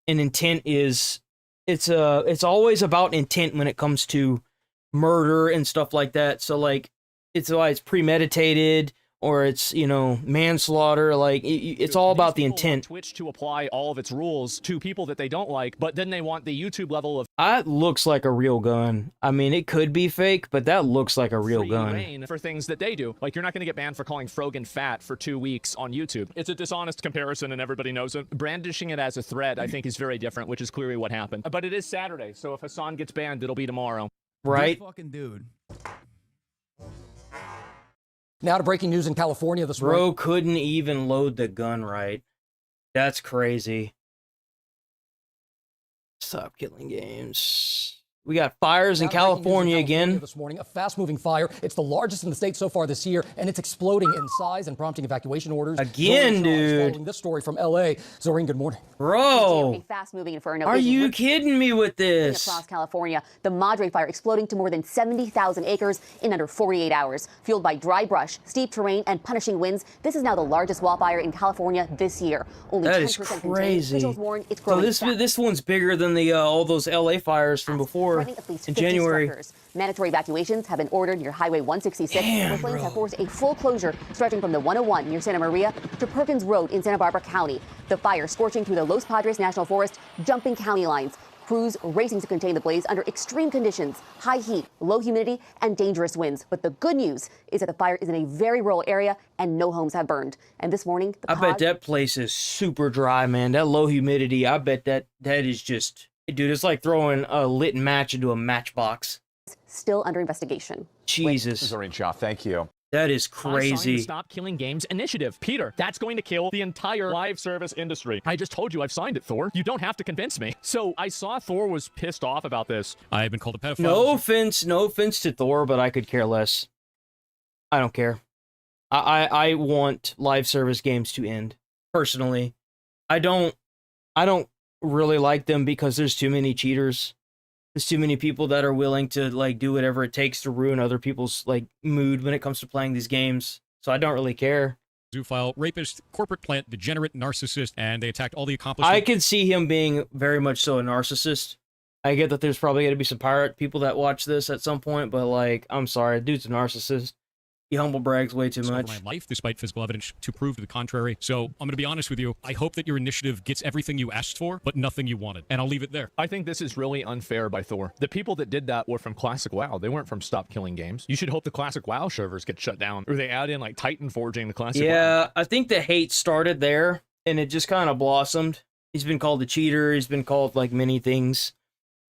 and intent is it's always about intent when it comes to murder and stuff like that. So like it's why it's premeditated or it's, you know, manslaughter. Like it's all about the intent. Twitch to apply all of its rules to people that they don't like, but then they want the YouTube level of That looks like a real gun. I mean, it could be fake, but that looks like a real free gun. reign for things that they do. Like, you're not going to get banned for calling Frogan fat for 2 weeks on YouTube. It's a dishonest comparison and everybody knows it. Brandishing it as a threat, I think, is very different, which is clearly what happened. But it is Saturday, so if Hassan gets banned, it'll be tomorrow. Right? This fucking dude. Now to breaking news in California this morning. Bro couldn't even load the gun right. That's crazy. Stop killing games. We got fires in Now to breaking news California again. This morning, a fast-moving fire. It's the largest in the state so far this year, and it's exploding in size and prompting evacuation orders. Again, Zorin Shaw is dude. Following this story from LA. Zorin, good morning. Bro, fast-moving inferno. are is you kidding me with this? Across California, the Madre fire exploding to more than 70,000 acres in under 48 hours. Fueled by dry brush, steep terrain, and punishing winds, this is now the largest wildfire in California this year. Only That 10% is contained. crazy. Officials warn it's So growing this fast. this one's bigger than the all those LA fires from before Threatening at least in 50 January. structures. Mandatory evacuations have been ordered near Highway 166, Damn, where flames bro. have forced a full closure stretching from the 101 near Santa Maria to Perkins Road in Santa Barbara County. The fire scorching through the Los Padres National Forest, jumping county lines. Crews racing to contain the blaze under extreme conditions, high heat, low humidity, and dangerous winds. But the good news is that the fire is in a very rural area and no homes have burned. And this morning, the I bet that place is super dry, man. That low humidity, I bet that is just, dude, it's like throwing a lit match into a matchbox. still under investigation. Jesus. Zorin Shaw, thank you. That is Sign crazy. the Stop Killing Games initiative. Peter, that's going to kill the entire live service industry. I just told you I've signed it, Thor. You don't have to convince me. So I saw Thor was pissed off about this. I have been called a pedophile. No offense to Thor, but I could care less. I don't care. I want live service games to end. Personally. I don't really like them because there's too many cheaters. There's too many people that are willing to like do whatever it takes to ruin other people's like mood when it comes to playing these games. So I don't really care. Zoophile, rapist, corporate plant, degenerate, narcissist, and they attacked all the accomplishments. I could see him being very much so a narcissist. I get that there's probably going to be some pirate people that watch this at some point, but like, I'm sorry, dude's a narcissist. He humble brags way too much. My life, despite physical evidence to prove to the contrary. So I'm going to be honest with you. I hope that your initiative gets everything you asked for, but nothing you wanted. And I'll leave it there. I think this is really unfair by Thor. The people that did that were from Classic WoW. They weren't from Stop Killing Games. You should hope the Classic WoW servers get shut down, or they add in like Titan forging the Classic WoW. Yeah, I think the hate started there, and it just kind of blossomed. He's been called a cheater. He's been called like many things.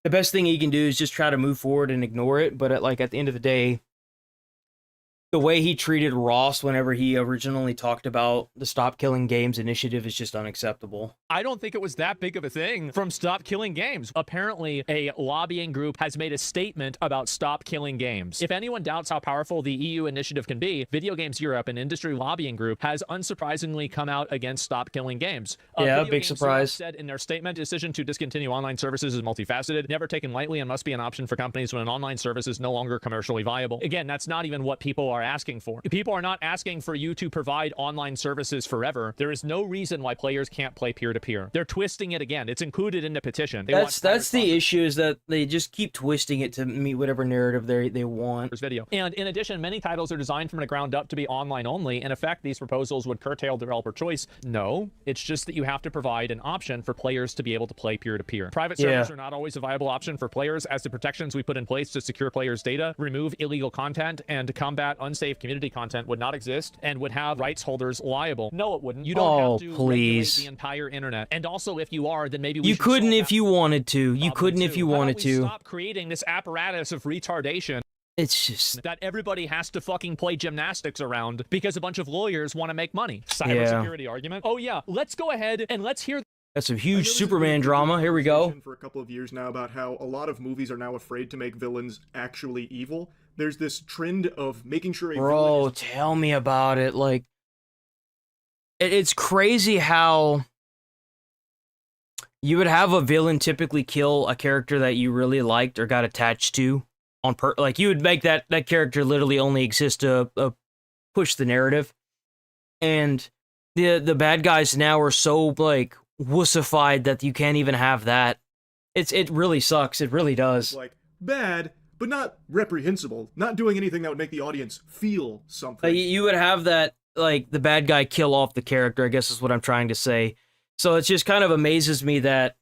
The best thing he can do is just try to move forward and ignore it. But at the end of the day, the way he treated Ross whenever he originally talked about the Stop Killing Games initiative is just unacceptable. I don't think it was that big of a thing from Stop Killing Games. Apparently, a lobbying group has made a statement about Stop Killing Games. If anyone doubts how powerful the EU initiative can be, Video Games Europe, an industry lobbying group, has unsurprisingly come out against Stop Killing Games. Yeah, Video big Games surprise. Europe said in their statement, decision to discontinue online services is multifaceted, never taken lightly, and must be an option for companies when an online service is no longer commercially viable. Again, that's not even what people are asking for. People are not asking for you to provide online services forever. There is no reason why players can't play peer-to-peer. They're twisting it again. It's included in the petition. That's the issue, is that they just keep twisting it to meet whatever narrative they want. Video. And in addition, many titles are designed from the ground up to be online only. In effect, these proposals would curtail developer choice. No, it's just that you have to provide an option for players to be able to play peer-to-peer. Private servers are not always a viable option for players, as the protections we put in place to secure players' data, remove illegal content, and to combat unsafe community content would not exist and would have rights holders liable. No, it wouldn't. You don't have to regulate the entire internet. And also, if you are, then maybe we You couldn't if you wanted to. You couldn't if you wanted to. Stop creating this apparatus of retardation. It's just that everybody has to fucking play gymnastics around because a bunch of lawyers want to make money. Cybersecurity argument. Oh yeah, let's go ahead and let's hear. That's some huge Superman drama. Here we go. For a couple of years now about how a lot of movies are now afraid to make villains actually evil. There's this trend of making sure a villain is... tell me about it. Like, it's crazy how you would have a villain typically kill a character that you really liked or got attached to on like you would make that character literally only exist to push the narrative. And the bad guys now are so like wussified that you can't even have that. It really sucks. It really does. Like bad, but not reprehensible. Not doing anything that would make the audience feel something. You would have that, like, the bad guy kill off the character, I guess is what I'm trying to say. So it just kind of amazes me that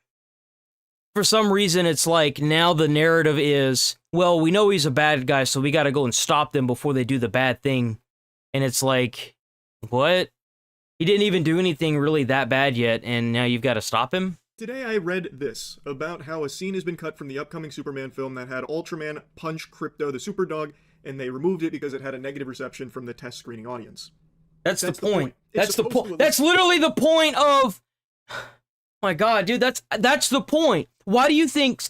for some reason it's like now the narrative is, well, we know he's a bad guy, so we got to go and stop them before they do the bad thing. And it's like, what? He didn't even do anything really that bad yet, and now you've got to stop him? Today I read this about how a scene has been cut from the upcoming Superman film that had Ultraman punch Krypto the Superdog, and they removed it because it had a negative reception from the test screening audience. That's the point. That's the point. That's literally the point of... My God, dude, that's the point. Why do you think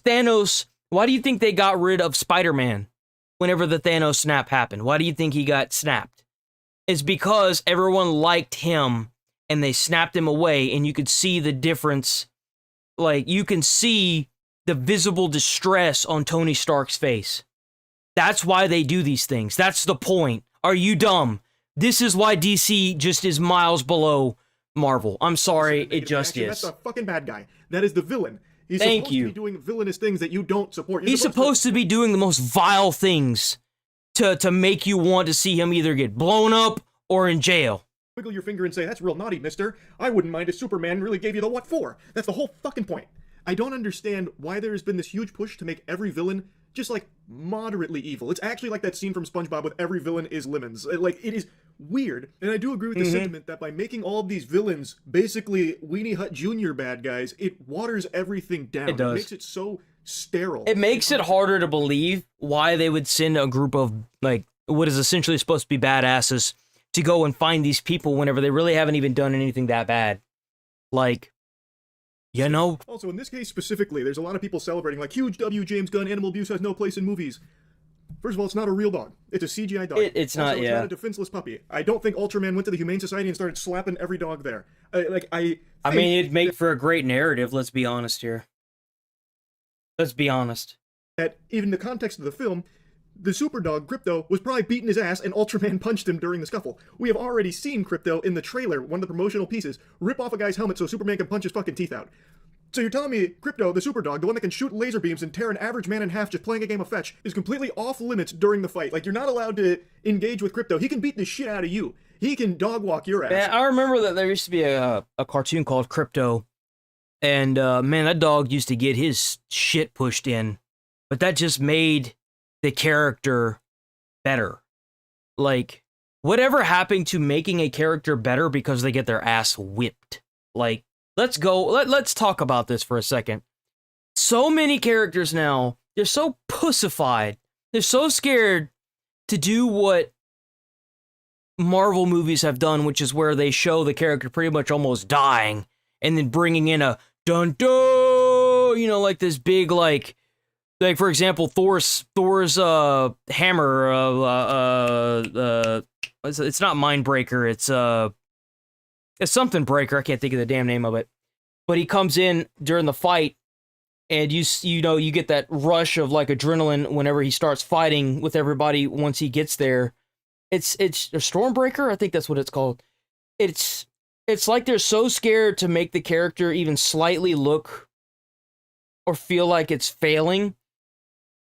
why do you think they got rid of Spider-Man whenever the Thanos snap happened? Why do you think he got snapped? It's because everyone liked him and they snapped him away, and you could see the difference. Like, you can see the visible distress on Tony Stark's face. That's why they do these things. That's the point. Are you dumb? This is why DC just is miles below Marvel. I'm sorry, it just is. That's a fucking bad guy. That is the villain. He's Thank supposed to be doing villainous things that you don't support. He's supposed to be doing the most vile things to make you want to see him either get blown up or in jail. Wiggle your finger and say, that's real naughty, mister. I wouldn't mind if Superman really gave you the what for. That's the whole fucking point. I don't understand why there has been this huge push to make every villain just, like, moderately evil. It's actually like that scene from SpongeBob with every villain is lemons. Like, it is weird. And I do agree with the sentiment that by making all of these villains basically Weenie Hut Jr. bad guys, it waters everything down. It does. It makes it so sterile. It makes it harder to believe why they would send a group of, like, what is essentially supposed to be badasses to go and find these people whenever they really haven't even done anything that bad. Like, you know? Also, in this case specifically, there's a lot of people celebrating, like, huge W, James Gunn, animal abuse has no place in movies. First of all, it's not a real dog. It's a CGI dog. It's not, It's not a defenseless puppy. I don't think Ultraman went to the Humane Society and started slapping every dog there. I mean, it'd make for a great narrative, let's be honest here. Let's be honest. That, even in the context of the film, the Superdog, Krypto, was probably beating his ass and Ultraman punched him during the scuffle. We have already seen Krypto in the trailer, one of the promotional pieces, rip off a guy's helmet so Superman can punch his fucking teeth out. So you're telling me Krypto, the Superdog, the one that can shoot laser beams and tear an average man in half just playing a game of fetch, is completely off limits during the fight. Like, you're not allowed to engage with Krypto. He can beat the shit out of you. He can dog walk your ass. Yeah, I remember that there used to be a cartoon called Krypto, and man, that dog used to get his shit pushed in, but that just made the character better. Like, whatever happened to making a character better because they get their ass whipped? Like, let's talk about this for a second. So many characters now, they're so pussified. They're so scared to do what Marvel movies have done, which is where they show the character pretty much almost dying, and then bringing in a dun dun, you know, like this big like for example, Thor's hammer. It's not Mindbreaker. It's something breaker. I can't think of the damn name of it. But he comes in during the fight, and you know you get that rush of like adrenaline whenever he starts fighting with everybody. Once he gets there, it's a Stormbreaker. I think that's what it's called. It's like they're so scared to make the character even slightly look or feel like it's failing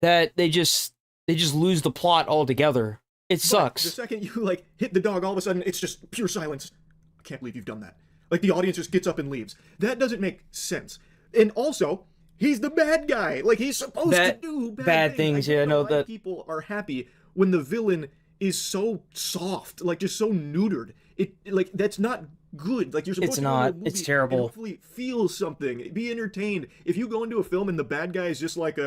that they just lose the plot altogether. It sucks. The second you like hit the dog, all of a sudden it's just pure silence. I can't believe you've done that. Like the audience just gets up and leaves. That doesn't make sense. And also, he's the bad guy. Like he's supposed to do bad things. Yeah, I know that people are happy when the villain is so soft, like just so neutered. It like that's not good. Like you're supposed to go into a movie it's terrible. and hopefully feel something, be entertained. If you go into a film and the bad guy is just like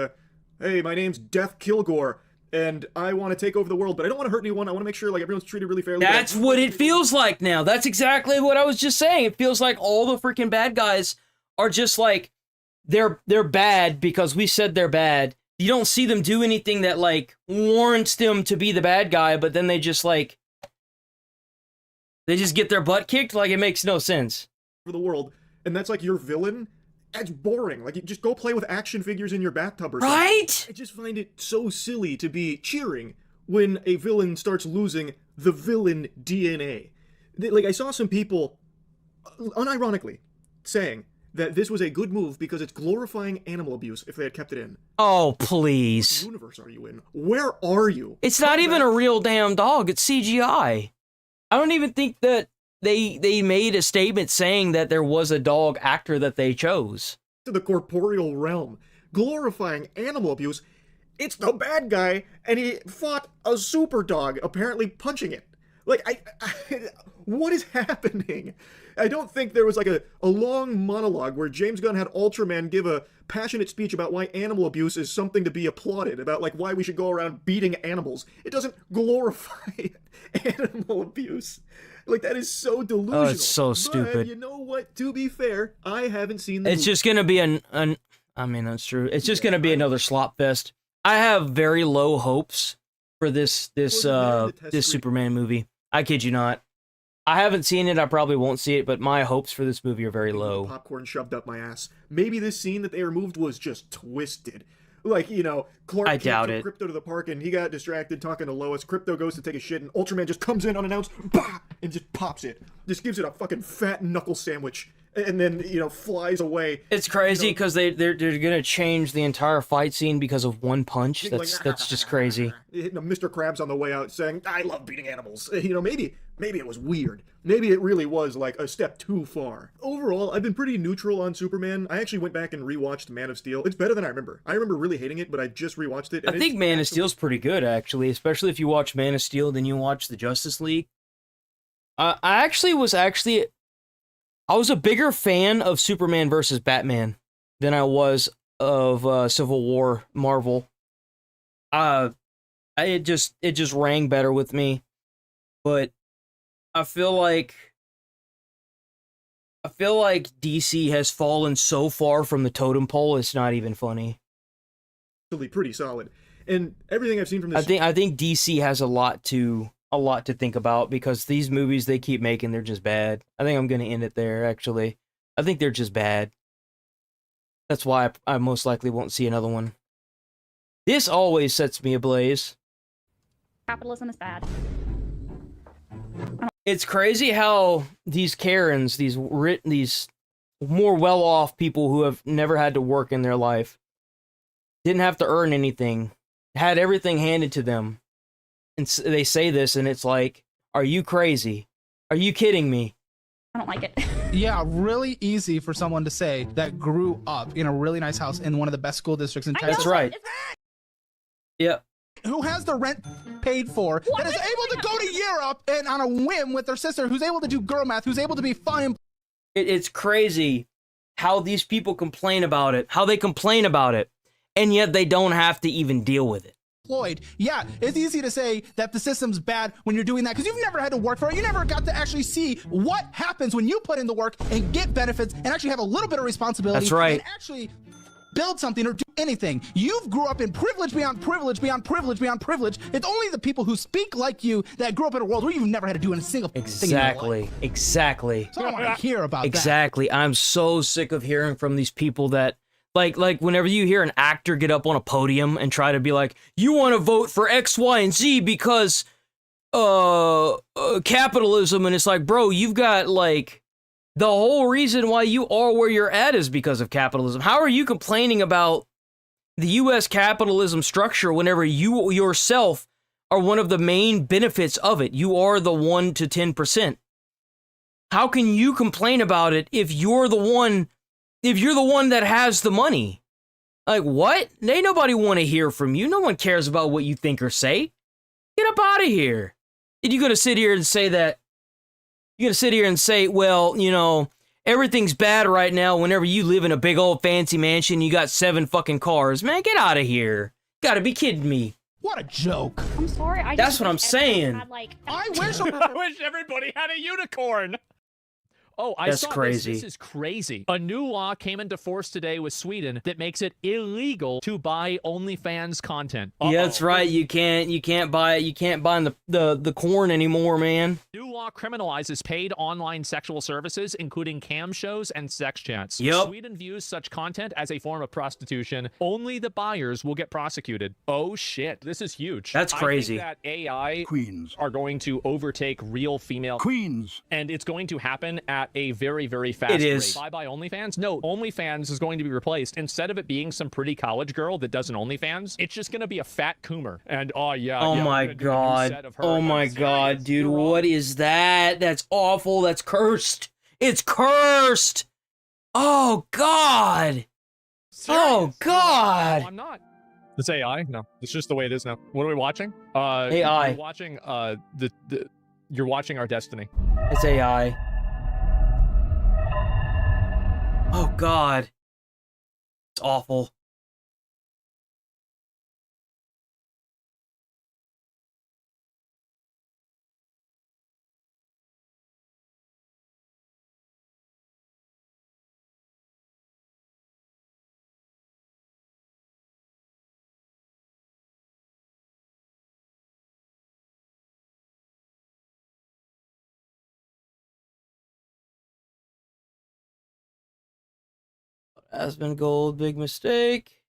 hey, my name's Death Kilgore, and I want to take over the world, but I don't want to hurt anyone. I want to make sure like everyone's treated really fairly. That's what it feels like now. That's exactly what I was just saying. It feels like all the freaking bad guys are just like they're bad because we said they're bad. You don't see them do anything that like warrants them to be the bad guy, but then they just get their butt kicked. Like it makes no sense for the world, and that's like your villain. That's boring. Like, you just go play with action figures in your bathtub or something. Right? I just find it so silly to be cheering when a villain starts losing the villain DNA. Like, I saw some people, unironically, saying that this was a good move because it's glorifying animal abuse if they had kept it in. Oh, please. What universe are you in? Where are you? It's not even a real damn dog. It's CGI. I don't even think that they made a statement saying that there was a dog actor that they chose. To the corporeal realm, glorifying animal abuse, it's the bad guy, and he fought a super dog, apparently punching it. Like, what is happening? I don't think there was like a long monologue where James Gunn had Ultraman give a passionate speech about why animal abuse is something to be applauded, about like why we should go around beating animals. It doesn't glorify animal abuse. Like, that is so delusional. Oh, it's so stupid. But you know what? To be fair, I haven't seen the It's movie. just gonna be I mean, that's true. It's just gonna be another slop fest. I have very low hopes for this Superman movie. I kid you not. I haven't seen it. I probably won't see it, but my hopes for this movie are very low. Popcorn shoved up my ass. Maybe this scene that they removed was just twisted. Like, you know, Clark I doubt took it. Crypto to the park and he got distracted talking to Lois. Crypto goes to take a shit and Ultraman just comes in unannounced, bah, and just pops it. Just gives it a fucking fat knuckle sandwich and then, you know, flies away. It's crazy because they're gonna change the entire fight scene because of one punch. That's just crazy. Hitting a Mr. Krabs on the way out saying, I love beating animals. You know, maybe it was weird. Maybe it really was like a step too far. Overall, I've been pretty neutral on Superman. I actually went back and rewatched Man of Steel. It's better than I remember. I remember really hating it, but I just rewatched it. I think Man of Steel's pretty good, actually, especially if you watch Man of Steel, then you watch the Justice League. I was a bigger fan of Superman versus Batman than I was of Civil War Marvel. It just rang better with me, but I feel like DC has fallen so far from the totem pole. It's not even funny. Pretty solid, and everything I've seen from this. I think DC has a lot to think about because these movies they keep making, they're just bad. I think I'm gonna end it there. Actually, I think they're just bad. That's why I most likely won't see another one. This always sets me ablaze. Capitalism is bad. It's crazy how these Karens, these more well-off people who have never had to work in their life, didn't have to earn anything, had everything handed to them, and they say this, and it's like, are you crazy? Are you kidding me? I don't like it. Yeah, really easy for someone to say that grew up in a really nice house in one of the best school districts in Texas. That's right. Yep. Who has the rent paid for, that is able to go to Europe and on a whim with their sister, who's able to do girl math, who's able to be fun. It's crazy how these people complain about it, and yet they don't have to even deal with it. employed. Yeah, it's easy to say that the system's bad when you're doing that because you've never had to work for it. You never got to actually see what happens when you put in the work and get benefits and actually have a little bit of responsibility. That's right. And actually build something or do anything. You've grew up in privilege beyond privilege beyond privilege beyond privilege. It's only the people who speak like you that grew up in a world where you've never had to do a single thing in your life. Exactly. So I don't want to hear about that. Exactly. I'm so sick of hearing from these people that like whenever you hear an actor get up on a podium and try to be like, you want to vote for X, Y, and Z because capitalism, and it's like, bro, you've got like the whole reason why you are where you're at is because of capitalism. How are you complaining about the US capitalism structure whenever you yourself are one of the main benefits of it? You are the 1 to 10%. How can you complain about it if you're the one that has the money? Like, what? Ain't nobody want to hear from you. No one cares about what you think or say. Get up out of here. And you're going to sit here and say that, you're going to sit here and say, well, you know, everything's bad right now whenever you live in a big old fancy mansion, you got 7 fucking cars. Man, get out of here. Gotta be kidding me. What a joke. I'm sorry. That's what I'm saying. I wish I wish everybody had a unicorn. Oh, I That's saw crazy. This is crazy. A new law came into force today with Sweden that makes it illegal to buy OnlyFans content. Yeah, that's right. You can't buy the corn anymore, man. New law criminalizes paid online sexual services, including cam shows and sex chats. Yep. Sweden views such content as a form of prostitution. Only the buyers will get prosecuted. Oh shit, this is huge. That's crazy. I think that AI queens are going to overtake real female queens, and it's going to happen at a very, very fast It is. rate. Buy OnlyFans? No, OnlyFans is going to be replaced. Instead of it being some pretty college girl that does an OnlyFans, it's just going to be a fat coomer. And Oh we're my gonna do a new set god. of her. Oh my god, dude. What is that? That's awful. That's cursed. It's cursed. Oh god. Oh god. No, I'm not. It's AI? No, it's just the way it is now. What are we watching? AI. You're watching you're watching our destiny. It's AI. Oh god. It's awful. Aspen Gold, big mistake.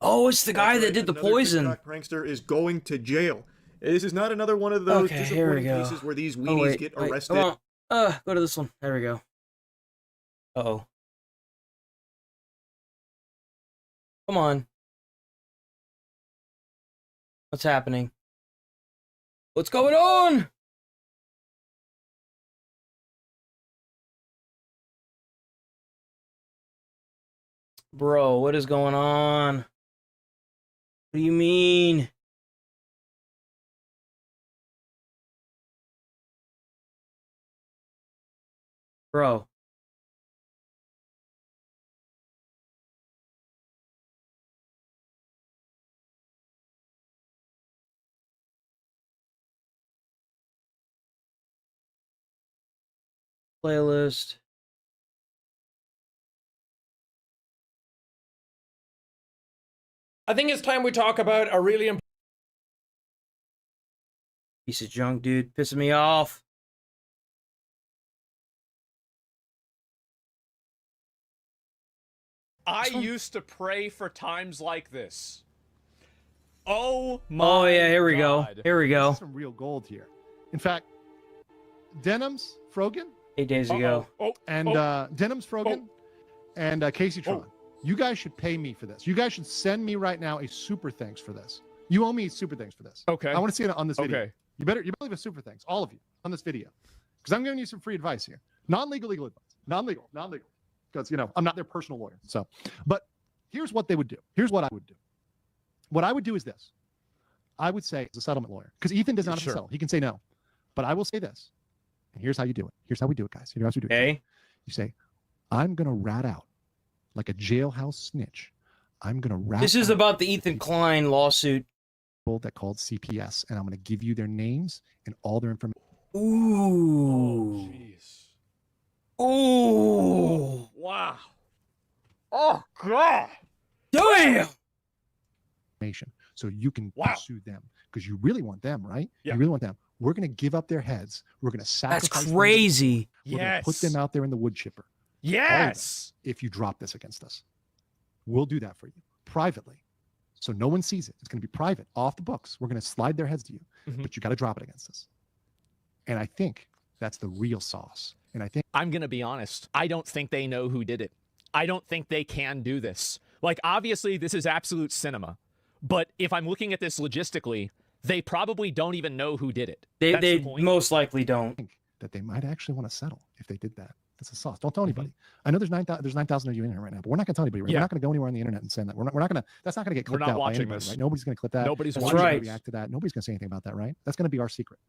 Oh, it's the guy that did the Another poison. TikTok prankster is going to jail. This is not another one of those Okay, here we disappointing go. cases where these Oh, weenies wait, get wait, arrested. come on. Go to this one. There we go. Uh-oh. Come on. What's happening? What's going on? Bro, what is going on? What do you mean? Bro. Playlist. I think it's time we talk about a really important Piece of junk, dude. Pissing me off. I used to pray for times like this. Oh my Oh, yeah, here we God. go. Here we go. Some real gold here. In fact, Denham's Frogan 8 days ago. and Denham's Frogan and Casey Tron. You guys should pay me for this. You guys should send me right now a super thanks for this. You owe me super thanks for this. Okay. I want to see it on this video. Okay. You better leave a super thanks, all of you, on this video, because I'm giving you some free advice here. Non-legal legal advice. Non-legal. Because I'm not their personal lawyer. So, but here's what they would do. Here's what I would do. What I would do is this. I would say, as a settlement lawyer, because Ethan does not have to settle. He can say no. But I will say this, and here's how you do it. Here's how we do it, guys. Here's how we do it. Okay. You say, I'm going to rat out like a jailhouse snitch. I'm going to rat This is out about the Ethan Klein lawsuit. people that called CPS, and I'm going to give you their names and all their information. Ooh. Ooh. Wow. Oh, God. Damn. So you can pursue them because you really want them, right? Yeah. You really want them. We're going to give up their heads. We're going to sacrifice. That's crazy. We're going to put them out there in the wood chipper. Yes. If you drop this against us, we'll do that for you privately. So no one sees it. It's going to be private, off the books. We're going to slide their heads to you, but you got to drop it against us. And I think that's the real sauce. And I think I'm going to be honest. I don't think they know who did it. I don't think they can do this. Like, obviously, this is absolute cinema. But if I'm looking at this logistically, they probably don't even know who did it. They most likely don't. think that they might actually want to settle if they did that. That's a sauce. Don't tell anybody. I know there's 9,000 of you in here right now, but we're not going to tell anybody. Right? Yeah. We're not going to go anywhere on the internet and send that. We're not going to. That's not going to get We're clipped not out by watching anybody, this. right? Nobody's going to clip that. Nobody's Nobody's watching going it. to react to that. Nobody's going to say anything about that, right? That's going to be our secret,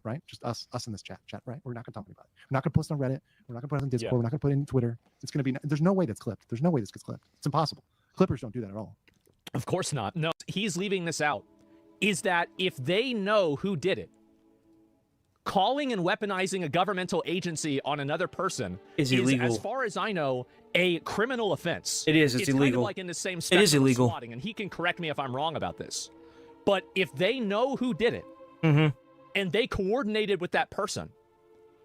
right? Just us in this chat, right? We're not going to talk about it. We're not going to post on Reddit. We're not going to put it on Discord. Yeah. We're not going to put it in Twitter. It's going to be. There's no way that's clipped. There's no way this gets clipped. It's impossible. Clippers don't do that at all. Of course not. No, he's leaving this out. Is that if they know who did it, calling and weaponizing a governmental agency on another person is illegal. As far as I know, a criminal offense. It is. It's illegal. Kind of like in the same spectrum It is illegal. of swatting, and he can correct me if I'm wrong about this. But if they know who did it, and they coordinated with that person,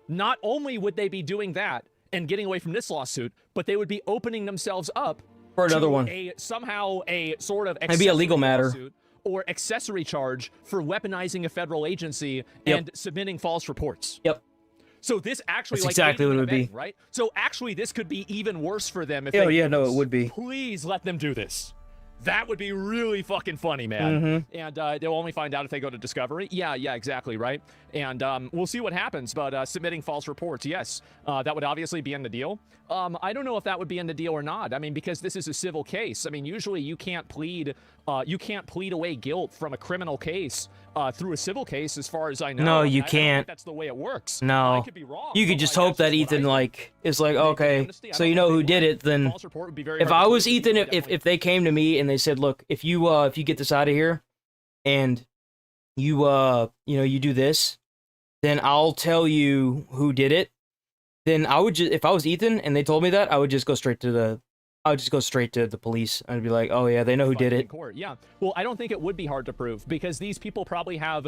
not only would they be doing that and getting away from this lawsuit, but they would be opening themselves up For another to one. somehow a sort of It'd be a legal matter. lawsuit or accessory charge for weaponizing a federal agency and submitting false reports. Yep. So this actually That's like exactly aiding what it and would be. abetting, right? So actually this could be even worse for them if Oh they yeah, do no, this. it would be. Please let them do this. That would be really fucking funny, man. And they'll only find out if they go to Discovery. Yeah, exactly, right? And we'll see what happens. But submitting false reports, yes, that would obviously be in the deal. I don't know if that would be in the deal or not. I mean, because this is a civil case. I mean, usually you can't plead away guilt from a criminal case through a civil case, as far as I know. No, I you don't think can't. that's the way it works. No. I could be wrong. You but, could just like, hope that's that just what Ethan I think. is like, okay, amnesty. I so don't you know think who they did would. it, then False report would be very if hard I to was prove. Ethan, if they came to me and they said, look, if you get this out of here and you do this, then I'll tell you who did it. Then I would just, if I was Ethan and they told me that, I would just go straight to the police. I'd be like, oh yeah, they know who did in it. court. Yeah. Well, I don't think it would be hard to prove because these people probably have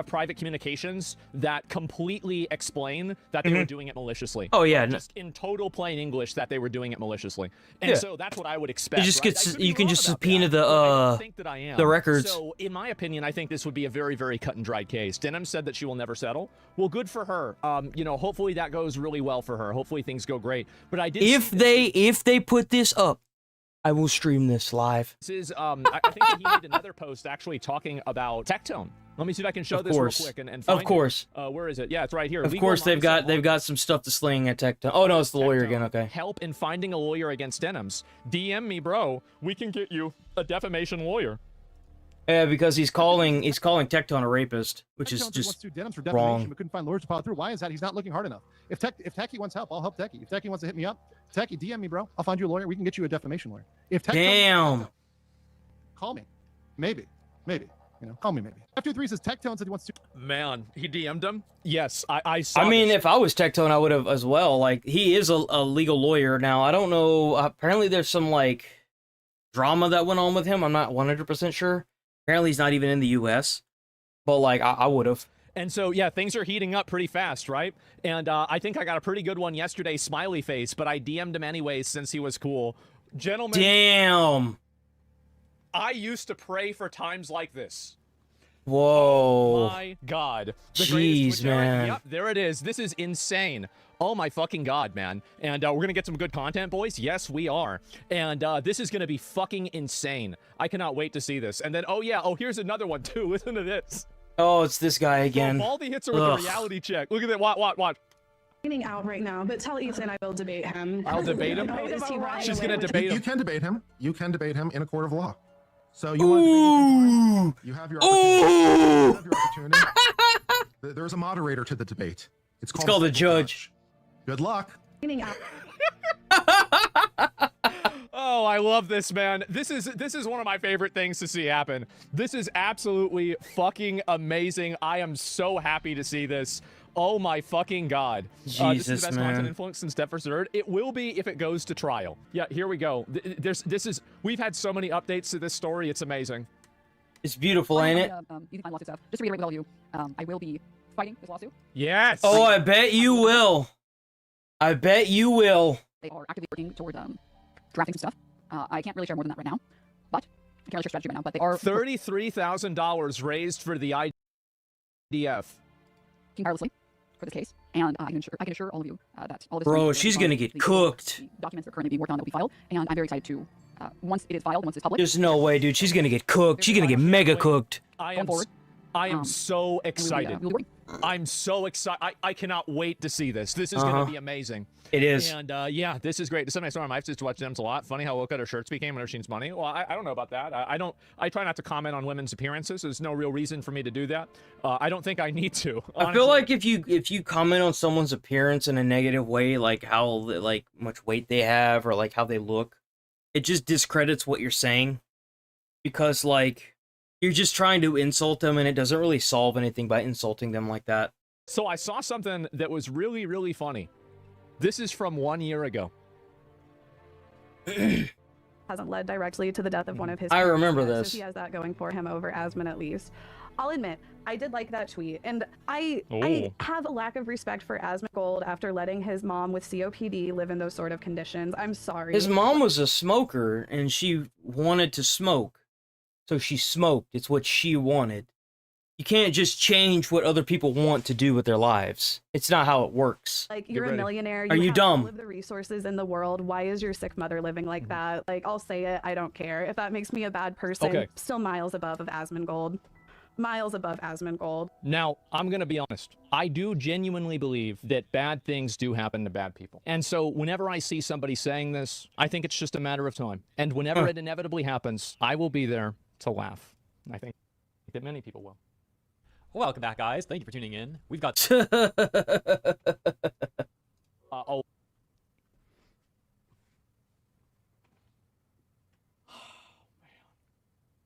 private communications that completely explain that they were doing it maliciously. Oh, yeah. Just in total plain English that they were doing it maliciously. And Yeah. so that's what I would expect. You just right? get you can just subpoena the records. So in my opinion, I think this would be a very, very cut and dried case. Denham said that she will never settle. Well, good for her. Hopefully that goes really well for her. Hopefully things go great. But I did If they put this up, I will stream this live. This is, I think that he made another post actually talking about Tectone. Let me see if I can show Of this real course. quick and find Of course. it. Where is it? Yeah, it's right here. Of Legal course, they've mindset got some stuff to sling at Tecton. Oh no, it's the lawyer again. Okay. help in finding a lawyer against Denham's. DM me, bro. We can get you a defamation lawyer. Yeah, because he's calling Tecton a rapist, which is Tectone wants just to sue Denhams for defamation, wrong. but couldn't find lawyers to follow through. Why is that? He's not looking hard enough. If Techie wants help, I'll help Techie. If Techie wants to hit me up, Techie, DM me, bro. I'll find you a lawyer. We can get you a defamation lawyer. If Tectone, Damn. call me. Maybe. Call me maybe. F23 says Tectone said he wants to. Man, he DM'd him? Yes, I saw I mean, this. if I was Tectone, I would have as well. Like, he is a legal lawyer now. I don't know. Apparently, there's some like drama that went on with him. I'm not 100% sure. Apparently, he's not even in the U.S. But like, I would have. And so, yeah, things are heating up pretty fast, right? And I think I got a pretty good one yesterday, smiley face, but I DM'd him anyways since he was cool. Gentlemen. Damn. I used to pray for times like this. Whoa. My God. The Jeez, greatest Twitch era. man. Yep, there it is. This is insane. Oh my fucking God, man. And we're going to get some good content, boys. Yes, we are. And this is going to be fucking insane. I cannot wait to see this. And then, here's another one too. Listen to this. Oh, it's this guy again. So Baldy hits her with a reality check. Look at that. Watch. Out right now, but tell Ethan I will debate him. I'll debate him? Is he right? She's going to debate him. You can debate him. You can debate him in a court of law. So you Ooh. want to debate him? You have your opportunity. You have your opportunity. There's a moderator to the debate. It's called a judge. Good luck. Oh, I love this, man. This is one of my favorite things to see happen. This is absolutely fucking amazing. I am so happy to see this. Oh my fucking god. This is Jesus, the best man. content influence since Death vs. Third. It will be if it goes to trial. Yeah, here we go. We've had so many updates to this story. It's amazing. It's beautiful, ain't it? You can find lawsuit stuff. Just to reiterate with all of you, I will be fighting this lawsuit. Yes. Oh, I bet you will. I bet you will. They are actively working toward drafting some stuff. I can't really share more than that right now, but I can't really share strategy right now. But they are $33,000 raised for the IDF. tirelessly for this case, and I can assure all of you that all of this. Bro, she's gonna get cooked. The documents are currently being worked on that will be filed, and I'm very excited to once it is filed, once it's public. There's no way, dude. She's gonna get cooked. She's gonna get mega cooked. I am so excited. I'm so excited. I cannot wait to see this. This is going to be amazing. It is. And yeah, this is great. This is my story. My wife used to watch them a lot. Funny how low cut her shirts became whenever she's money. Well, I don't know about that. I try not to comment on women's appearances. There's no real reason for me to do that. I don't think I need to. Honestly. I feel like if you comment on someone's appearance in a negative way, like how much weight they have or like how they look, it just discredits what you're saying. Because like you're just trying to insult them, and it doesn't really solve anything by insulting them like that. So I saw something that was really, really funny. This is from 1 year ago. Hasn't led directly to the death of one of his I remember parents, this. So he has that going for him over Asmund at least. I'll admit, I did like that tweet, and I have a lack of respect for Asmund Gold after letting his mom with COPD live in those sort of conditions. I'm sorry. His mom was a smoker, and she wanted to smoke. So she smoked. It's what she wanted. You can't just change what other people want to do with their lives. It's not how it works. Like, you're a millionaire. Are you have dumb? all of the resources in the world. Why is your sick mother living like that? Like, I'll say it. I don't care. If that makes me a bad person, Okay. still miles above of Asmund Gold. Miles above Asmund Gold. Now, I'm going to be honest. I do genuinely believe that bad things do happen to bad people. And so whenever I see somebody saying this, I think it's just a matter of time. And whenever it inevitably happens, I will be there to laugh. And I think that many people will. Welcome back, guys. Thank you for tuning in. We've got... Oh.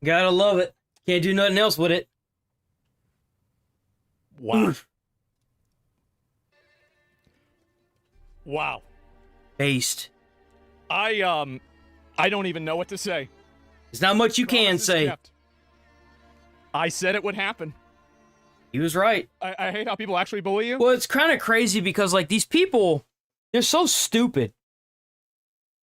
Gotta love it. Can't do nothing else with it. Wow. Wow. Based. I don't even know what to say. There's not much you can say. I said it would happen. He was right. I hate how people actually bully you. Well, it's kind of crazy because, like, these people, they're so stupid.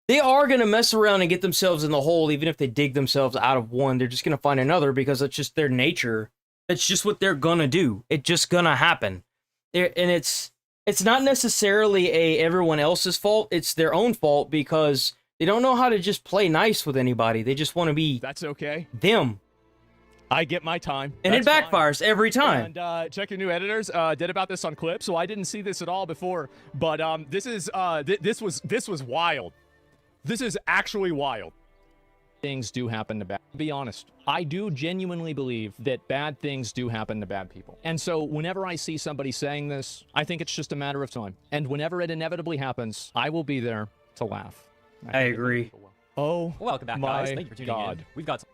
They are going to mess around and get themselves in the hole, even if they dig themselves out of one. They're just going to find another because it's just their nature. It's just what they're going to do. It's just going to happen. And it's not necessarily everyone else's fault. It's their own fault because they don't know how to just play nice with anybody. They just want to be That's okay. them. I get my time. And That's it backfires every time. And check your new editors. Did about this on Clip, so I didn't see this at all before. But this was wild. This is actually wild. Things do happen to bad. To be honest, I do genuinely believe that bad things do happen to bad people. And so whenever I see somebody saying this, I think it's just a matter of time. And whenever it inevitably happens, I will be there to laugh. I agree. Oh, welcome back, guys. Thank you for tuning in. We've got...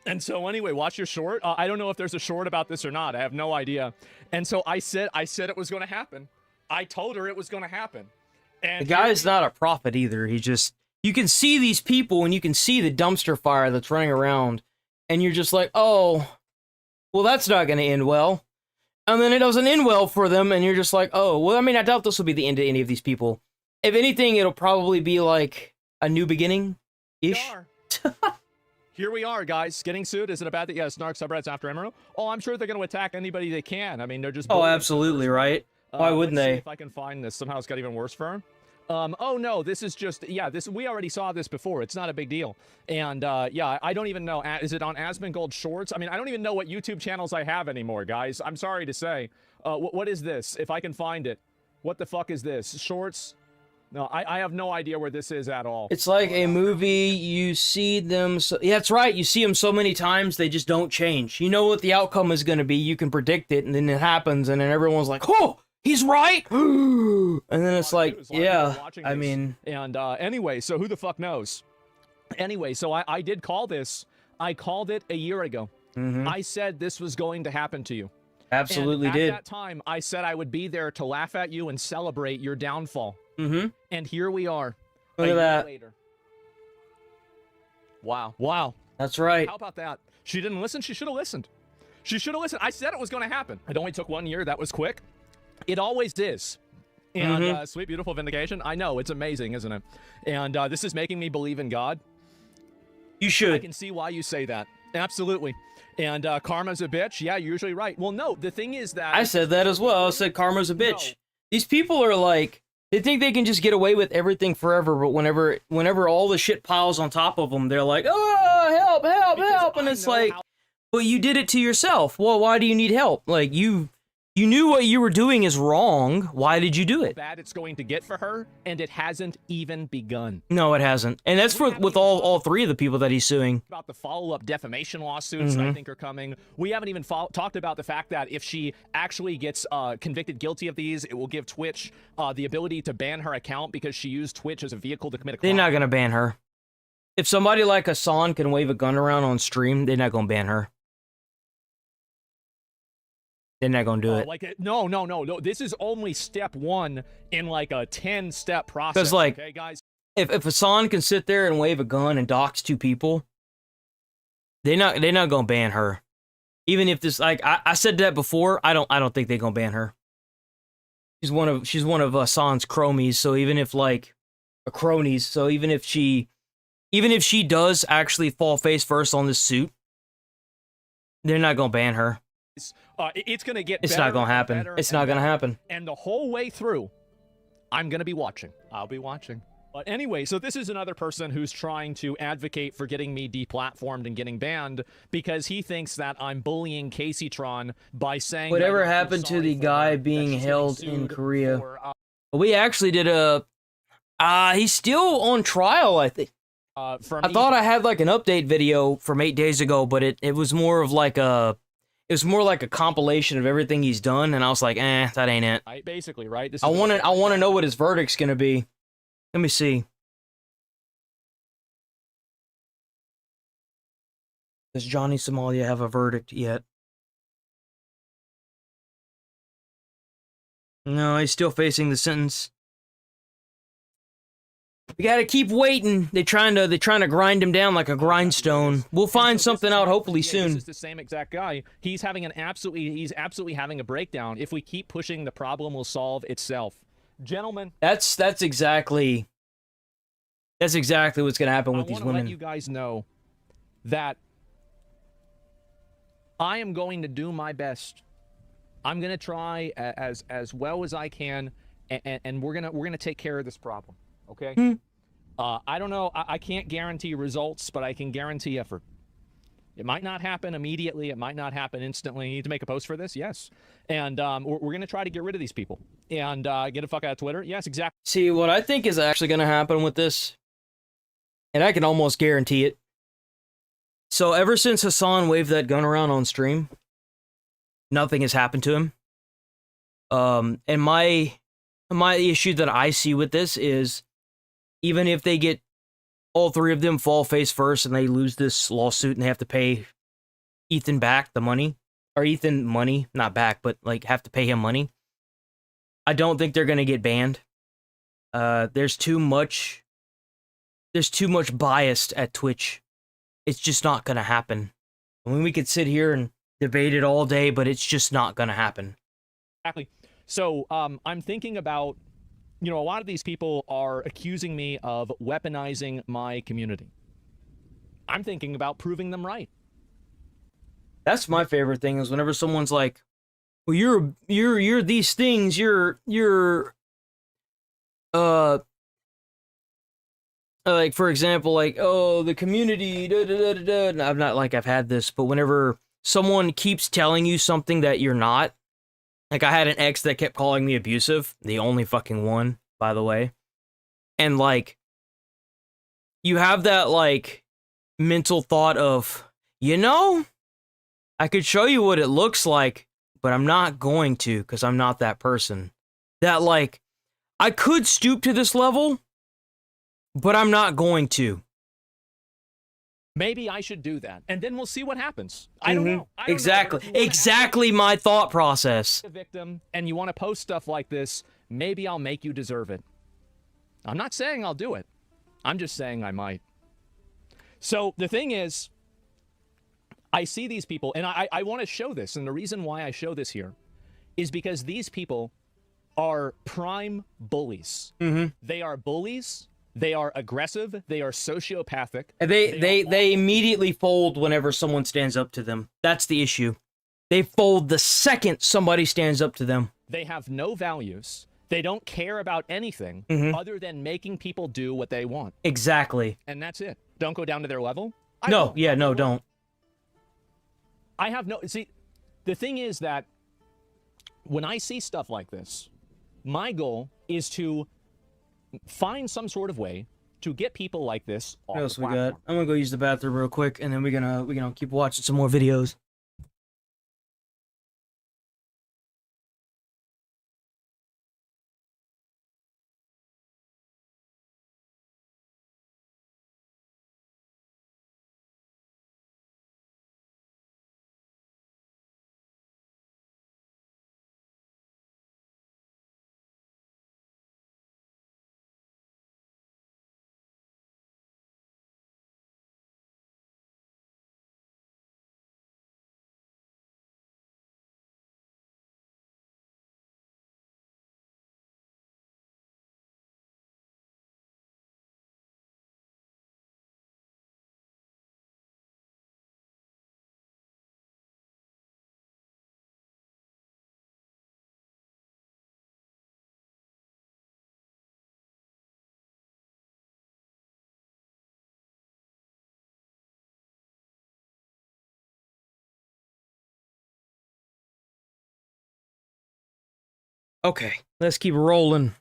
And so anyway, watch your short. I don't know if there's a short about this or not. I have no idea. And so I said it was going to happen. I told her it was going to happen. And the guy is not a prophet either. He just, you can see these people and you can see the dumpster fire that's running around. And you're just like, oh, well, that's not going to end well. And then it doesn't end well for them. And you're just like, oh, well, I mean, I doubt this will be the end of any of these people. If anything, it'll probably be like a new beginning-ish. Here we are, guys. Getting sued. Is it a bad thing? Yeah, Snark subreddits after Emerald. Oh, I'm sure they're going to attack anybody they can. I mean, they're just... Oh, absolutely, right? Why wouldn't let's see they? if I can find this. Somehow it's got even worse for him. Oh, no, this is just... Yeah, we already saw this before. It's not a big deal. And, yeah, I don't even know. Is it on Asmund Gold Shorts? I mean, I don't even know what YouTube channels I have anymore, guys. I'm sorry to say. What is this? If I can find it. What the fuck is this? Shorts? No, I have no idea where this is at all. It's like a movie, you see them, yeah, that's right, you see them so many times, they just don't change. You know what the outcome is going to be, you can predict it, and then it happens, and then everyone's like, oh, he's right! And then it's like, yeah, I mean... And anyway, so who the fuck knows? Anyway, so I did call this. I called it a year ago. I said this was going to happen to you. Absolutely and did. At that time, I said I would be there to laugh at you and celebrate your downfall. And here we are. Look at that. Later. Wow. That's right. How about that? She didn't listen. She should have listened. She should have listened. I said it was going to happen. It only took 1 year. That was quick. It always is. And sweet, beautiful vindication. I know. It's amazing, isn't it? And this is making me believe in God. You should. I can see why you say that. Absolutely. And karma's a bitch. Yeah, you're usually right. Well, no, the thing is that... I said that as well. I said karma's a bitch. These people are like... They think they can just get away with everything forever, but whenever all the shit piles on top of them, they're like, oh, help, and it's like, but you did it to yourself. Well, why do you need help? Like, you knew what you were doing is wrong. Why did you do it? Bad it's going to get for her, and it hasn't even begun. No, it hasn't. And that's with all three of the people that he's suing. About the follow-up defamation lawsuits that I think are coming. We haven't even talked about the fact that if she actually gets convicted guilty of these, it will give Twitch the ability to ban her account because she used Twitch as a vehicle to commit a crime. They're not going to ban her. If somebody like Hassan can wave a gun around on stream, they're not going to ban her. They're not gonna do it. No. This is only step 1 in like a 10-step process. Because like, okay, guys? if Hassan can sit there and wave a gun and dox 2 people, they're not gonna ban her. Even if this, like I said that before, I don't think they're gonna ban her. She's one of Hassan's cronies. So even if like cronies, so even if she does actually fall face first on this suit, they're not gonna ban her. It's going to get It's better not going to happen. It's not going to happen. And the whole way through, I'm going to be watching. I'll be watching. But anyway, so this is another person who's trying to advocate for getting me deplatformed and getting banned because he thinks that I'm bullying Caseytron by saying... Whatever happened to the guy being held in Korea? We actually did a... he's still on trial, I think. I thought I had like an update video from 8 days ago, but it was more of like a... It was more like a compilation of everything he's done, and I was like, that ain't it. Basically, right? I want to know what his verdict's gonna be. Let me see. Does Johnny Somalia have a verdict yet? No, he's still facing the sentence. We gotta keep waiting. They're trying to grind him down like a grindstone. We'll find something out hopefully soon. This is the same exact guy. He's absolutely having a breakdown. If we keep pushing, the problem will solve itself. Gentlemen, that's exactly what's gonna happen with these women. I want to let you guys know that I am going to do my best. I'm gonna try as well as I can, and we're gonna take care of this problem. Okay? I don't know. I can't guarantee results, but I can guarantee effort. It might not happen immediately. It might not happen instantly. You need to make a post for this? Yes. And we're going to try to get rid of these people and get the fuck out of Twitter. Yes, exactly. See, what I think is actually going to happen with this, and I can almost guarantee it. So ever since Hassan waved that gun around on stream, nothing has happened to him. And my issue that I see with this is, even if they get all 3 of them fall face first and they lose this lawsuit and they have to pay Ethan back the money, or Ethan money, not back, but like have to pay him money, I don't think they're going to get banned. There's too much bias at Twitch. It's just not going to happen. I mean, we could sit here and debate it all day, but it's just not going to happen. Exactly. So I'm thinking about, a lot of these people are accusing me of weaponizing my community. I'm thinking about proving them right. That's my favorite thing, is whenever someone's like, well, you're these things, you're like, for example, like, oh, the community, da, da, da, da, da. I'm not like I've had this, but whenever someone keeps telling you something that you're not, like I had an ex that kept calling me abusive, the only fucking one, by the way. and like you have that like mental thought of, you know, I could show you what it looks like, but I'm not going to because I'm not that person. That like I could stoop to this level, but I'm not going to. Maybe I should do that, and then we'll see what happens. I don't know. I don't Exactly. know. Exactly my thought process. A victim, and you want to post stuff like this, maybe I'll make you deserve it. I'm not saying I'll do it. I'm just saying I might. So the thing is, I see these people, and I want to show this, and the reason why I show this here is because these people are prime bullies. They are bullies. They are aggressive. They are sociopathic. And they immediately fold whenever someone stands up to them. That's the issue. They fold the second somebody stands up to them. They have no values. They don't care about anything other than making people do what they want. Exactly. And that's it. Don't go down to their level. Don't. I have no... See, the thing is that when I see stuff like this, my goal is to find some sort of way to get people like this off What else the we platform. got? I'm gonna go use the bathroom real quick, and then we're gonna keep watching some more videos. Okay, let's keep rolling.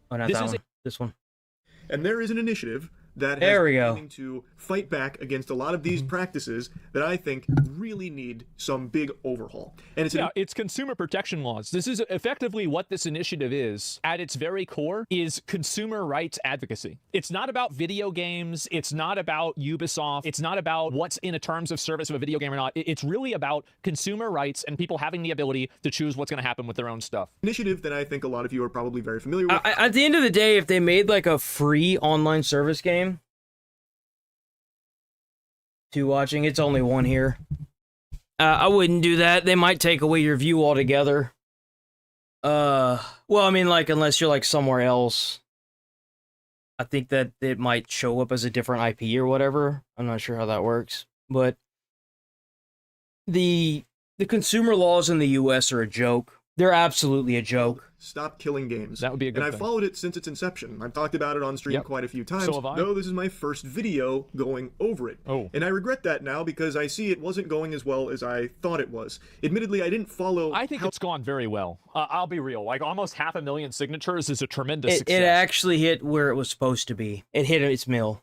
Oh, not that one. This one. And there is an initiative that There has we been go. aiming to fight back against a lot of these practices that I think really need some big overhaul. And it's It's consumer protection laws. This is effectively what this initiative is. At its very core is consumer rights advocacy. It's not about video games. It's not about Ubisoft. It's not about what's in a terms of service of a video game or not. It's really about consumer rights and people having the ability to choose what's going to happen with their own stuff. initiative that I think a lot of you are probably very familiar with. At the end of the day, if they made like a free online service game to watching, it's only one here. I wouldn't do that. They might take away your view altogether. Well, I mean, like, unless you're like somewhere else. I think that it might show up as a different IP or whatever. I'm not sure how that works. But the consumer laws in the US are a joke. They're absolutely a joke. Stop Killing Games. That would be a good And I've thing. followed it since its inception. I've talked about it on stream Yep. quite a few times, So have I. though this is my first video going over it. Oh. And I regret that now because I see it wasn't going as well as I thought it was. Admittedly, I didn't follow... I think it's gone very well. I'll be real. Like, almost 500,000 signatures is a tremendous It success. actually hit where it was supposed to be. It hit its mill.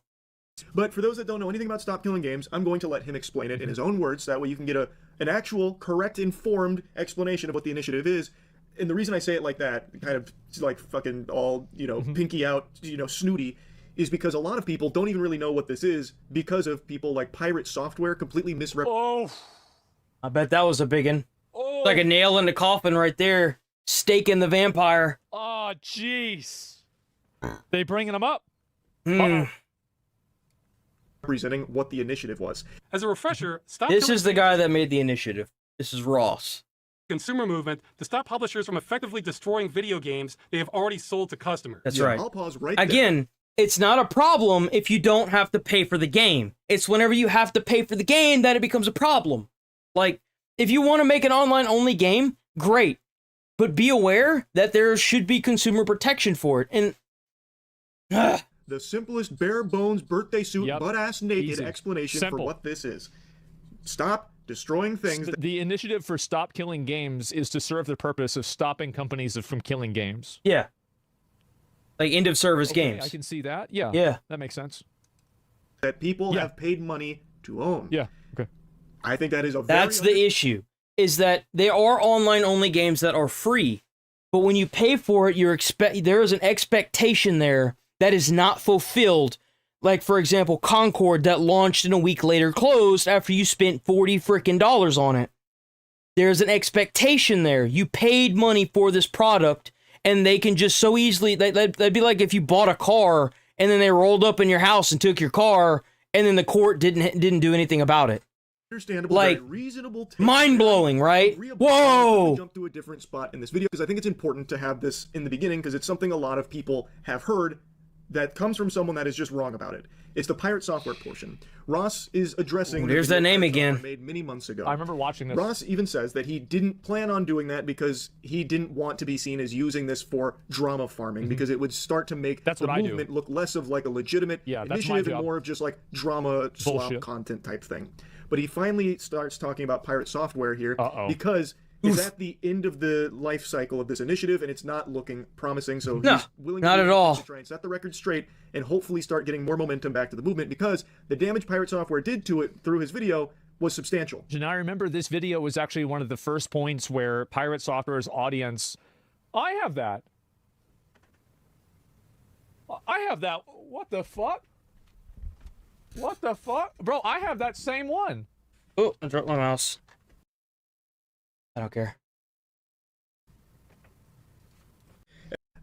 But for those that don't know anything about Stop Killing Games, I'm going to let him explain it in his own words. That way you can get an actual, correct, informed explanation of what the initiative is. And the reason I say it like that, kind of like fucking all, pinky out, snooty, is because a lot of people don't even really know what this is because of people like Pirate Software completely misrepresenting. I bet that was a big one. Like a nail in the coffin right there. Staking the vampire. Oh, jeez. They bringing them up. Representing what the initiative was. As a refresher, Stop This Killing is the Games guy that made the initiative. This is Ross. consumer movement to stop publishers from effectively destroying video games they have already sold to customers. That's right. I'll pause right Again, it's not a problem if you don't have to pay for the game. It's whenever you have to pay for the game that it becomes a problem. Like, if you want to make an online-only game, great. But be aware that there should be consumer protection for it. And the simplest bare bones birthday suit, butt-ass naked Easy. explanation Simple. for what this is. Stop destroying things. The initiative for Stop Killing Games is to serve the purpose of stopping companies from killing games. yeah. Like end of service Okay, games. I can see that. Yeah. Yeah. That makes sense. That people have paid money to own. Yeah. Okay. I think that is a very That's the issue. Is that there are online only games that are free, but when you pay for it, there is an expectation there that is not fulfilled. Like for example, Concord that launched and a week later closed after you spent $40 freaking on it. There's an expectation there. You paid money for this product, and they can just so easily. That'd be like if you bought a car and then they rolled up in your house and took your car, and then the court didn't do anything about it. Understandable, like very reasonable. Mind blowing, right? Whoa! Jump to a different spot in this video because I think it's important to have this in the beginning because it's something a lot of people have heard that comes from someone that is just wrong about it. It's the pirate software portion. Ross is addressing. There's that name again. Made many months ago. I remember watching this. Ross even says that he didn't plan on doing that because he didn't want to be seen as using this for drama farming because it would start to make the movement look less of like a legitimate initiative and more of just like drama slop content type thing. But he finally starts talking about pirate software here because it's at the end of the life cycle of this initiative and it's not looking promising. So he's willing to try and set the record straight and hopefully start getting more momentum back to the movement because the damage pirate software did to it through his video was substantial. And I remember this video was actually one of the first points where Pirate Software's audience, I have that. What the fuck? What the fuck? Bro, I have that same one. Oh, I dropped my mouse. I don't care.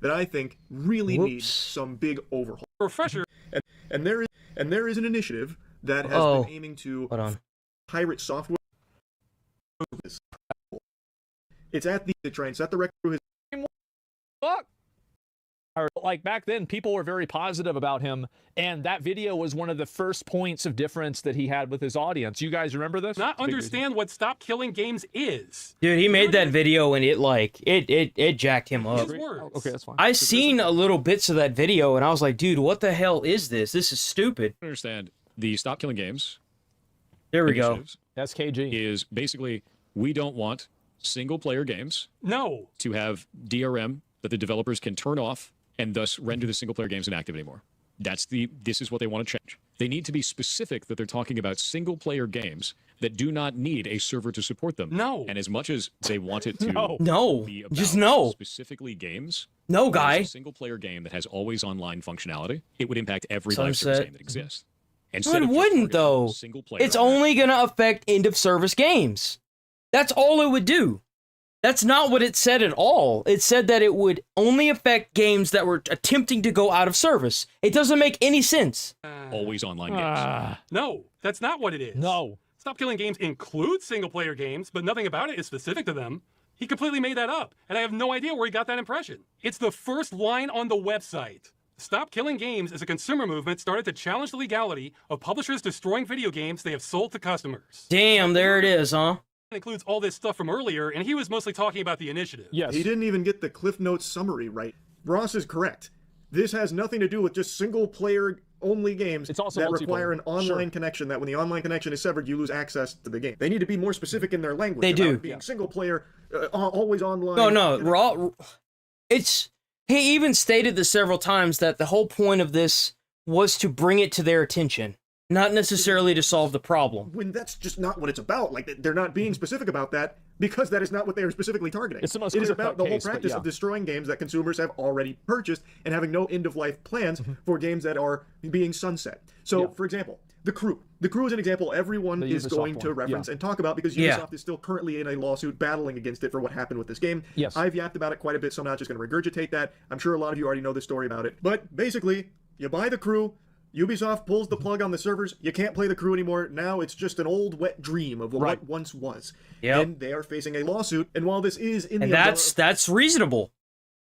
That I think really needs some big overhaul. Refresher. And there is an initiative that has been aiming to pirate software. It's at the try and set the record through his. Fuck. Like back then, people were very positive about him, and that video was one of the first points of difference that he had with his audience. You guys remember this? Not understand what Stop Killing Games is. Dude, he made that video and it jacked him up. Okay, that's fine. I seen a little bits of that video and I was like, dude, what the hell is this? This is stupid. Understand the Stop Killing Games. There we go. SKG is basically we don't want single player games. No. To have DRM that the developers can turn off and thus render the single player games inactive anymore. This is what they want to change. They need to be specific that they're talking about single player games that do not need a server to support them. No. And as much as they want it to be about just no. specifically games, no guy. A single player game that has always online functionality, it would impact every live service game that exists. No, it wouldn't though. It's only gonna affect end of service games. That's all it would do. That's not what it said at all. It said that it would only affect games that were attempting to go out of service. It doesn't make any sense. Always online games. No, that's not what it is. No. Stop Killing Games includes single-player games, but nothing about it is specific to them. He completely made that up, and I have no idea where he got that impression. It's the first line on the website. Stop Killing Games is a consumer movement started to challenge the legality of publishers destroying video games they have sold to customers. Damn, there it is, huh? Includes all this stuff from earlier, and he was mostly talking about the initiative. Yes. He didn't even get the Cliff Notes summary right. Ross is correct. This has nothing to do with just single-player only games that require an online connection, that when the online connection is severed, you lose access to the game. They need to be more specific in their language. They do. Being single-player, always online. He even stated this several times that the whole point of this was to bring it to their attention. Not necessarily to solve the problem. When that's just not what it's about. Like, they're not being specific about that because that is not what they are specifically targeting. It's the most it is about the whole case, practice of destroying games that consumers have already purchased and having no end-of-life plans for games that are being sunset. So, for example, The Crew. The Crew is an example everyone is going to reference and talk about because Ubisoft is still currently in a lawsuit battling against it for what happened with this game. Yes. I've yapped about it quite a bit, so I'm not just going to regurgitate that. I'm sure a lot of you already know the story about it. But basically, you buy The Crew, Ubisoft pulls the plug on the servers. You can't play The Crew anymore. Now it's just an old wet dream of what once was. And they are facing a lawsuit. And while this is in that's reasonable.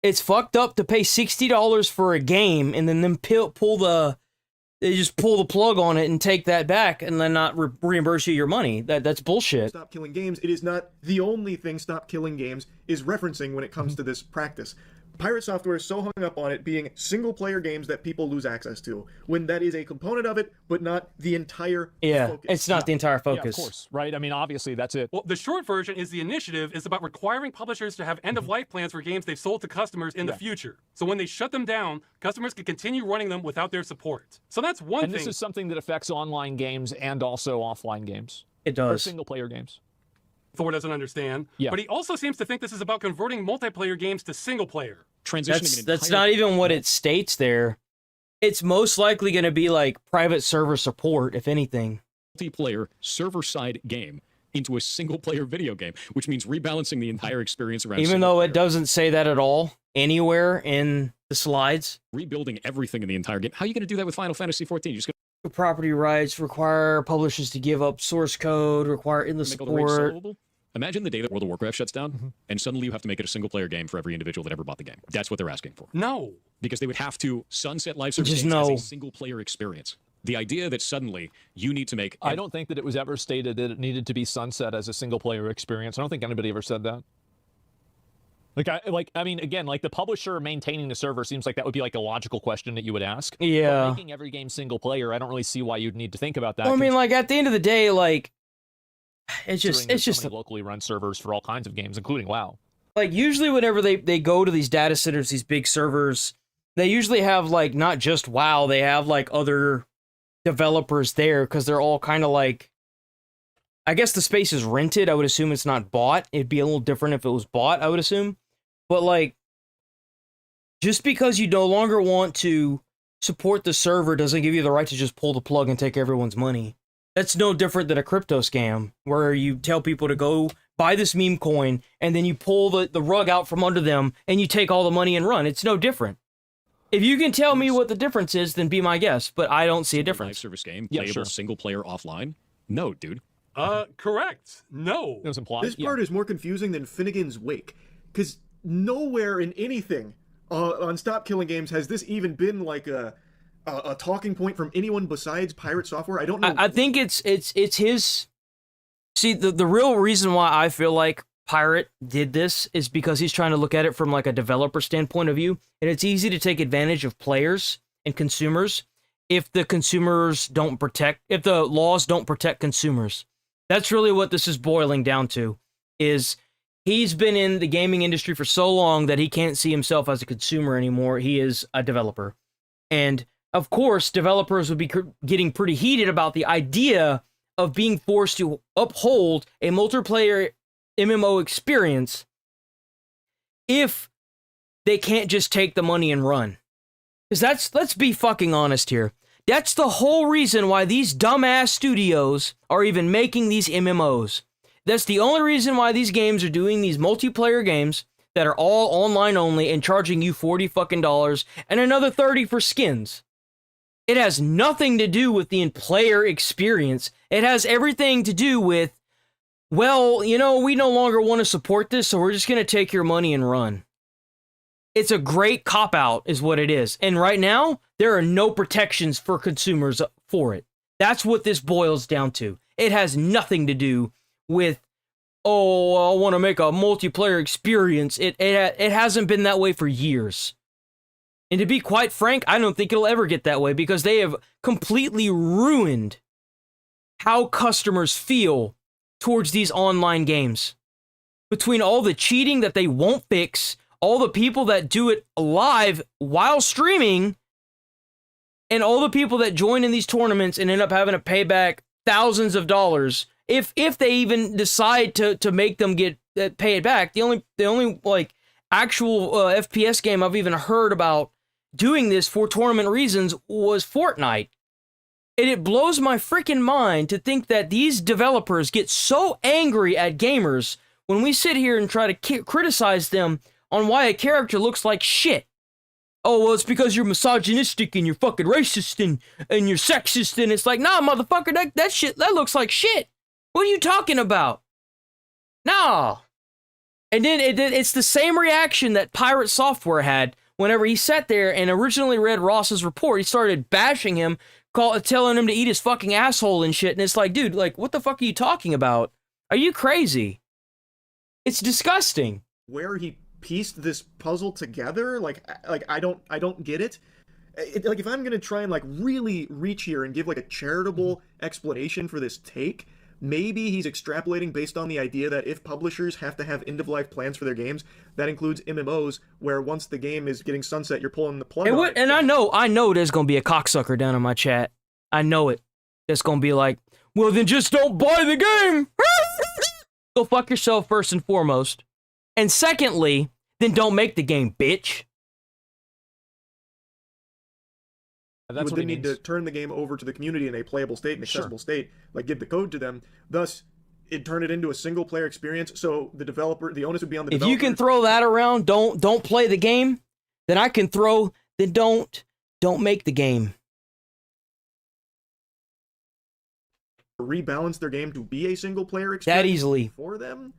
It's fucked up to pay $60 for a game and then they just pull the plug on it and take that back and then not reimburse you your money. That's bullshit. Stop Killing Games. It is not the only thing Stop Killing Games is referencing when it comes to this practice. Pirate Software is so hung up on it being single-player games that people lose access to, when that is a component of it, but not the entire focus. It's not the entire focus. Yeah, of course, right? I mean, obviously, that's it. Well, the short version is the initiative is about requiring publishers to have end-of-life plans for games they've sold to customers in the future. So when they shut them down, customers can continue running them without their support. So that's one thing. And this is something that affects online games and also offline games. It does. Or single-player games. Thor doesn't understand. Yeah. But he also seems to think this is about converting multiplayer games to single-player. That's not even what it states there. It's most likely going to be like private server support, if anything. Multiplayer server-side game into a single-player video game, which means rebalancing the entire experience around. Even though it doesn't say that at all anywhere in the slides. Rebuilding everything in the entire game. How are you going to do that with Final Fantasy XIV? You're just going property rights, require publishers to give up source code, require endless support. Imagine the day that World of Warcraft shuts down, and suddenly you have to make it a single-player game for every individual that ever bought the game. That's what they're asking for. No. Because they would have to sunset live service Just games as no. a single-player experience. The idea that suddenly you need to make... I don't think that it was ever stated that it needed to be sunset as a single-player experience. I don't think anybody ever said that. I mean, again, like the publisher maintaining the server seems like that would be like a logical question that you would ask. Yeah. But making every game single player, I don't really see why you'd need to think about that. Well, I mean, like at the end of the day, like it's considering just there's so many locally run servers for all kinds of games, including WoW. Like usually whenever they go to these data centers, these big servers, they usually have like not just WoW, they have like other developers there because they're all kind of like, I guess the space is rented. I would assume it's not bought. It'd be a little different if it was bought, I would assume. But like, just because you no longer want to support the server doesn't give you the right to just pull the plug and take everyone's money. That's no different than a crypto scam, where you tell people to go buy this meme coin, and then you pull the rug out from under them, and you take all the money and run. It's no different. If you can tell me what the difference is, then be my guest, but I don't see a difference. Live service game, playable single-player offline? No, dude. Correct. No. It was implied. This part is more confusing than Finnegan's Wake, because nowhere in anything on Stop Killing Games has this even been like a talking point from anyone besides Pirate Software. I don't know. I think it's his. See, the real reason why I feel like Pirate did this is because he's trying to look at it from like a developer standpoint of view, and it's easy to take advantage of players and consumers if the laws don't protect consumers. That's really what this is boiling down to. Is he's been in the gaming industry for so long that he can't see himself as a consumer anymore. He is a developer. And, of course, developers would be getting pretty heated about the idea of being forced to uphold a multiplayer MMO experience if they can't just take the money and run. Because let's be fucking honest here. That's the whole reason why these dumbass studios are even making these MMOs. That's the only reason why these games are doing these multiplayer games that are all online only and charging you $40 fucking and another $30 for skins. It has nothing to do with the player experience. It has everything to do with, well, you know, we no longer want to support this, so we're just going to take your money and run. It's a great cop-out is what it is. And right now, there are no protections for consumers for it. That's what this boils down to. It has nothing to do with, oh, I want to make a multiplayer experience. It hasn't been that way for years. And to be quite frank, I don't think it'll ever get that way because they have completely ruined how customers feel towards these online games. Between all the cheating that they won't fix, all the people that do it live while streaming, and all the people that join in these tournaments and end up having to pay back thousands of dollars, if they even decide to make them pay it back. The only like actual FPS game I've even heard about doing this for tournament reasons was Fortnite. And it blows my freaking mind to think that these developers get so angry at gamers when we sit here and try to criticize them on why a character looks like shit. Oh, well, it's because you're misogynistic and you're fucking racist and you're sexist, and it's like, nah, motherfucker, that shit, that looks like shit. What are you talking about? Nah. And then it's the same reaction that Pirate Software had whenever he sat there and originally read Ross's report. He started bashing him, telling him to eat his fucking asshole and shit, and it's like, dude, like, what the fuck are you talking about? Are you crazy? It's disgusting. Where he pieced this puzzle together. Like I don't get it. Like, if I'm gonna try and like really reach here and give like a charitable explanation for this take, maybe he's extrapolating based on the idea that if publishers have to have end-of-life plans for their games, that includes MMOs, where once the game is getting sunset, you're pulling the plug. And I know there's gonna be a cocksucker down in my chat. I know it. It's gonna be like, well, then just don't buy the game. Go fuck yourself first and foremost, and secondly, then don't make the game, bitch. That's what they need to turn the game over to the community in a playable state, an accessible state, like give the code to them. Thus, it turn it into a single player experience. So the onus would be on the developer. If you can throw that around, don't play the game. Then I can throw. Then don't make the game. Rebalance their game to be a single player experience That easily for them.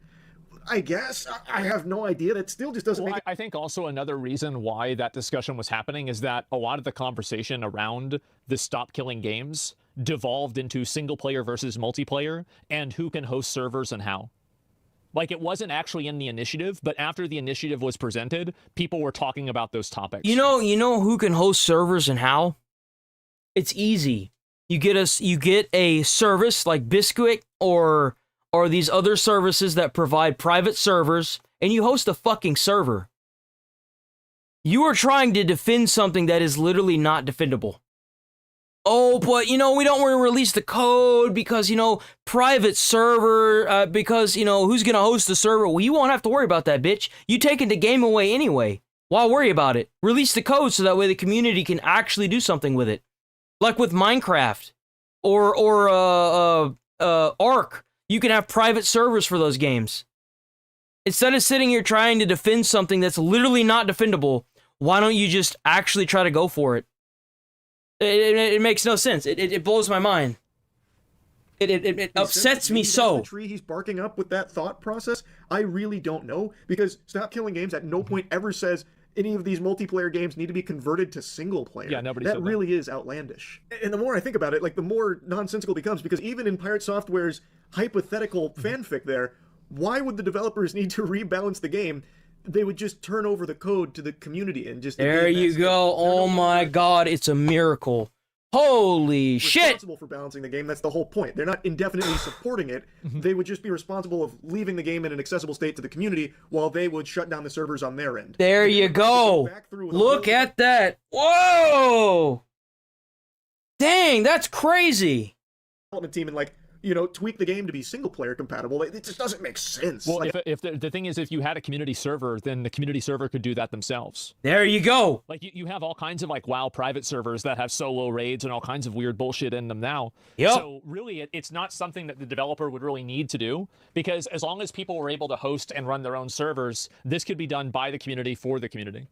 I guess I have no idea. That still just doesn't make it. I think also another reason why that discussion was happening is that a lot of the conversation around the stop killing games devolved into single player versus multiplayer and who can host servers and how. Like, it wasn't actually in the initiative, but after the initiative was presented, people were talking about those topics. You know who can host servers and how? It's easy. You get a service like Biscuit or these other services that provide private servers, and you host a fucking server. You are trying to defend something that is literally not defendable. Oh, but, we don't want to release the code because, private server, because, who's going to host the server? Well, you won't have to worry about that, bitch. You taking the game away anyway. Why worry about it? Release the code so that way the community can actually do something with it. Like with Minecraft or Ark. You can have private servers for those games. Instead of sitting here trying to defend something that's literally not defendable, why don't you just actually try to go for it? It makes no sense. It blows my mind. It upsets me so. The tree he's barking up with that thought process, I really don't know, because Stop Killing Games at no point ever says any of these multiplayer games need to be converted to single player. Yeah, nobody said that. Really is outlandish. And the more I think about it, like, the more nonsensical it becomes, because even in Pirate Software's hypothetical fanfic there, why would the developers need to rebalance the game? They would just turn over the code to the community and just... There you go. Oh my god, it's a miracle. Holy shit! Responsible for balancing the game, that's the whole point. They're not indefinitely supporting it. They would just be responsible of leaving the game in an accessible state to the community while they would shut down the servers on their end. There you go. Look at that. Whoa! Dang, that's crazy. Development team and, like, tweak the game to be single-player compatible. It just doesn't make sense. Well, if the thing is, if you had a community server, then the community server could do that themselves. There you go. Like, you have all kinds of, like, WoW private servers that have solo raids and all kinds of weird bullshit in them now. Yep. So, really, it's not something that the developer would really need to do, because as long as people were able to host and run their own servers, this could be done by the community for the community.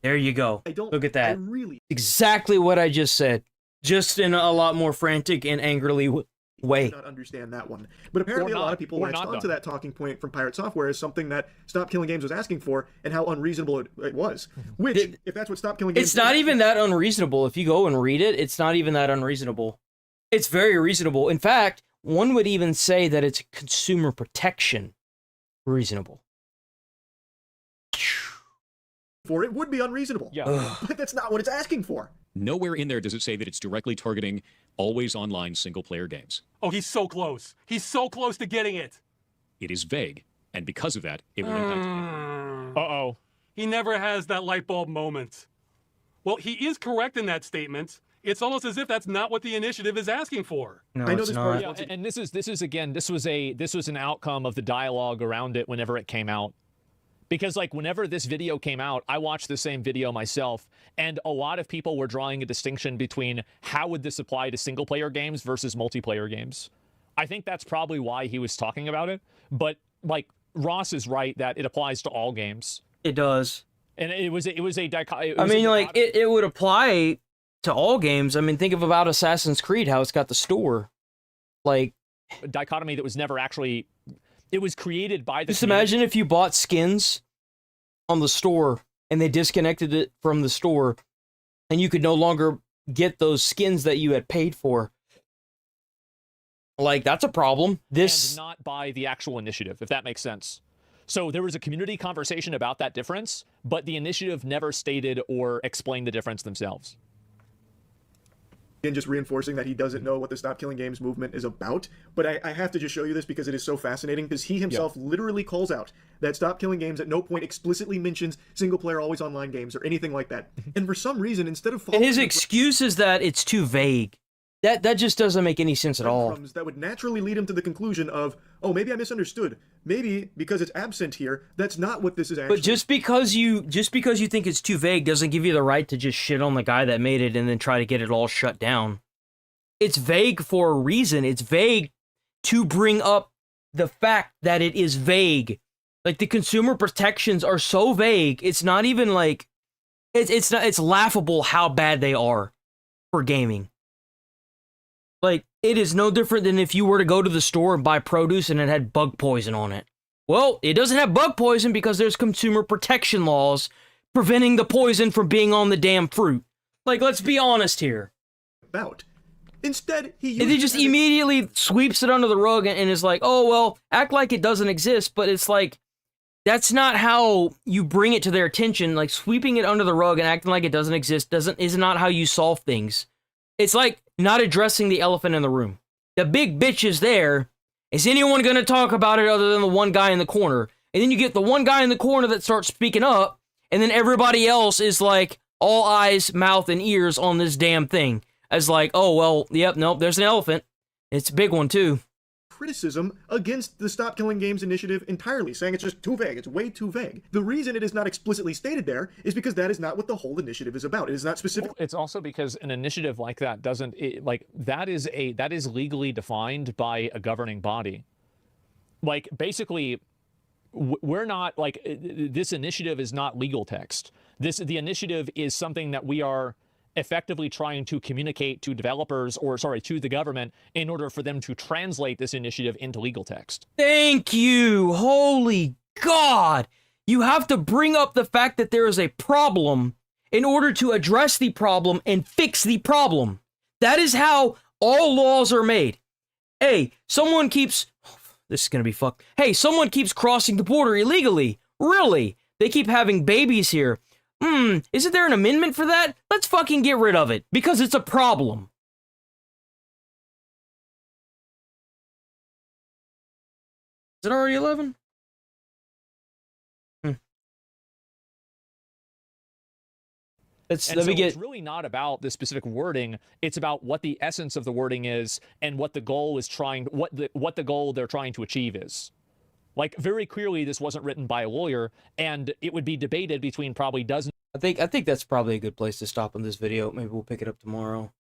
There you go. Look at that. Really... Exactly what I just said. Just in a lot more frantic and angrily way. I do not understand that one. But apparently a lot of people latched onto that talking point from Pirate Software as something that Stop Killing Games was asking for and how unreasonable it was. Which, if that's what Stop Killing Games... It's not even that unreasonable. If you go and read it, it's not even that unreasonable. It's very reasonable. In fact, one would even say that it's consumer protection reasonable. For it would be unreasonable. Yeah. But that's not what it's asking for. Nowhere in there does it say that it's directly targeting always online single-player games. Oh, he's so close. He's so close to getting it. It is vague, and because of that, it will impact. Uh-oh. He never has that light bulb moment. Well, he is correct in that statement. It's almost as if that's not what the initiative is asking for. No, I know it's not. Yeah, and this was an outcome of the dialogue around it whenever it came out. Because, like, whenever this video came out, I watched the same video myself, and a lot of people were drawing a distinction between how would this apply to single-player games versus multiplayer games. I think that's probably why he was talking about it, but, like, Ross is right that it applies to all games. It does. And it was a dichotomy. I mean, like, it would apply to all games. I mean, think of about Assassin's Creed, how it's got the store. Like... a dichotomy that was never actually... It was created by the... Just imagine if you bought skins on the store and they disconnected it from the store and you could no longer get those skins that you had paid for. Like, that's a problem. And not by the actual initiative, if that makes sense. So there was a community conversation about that difference, but the initiative never stated or explained the difference themselves. And just reinforcing that he doesn't know what the Stop Killing Games movement is about. But I have to just show you this because it is so fascinating, because he himself literally calls out that Stop Killing Games at no point explicitly mentions single-player always online games or anything like that. And for some reason, instead of and his excuse is that it's too vague. That just doesn't make any sense at all. That would naturally lead him to the conclusion of, oh, maybe I misunderstood. Maybe because it's absent here, that's not what this is actually. But just because you think it's too vague doesn't give you the right to just shit on the guy that made it and then try to get it all shut down. It's vague for a reason. It's vague to bring up the fact that it is vague. Like, the consumer protections are so vague. It's not even like it's laughable how bad they are for gaming. Like, it is no different than if you were to go to the store and buy produce and it had bug poison on it. Well, it doesn't have bug poison because there's consumer protection laws preventing the poison from being on the damn fruit. Like, let's be honest here. Instead, he just immediately sweeps it under the rug and is like, oh, well, act like it doesn't exist, but it's like, that's not how you bring it to their attention. Like, sweeping it under the rug and acting like it doesn't exist is not how you solve things. It's like not addressing the elephant in the room. The big bitch is there. Is anyone going to talk about it other than the one guy in the corner? And then you get the one guy in the corner that starts speaking up, and then everybody else is like all eyes, mouth, and ears on this damn thing. As like, oh, well, yep, nope, there's an elephant. It's a big one, too. Criticism against the Stop Killing Games initiative entirely, saying it's just too vague, it's way too vague. The reason it is not explicitly stated there is because that is not what the whole initiative is about. It is not specific. Well, it's also because an initiative like that doesn't, that is legally defined by a governing body. Like, basically, we're not, like, this initiative is not legal text. The initiative is something that we are effectively trying to communicate to developers, or to the government, in order for them to translate this initiative into legal text. Thank you. Holy God. You have to bring up the fact that there is a problem in order to address the problem and fix the problem. That is how all laws are made. Hey, someone keeps... This is going to be fucked. Hey, someone keeps crossing the border illegally. Really? They keep having babies here. Isn't there an amendment for that? Let's fucking get rid of it, because it's a problem. Is it already 11? It's really not about the specific wording. It's about what the essence of the wording is and what the goal is what the goal they're trying to achieve is. Like, very clearly, this wasn't written by a lawyer, and it would be debated between probably dozens. I think that's probably a good place to stop in this video. Maybe we'll pick it up tomorrow.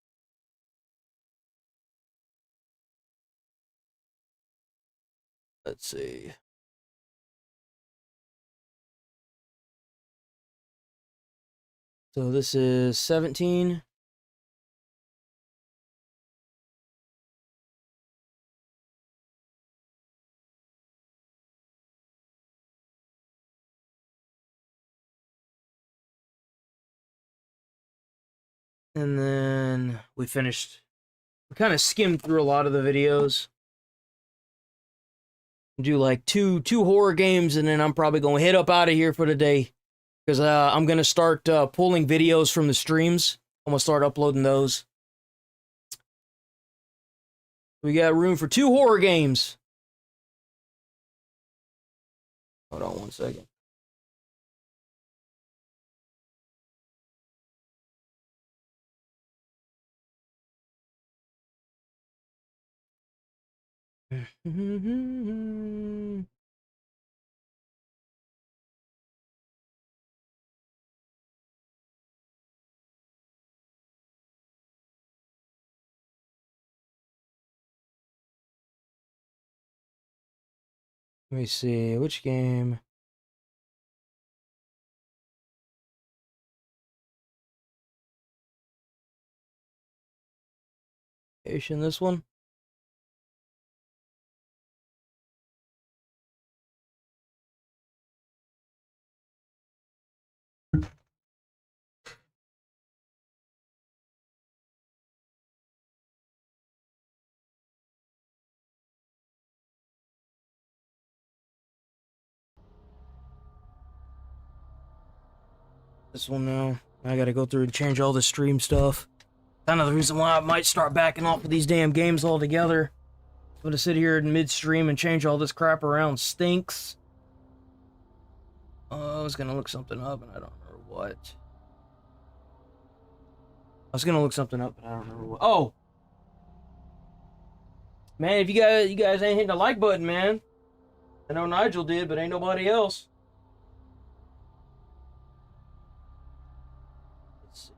Let's see. So this is 17. And then we kind of skimmed through a lot of the videos. Do like two horror games, and then I'm probably going to head up out of here for the day. Because I'm going to start pulling videos from the streams. I'm going to start uploading those. We got room for 2 horror games. Hold on one second. Let me see, which game? This one? This one now. I gotta go through and change all the stream stuff. Kind of the reason why I might start backing off of these damn games altogether. I'm gonna sit here in mid-stream and change all this crap around stinks. I was gonna look something up and I don't remember what. I was gonna look something up and I don't remember what. Oh! Man, if you guys ain't hitting the like button, man. I know Nigel did, but ain't nobody else. Let's see.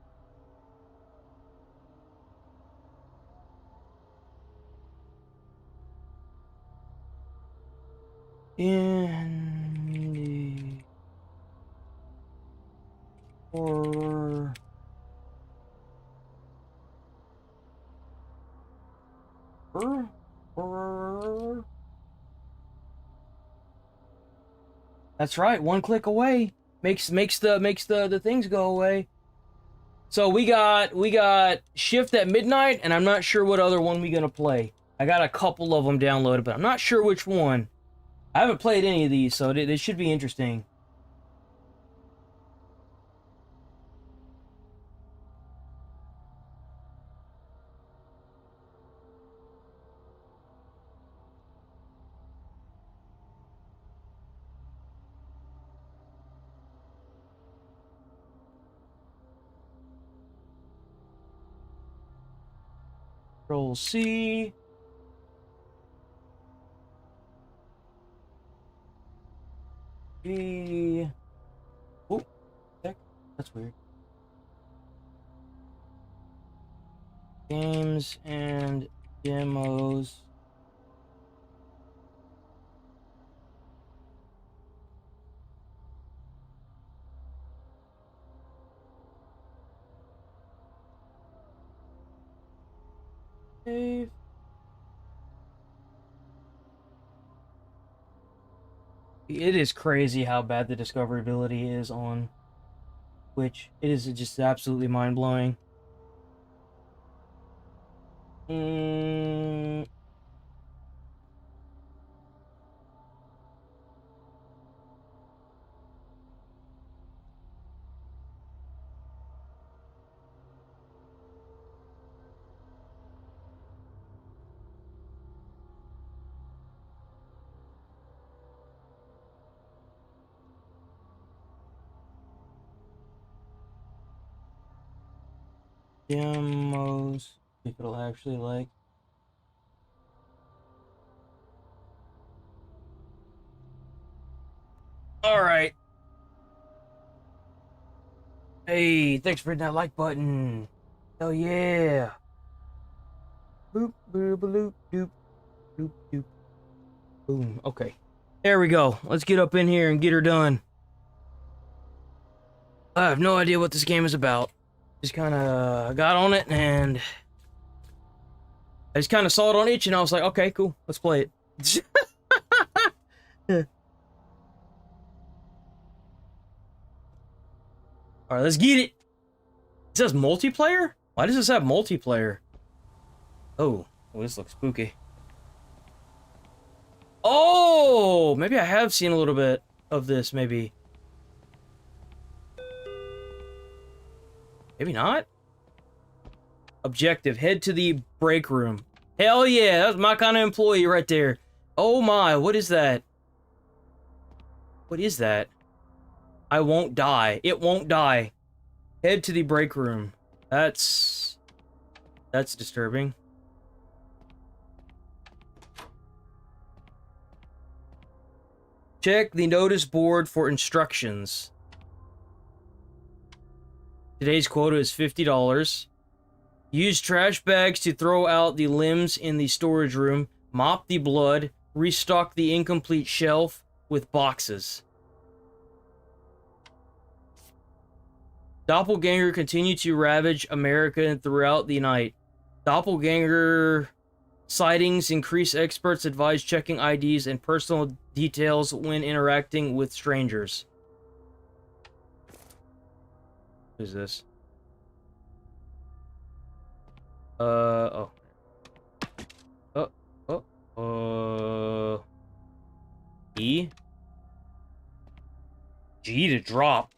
In the horror That's right, one click away makes the things go away. So we got Shift at Midnight, and I'm not sure what other one we gonna play. I got a couple of them downloaded, but I'm not sure which one. I haven't played any of these, so they should be interesting. Control C. B. Oh, heck, that's weird. Games and demos. Save. It is crazy how bad the discoverability is on Twitch. It is just absolutely mind-blowing. Demos. If it'll actually like. All right. Hey, thanks for hitting that like button. Hell yeah. Boop, boop, bloop, doop, doop, doop. Boom. Okay. There we go. Let's get up in here and get her done. I have no idea what this game is about. Just kind of got on it and I just kind of saw it on itch and I was like, okay, cool. Let's play it. All right, let's get it. It says multiplayer? Why does this have multiplayer? Oh, this looks spooky. Oh, maybe I have seen a little bit of this, maybe. Maybe not? Objective, head to the break room. Hell yeah, that's my kind of employee right there. Oh my, what is that? What is that? I won't die. It won't die. Head to the break room. That's disturbing. Check the notice board for instructions. Today's quota is $50. Use trash bags to throw out the limbs in the storage room. Mop the blood. Restock the incomplete shelf with boxes. Doppelganger continue to ravage America throughout the night. Doppelganger sightings increase. Experts advise checking IDs and personal details when interacting with strangers. What is this? Oh. E? G to drop.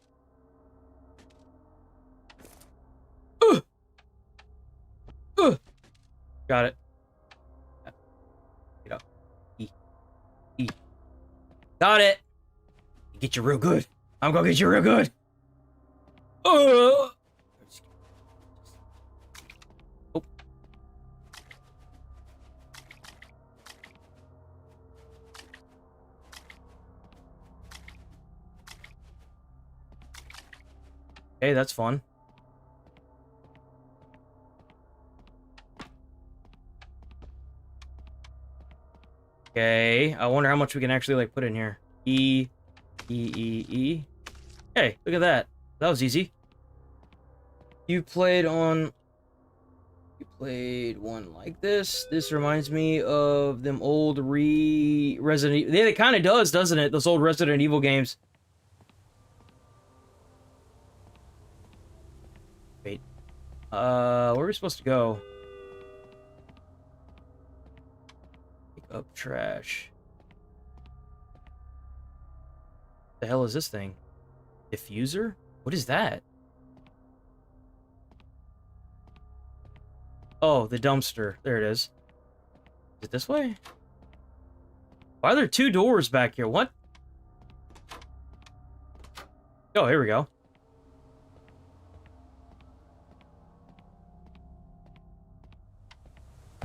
Got it. Get up. E. E. Got it. Get you real good. I'm gonna get you real good. Oh. Okay, that's fun. Okay, I wonder how much we can actually like put in here. E. Hey, look at that. That was easy. You played one like this. This reminds me of them old Resident Evil. Yeah, it kind of does, doesn't it? Those old Resident Evil games. Wait. Where are we supposed to go? Pick up trash. The hell is this thing? Diffuser? What is that? Oh, the dumpster. There it is. Is it this way? Why are there two doors back here? What? Oh, here we go.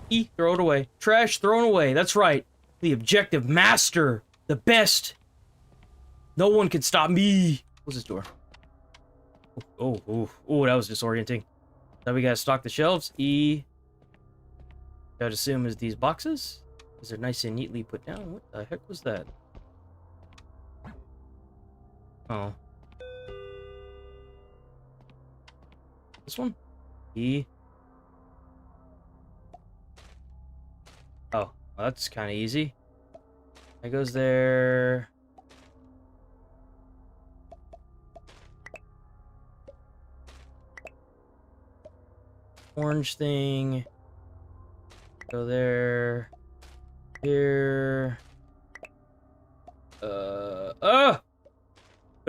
E, throw it away. Trash thrown away. That's right. The objective master. The best. No one can stop me. What's this door? Oh, that was disorienting. Now we gotta stock the shelves. E. I'd assume is these boxes. Is they're nice and neatly put down. What the heck was that? Oh. This one? E. Oh, well, that's kind of easy. That goes there. Orange thing. Go there. Here. Put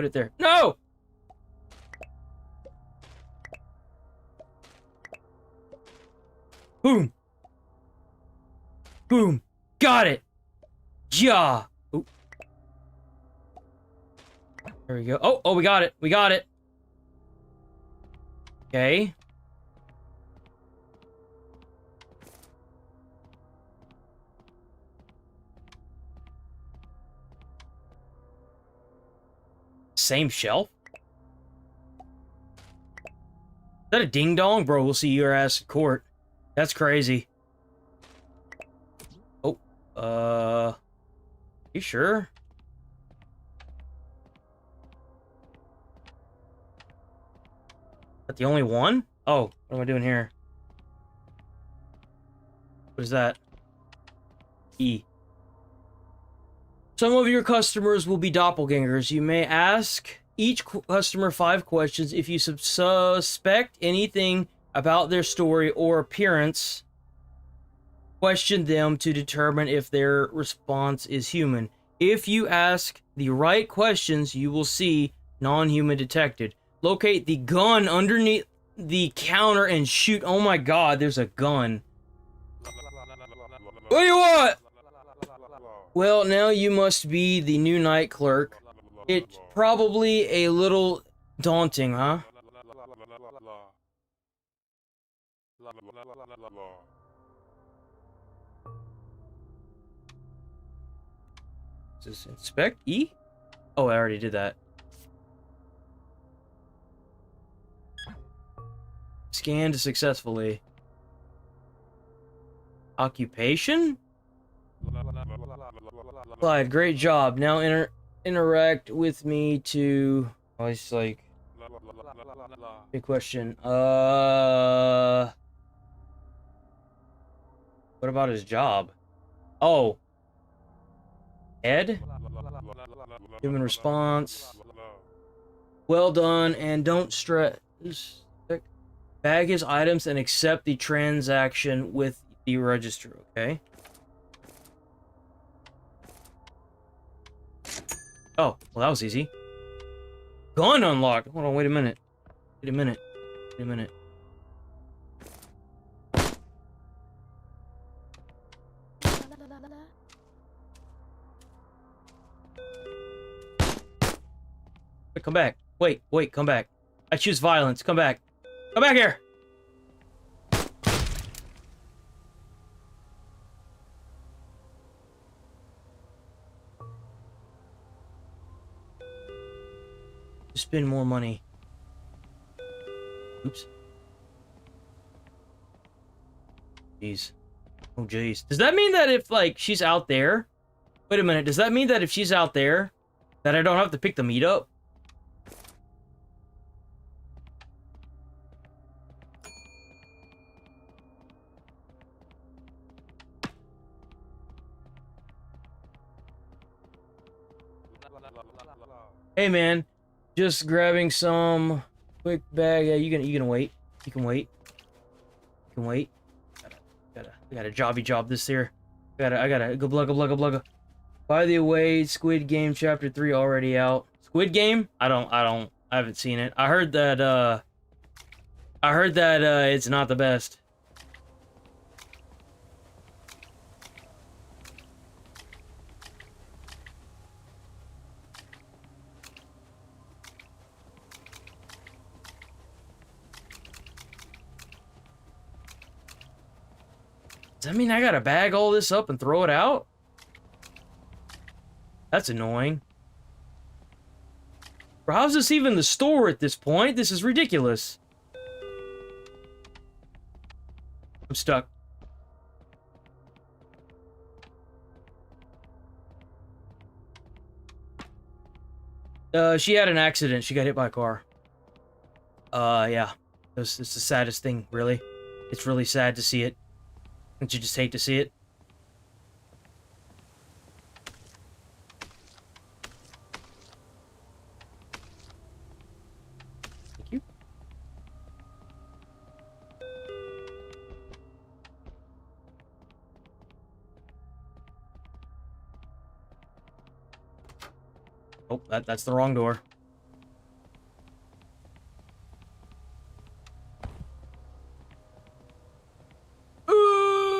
it there. No! Boom. Boom. Got it. Yeah. Ooh. There we go. Oh, we got it. We got it. Okay. Same shelf? Is that a ding dong? Bro, we'll see your ass in court. That's crazy. Oh, you sure? That the only one? Oh, what am I doing here? What is that? E. Some of your customers will be doppelgangers. You may ask each customer 5 questions. If you suspect anything about their story or appearance, question them to determine if their response is human. If you ask the right questions, you will see non-human detected. Locate the gun underneath the counter and shoot. Oh my god, there's a gun. What do you want? Well, now you must be the new night clerk. It's probably a little daunting, huh? Is this inspect? E? Oh, I already did that. Scanned successfully. Occupation? Clyde, great job. Now interact with me to... Oh, it's like... Big question. What about his job? Oh. Ed? Human response. Well done, and don't stress. Bag his items and accept the transaction with the register, okay? Oh, well that was easy. Gun unlocked. Hold on, wait a minute. Wait a minute. Wait, come back. Wait, come back. I choose violence. Come back. Come back here! Spend more money. Oops. Jeez. Oh, jeez. Does that mean that if, like, she's out there... Wait a minute. Does that mean that if she's out there, that I don't have to pick the meat up? Hey, man. Just grabbing some quick bag. Yeah, you can wait. You can wait. You can wait. I gotta jobby job this here. I gotta go blugga. By the way, Squid Game Chapter 3 already out. Squid Game? I haven't seen it. I heard that it's not the best. Does that mean I gotta bag all this up and throw it out? That's annoying. Bro, how's this even the store at this point? This is ridiculous. I'm stuck. She had an accident. She got hit by a car. Yeah. It's the saddest thing, really. It's really sad to see it. Don't you just hate to see it? Thank you. Oh, that's the wrong door.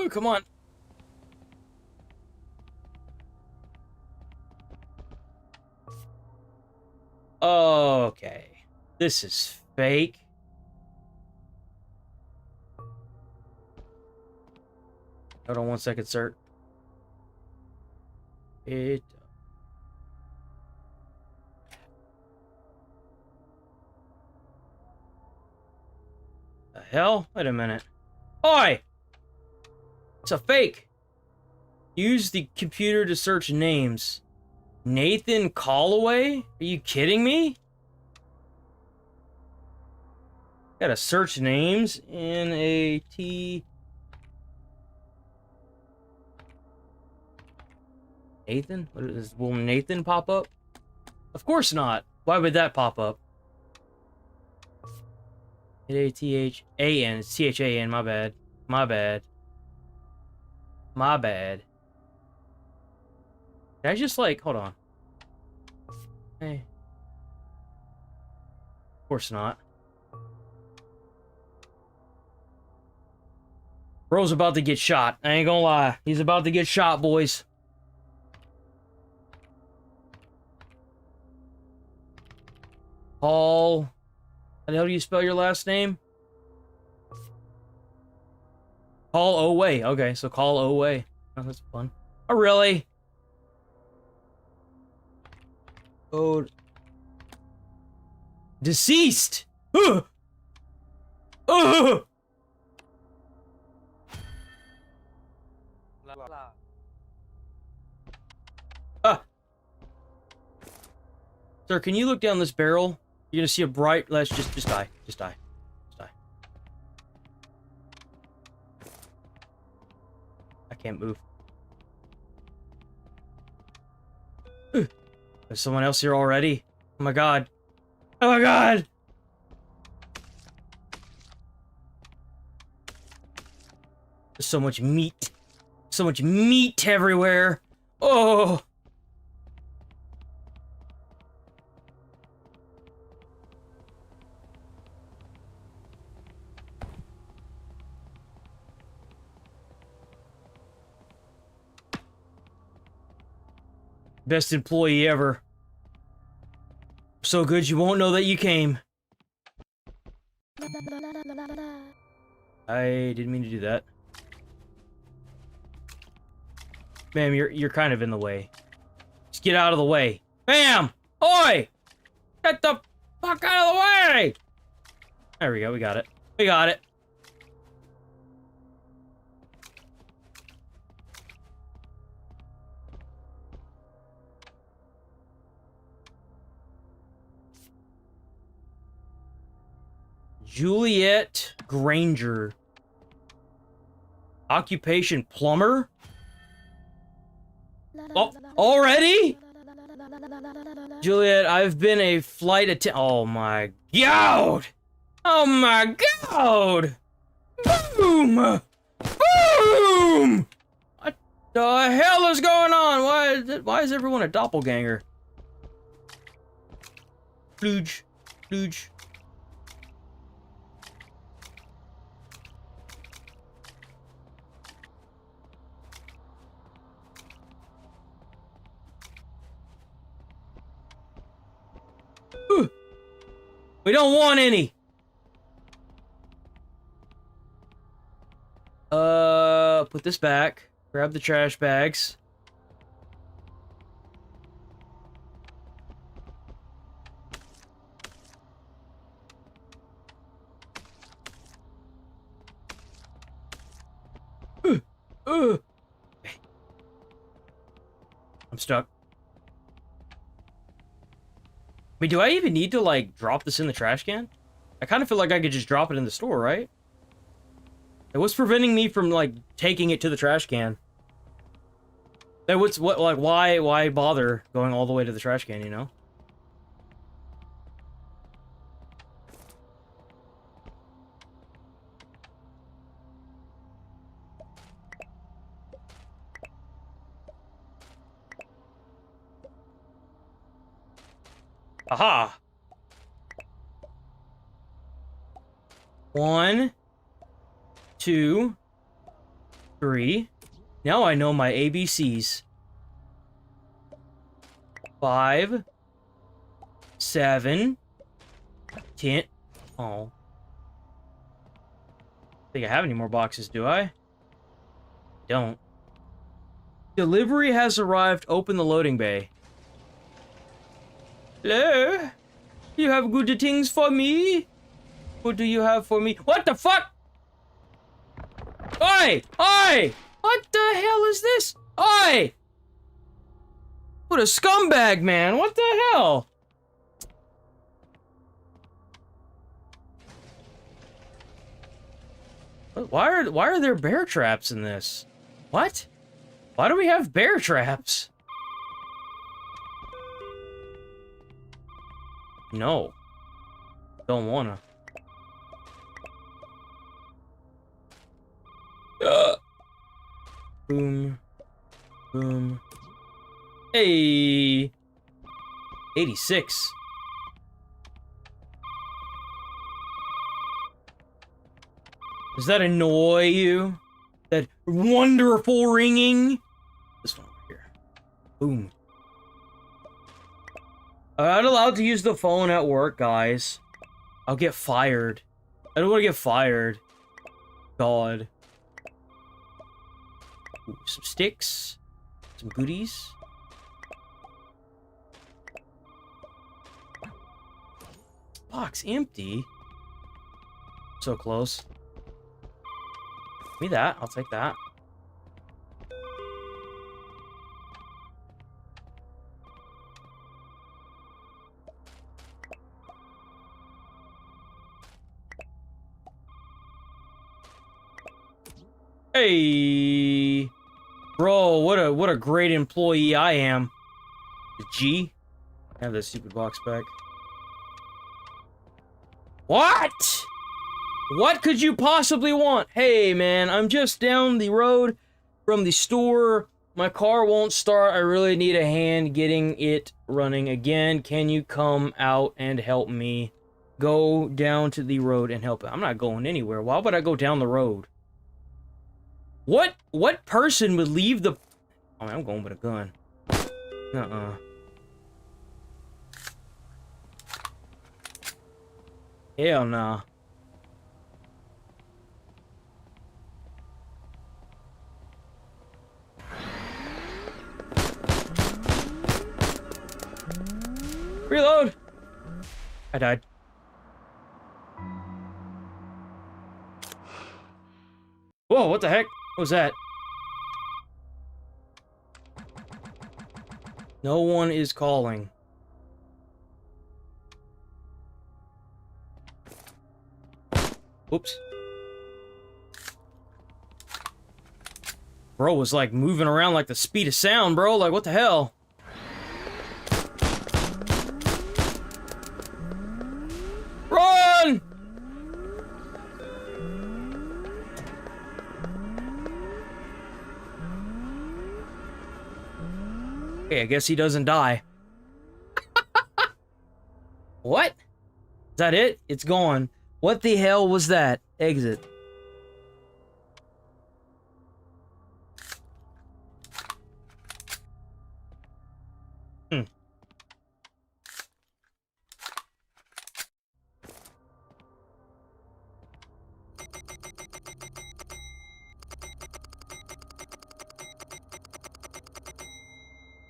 Come on. Okay. This is fake. Hold on 1 second, sir. The hell? Wait a minute. Oi! It's a fake. Use the computer to search names. Nathan Callaway? Are you kidding me? Gotta search names. N-A-T... Nathan? Will Nathan pop up? Of course not. Why would that pop up? N-A-T-H-A-N. It's T-H-A-N. My bad. My bad. My bad. Did I just, like, hold on. Hey. Of course not. Bro's about to get shot. I ain't gonna lie. He's about to get shot, boys. Paul. How the hell do you spell your last name? Call Oway. Okay, so call Oway. Oh, that's fun. Oh, really? Oh. Deceased! Ugh! Ugh! Ah! Sir, can you look down this barrel? You're gonna see a bright... Let's just die. Just die. Just die. I can't move. Ugh. There's someone else here already. Oh my god. Oh my god! There's so much meat. So much meat everywhere. Oh! Best employee ever. so good you won't know that you came. I didn't mean to do that. Ma'am, you're kind of in the way. Just get out of the way. Ma'am! Oi! Get the fuck out of the way! There we go, we got it. We got it. Juliet Granger. Occupation plumber? Oh, already? Juliet, I've been a flight attendant. Oh my god! Oh my god! Boom! Boom! What the hell is going on? Why is everyone a doppelganger? Flooge. Flooge. We don't want any. Put this back. Grab the trash bags. I'm stuck. I mean, do I even need to, like, drop this in the trash can? I kind of feel like I could just drop it in the store, right? Like, what's preventing me from, like, taking it to the trash can? Like, why bother going all the way to the trash can, you know? Aha! 1, 2, 3. Now I know my ABCs. 5, 7, 10. Oh. Think I have any more boxes, do I? Don't. Delivery has arrived. Open the loading bay. Hello? You have good things for me? What do you have for me? What the fuck? Oi! Oi! What the hell is this? Oi! What a scumbag, man. What the hell? Why are there bear traps in this? What? Why do we have bear traps? No. Don't wanna. Boom. Boom. Hey. 86. Does that annoy you? That wonderful ringing? This one over here. Boom. I'm not allowed to use the phone at work, guys. I'll get fired. I don't want to get fired. God. Ooh, some sticks. Some goodies. Box empty. So close. Give me that. I'll take that. Hey, bro, what a great employee I am. The G, have that stupid box back. What? What could you possibly want? Hey, man, I'm just down the road from the store. My car won't start. I really need a hand getting it running again. Can you come out and help me? Go down to the road and help. I'm not going anywhere. Why would I go down the road? What person would leave the... Oh, I'm going with a gun. Hell no. Reload! I died. Whoa, what the heck? What was that? No one is calling. Oops. Bro was like moving around like the speed of sound, bro. Like, what the hell? Run! Okay, I guess he doesn't die. What? Is that it? It's gone. What the hell was that? Exit.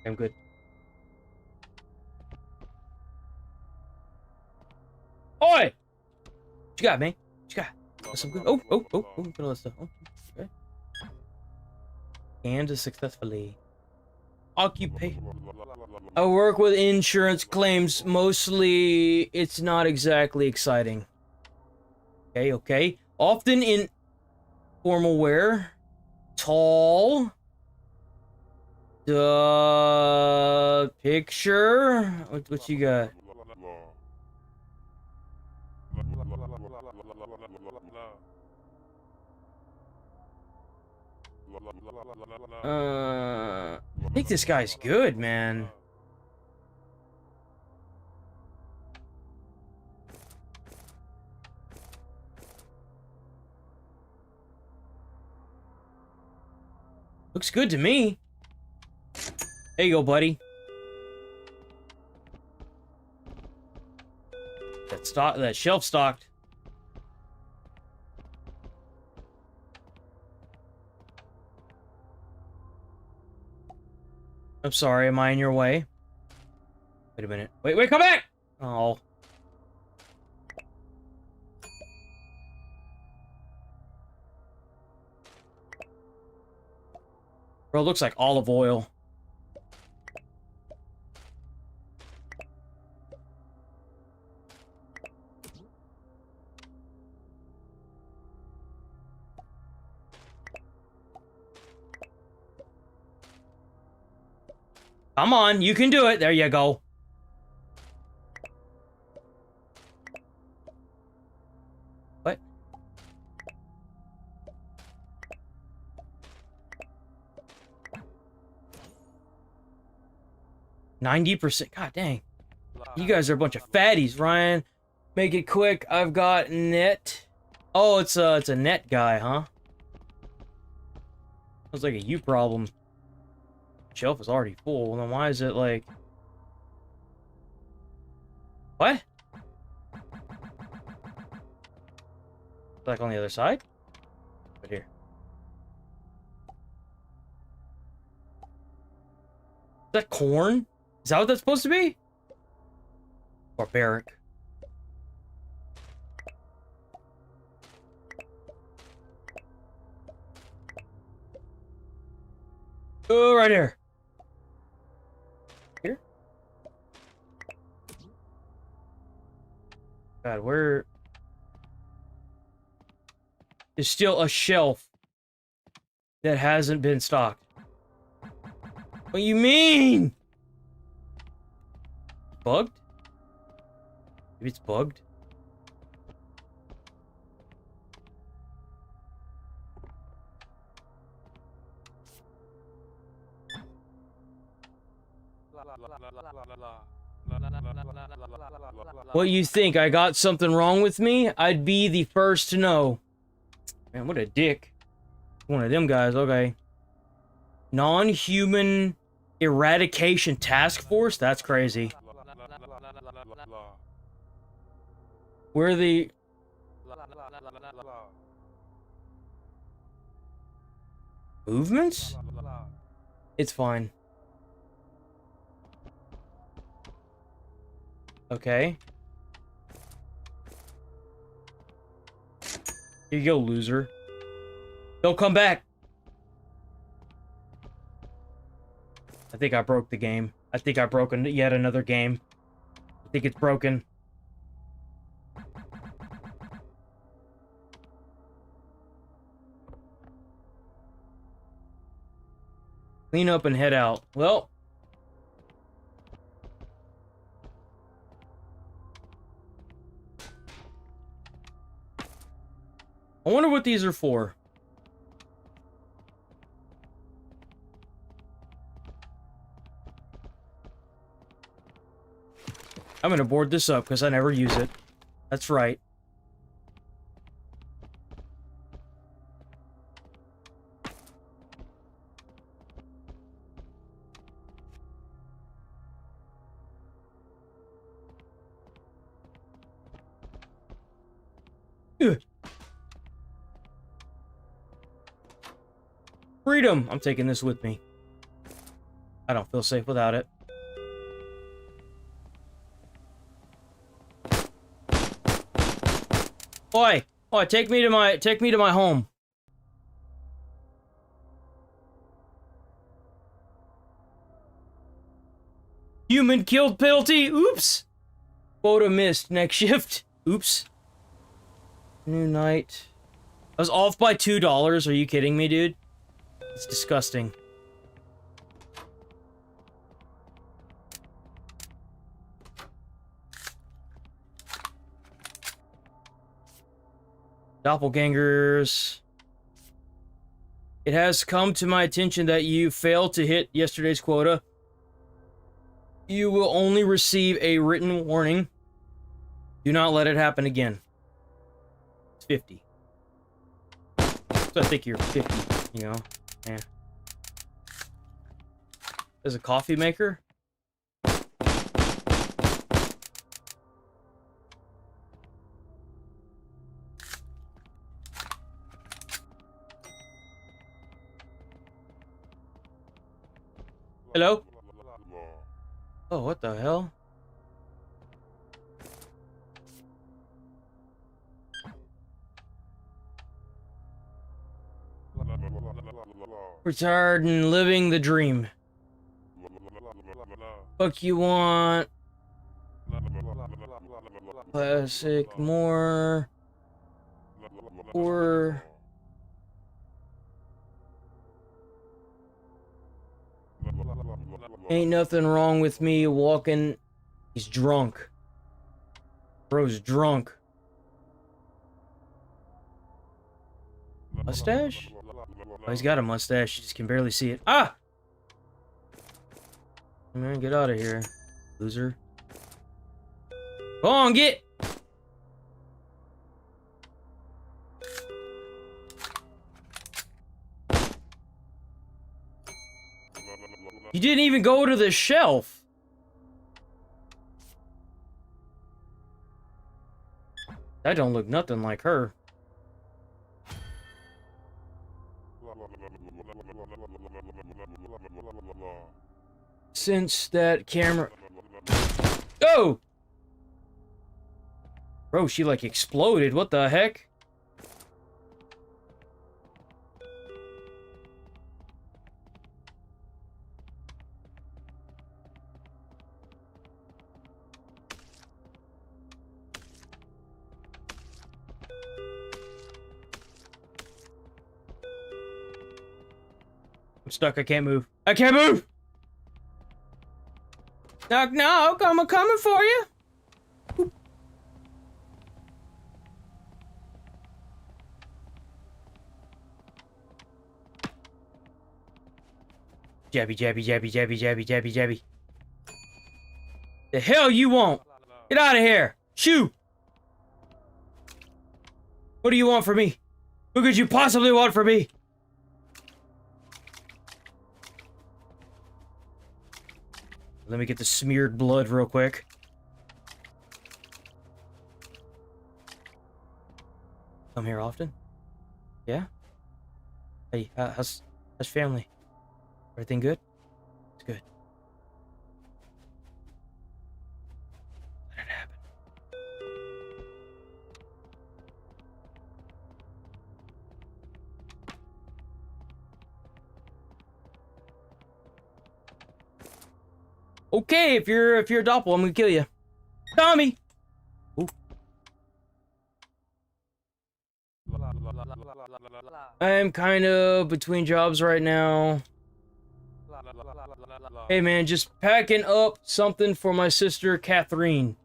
I'm good. Oi! What you got, man? What you got? Got some good. Oh, got all that stuff. Oh, okay. And successfully. Occupation. I work with insurance claims. Mostly, it's not exactly exciting. Okay, okay. Often in formal wear. Tall. Picture? What you got? I think this guy's good, man. Looks good to me. There you go, buddy. That shelf stocked. I'm sorry, am I in your way? Wait a minute. Wait, come back! Oh. Bro, it looks like olive oil. Come on, you can do it. There you go. What? %. God dang. You guys are a bunch of fatties, Ryan. Make it quick. I've got net. Oh, it's a net guy, huh? Sounds like a you problem. Shelf is already full, then why is it like... What? Like on the other side? Right here. Is that corn? Is that what that's supposed to be? Barbaric. Oh, right here. Here? God, where... There's still a shelf that hasn't been stocked. What do you mean? Bugged? Maybe it's bugged? What you think? I got something wrong with me? I'd be the first to know. Man, what a dick. One of them guys, okay. Non-human eradication task force? That's crazy. Where are the... movements? It's fine. Okay. Here you go, loser. Don't come back! I think I broke the game. I think I broke yet another game. I think it's broken. Clean up and head out. Well. I wonder what these are for. I'm gonna board this up because I never use it. That's right. Ugh. Freedom! I'm taking this with me. I don't feel safe without it. Oi! Oi, take me to my home. Human killed penalty. Oops. Quota missed. Next shift. Oops. New night. I was off by $2. Are you kidding me, dude? It's disgusting. Doppelgangers. It has come to my attention that you failed to hit yesterday's quota. You will only receive a written warning. Do not let it happen again. It's 50. So I think you're 50, you know? Yeah. There's a coffee maker. Hello? Oh, what the hell? Retired and living the dream. Fuck you want? Classic, more. Or... Ain't nothing wrong with me walking. He's drunk. Bro's drunk. Mustache? Oh, he's got a mustache. You just can barely see it. Ah! Man, get out of here, loser. Go on, get! You didn't even go to the shelf. That don't look nothing like her. Since that camera... Oh! Bro, she like exploded. What the heck? I'm stuck. I can't move. I can't move! Knock, knock. I'm coming for you. Jabby, jabby, jabby, jabby, jabby, jabby, jabby. The hell you want? Get out of here. Shoo! What do you want from me? Who could you possibly want from me? Let me get the smeared blood real quick. Come here often? Yeah? Hey, how's family? Everything good? It's good. Let it happen. Okay, if you're a doppel, I'm gonna kill you. Tommy! Ooh. I'm kind of between jobs right now. Hey man, just packing up something for my sister Catherine.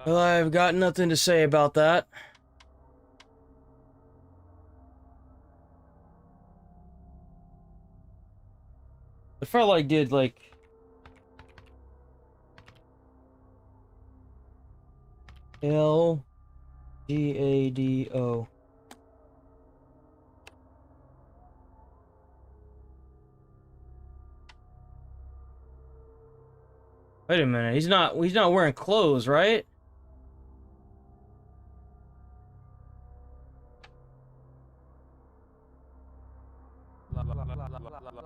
Well, I've got nothing to say about that. I felt like did like LGADO. Wait a minute, he's not wearing clothes, right?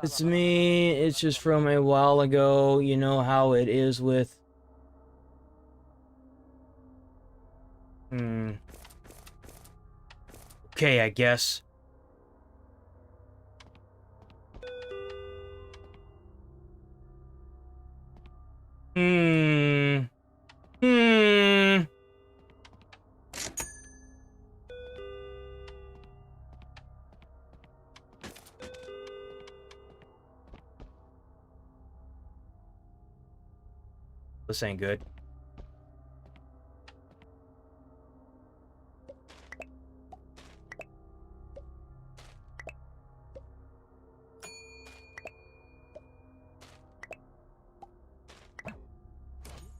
It's me, it's just from a while ago, you know how it is with... Okay, I guess. This ain't good.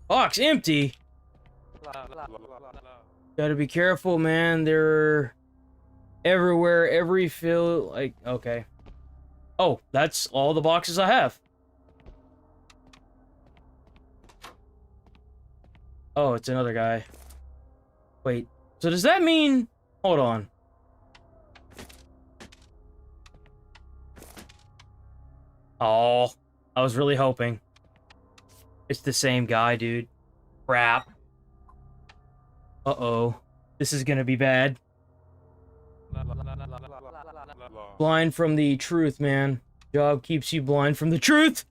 Box empty. Gotta be careful, man. They're everywhere, every field. Like, okay. Oh, that's all the boxes I have. Oh, it's another guy. Wait, so does that mean... Hold on. Oh, I was really hoping. It's the same guy, dude. Crap. Uh-oh. This is gonna be bad. Blind from the truth, man. Job keeps you blind from the truth!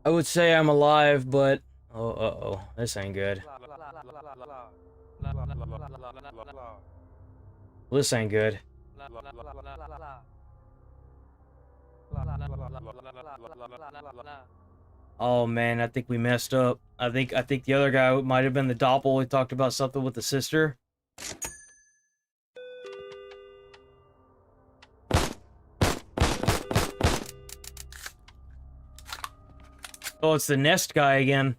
I would say I'm alive, but... Oh, uh-oh. This ain't good. This ain't good. Oh, man, I think we messed up. I think the other guy might have been the doppel. He talked about something with the sister. Oh, it's the nest guy again.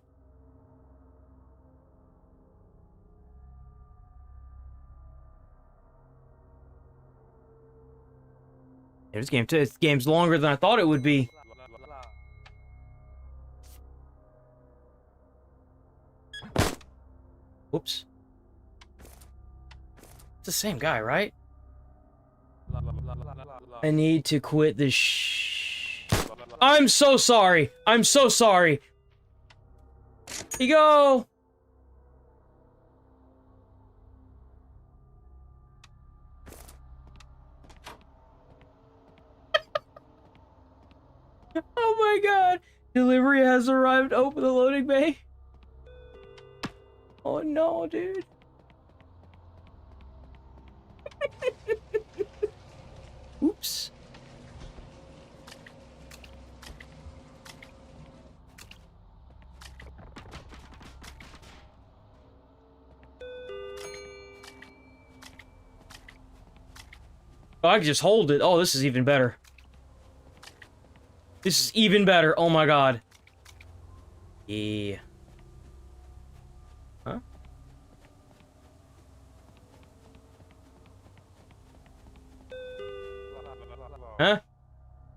Yeah, this game's longer than I thought it would be. Whoops. It's the same guy, right? I need to quit this I'm so sorry. I'm so sorry. Here you go. Oh my god. Delivery has arrived. Open the loading bay. Oh no, dude. Oops. Oh, I can just hold it. Oh, this is even better. This is even better. Oh my god. Yeah. Huh? Huh?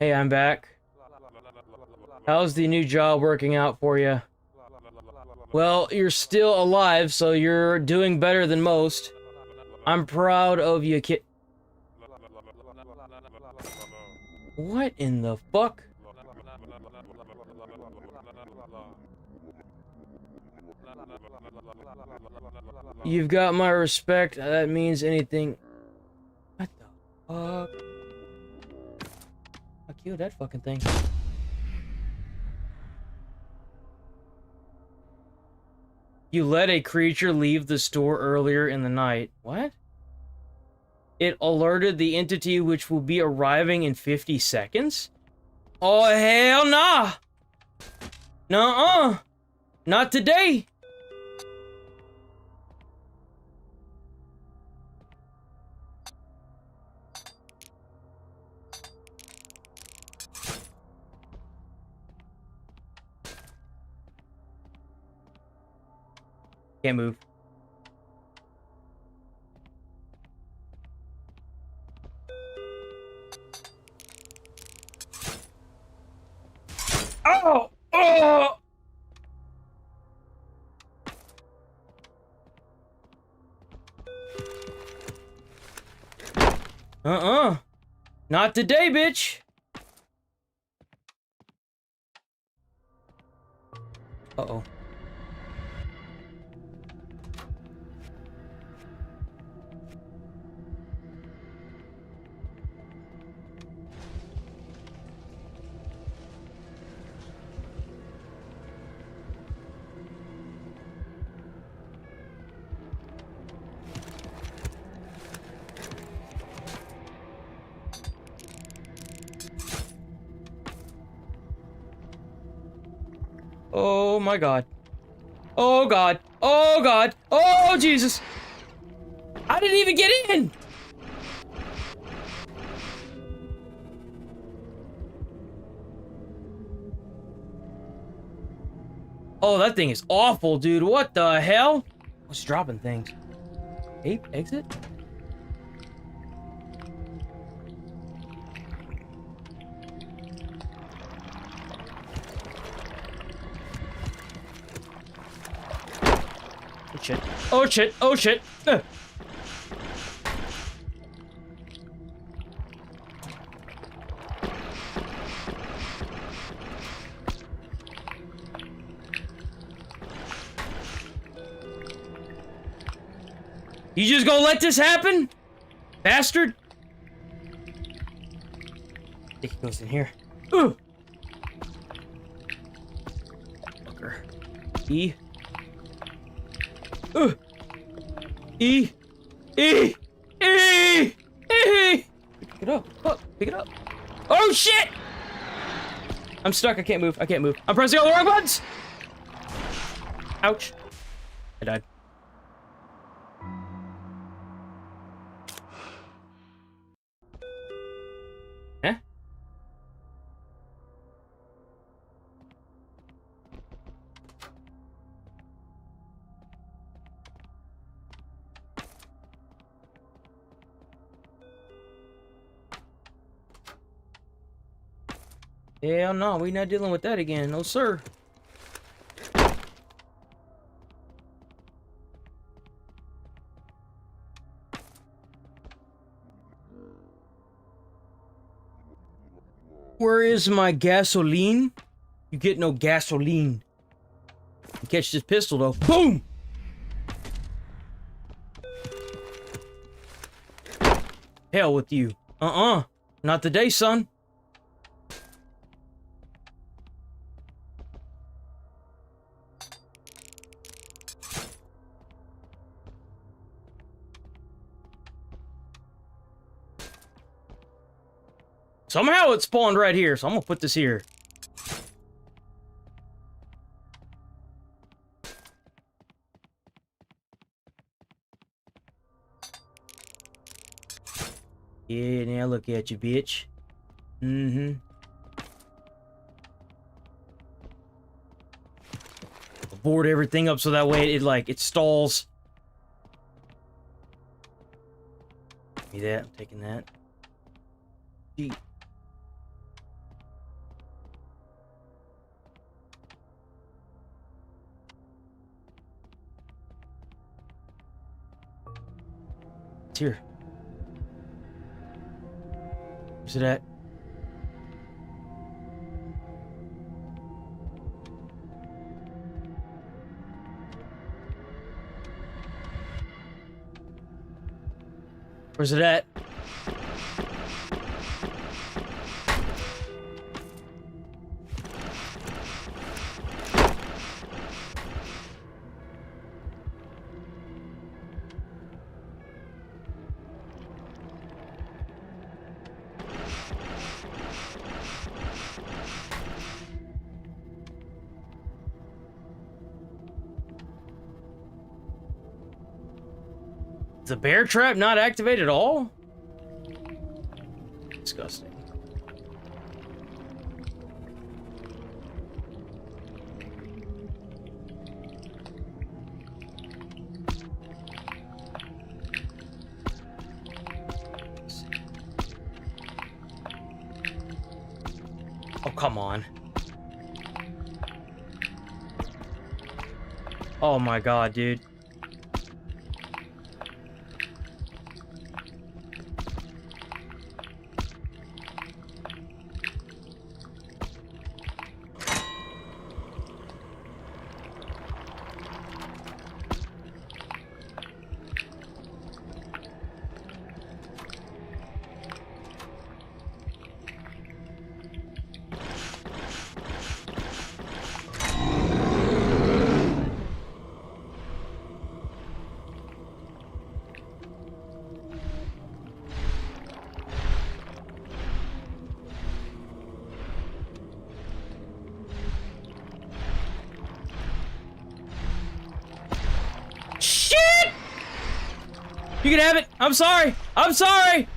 Hey, I'm back. How's the new job working out for you? Well, you're still alive, so you're doing better than most. I'm proud of you, kid. What in the fuck? You've got my respect. That means anything. What the fuck? I killed that fucking thing. You let a creature leave the store earlier in the night. What? It alerted the entity which will be arriving in 50 seconds? Oh, hell nah! Nuh-uh! Not today! Can't move. Oh! Oh! Uh-uh. Not today, bitch! Uh-oh. Oh my god. Oh god. Oh god. Oh Jesus. I didn't even get in. Oh, that thing is awful, dude. What the hell? What's dropping things? Ape, exit? Oh shit. Oh shit. Oh shit. You just gonna let this happen? Bastard? I think he goes in here. Ooh! Fucker. E. E. E. E. E. Pick it up. Fuck. Pick it up. Oh shit! I'm stuck. I can't move. I can't move. I'm pressing all the wrong buttons! Ouch. I died. Huh? Hell no, we not dealing with that again. No, sir. Where is my gasoline? You get no gasoline. You catch this pistol though. Boom! Hell with you. Not today, son. Somehow it spawned right here, so I'm gonna put this here. Yeah, now look at you, bitch. Mm-hmm. board everything up so that way it stalls. Give me that. I'm taking that. Gee. It's here. Where's it at? Where's it at? Is the bear trap not activated at all? Disgusting. Oh, come on. Oh my god, dude. You can have it. I'm sorry. I'm sorry.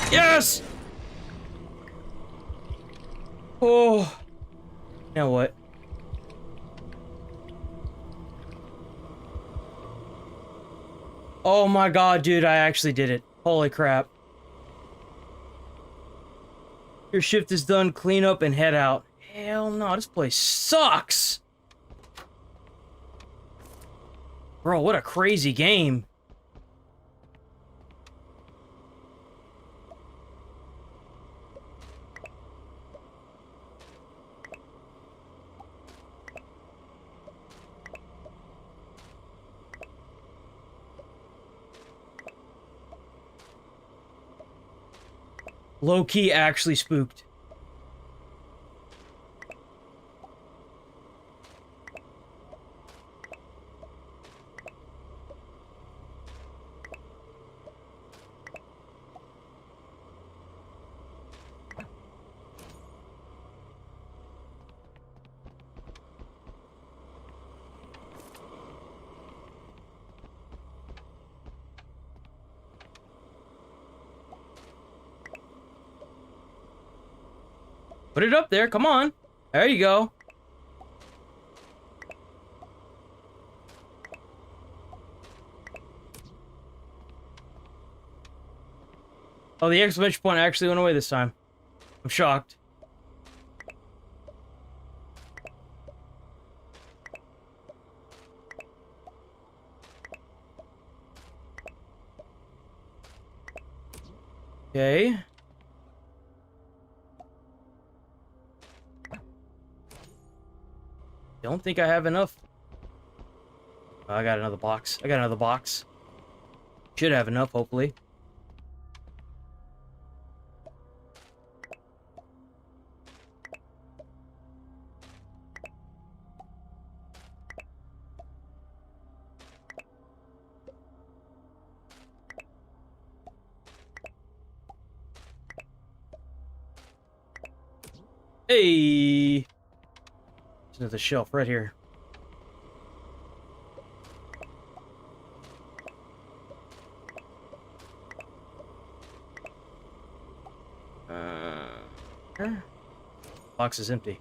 Yes! Oh. Now what? Oh my god, dude, I actually did it. Holy crap. Your shift is done, clean up and head out. Hell no, this place sucks! Bro, what a crazy game. Low-key actually spooked. Put it up there, come on. There you go. Oh, the exclamation point actually went away this time. I'm shocked. Okay. Don't think I have enough. Oh, I got another box. I got another box. Should have enough, hopefully. Hey! There's another shelf right here. Box is empty.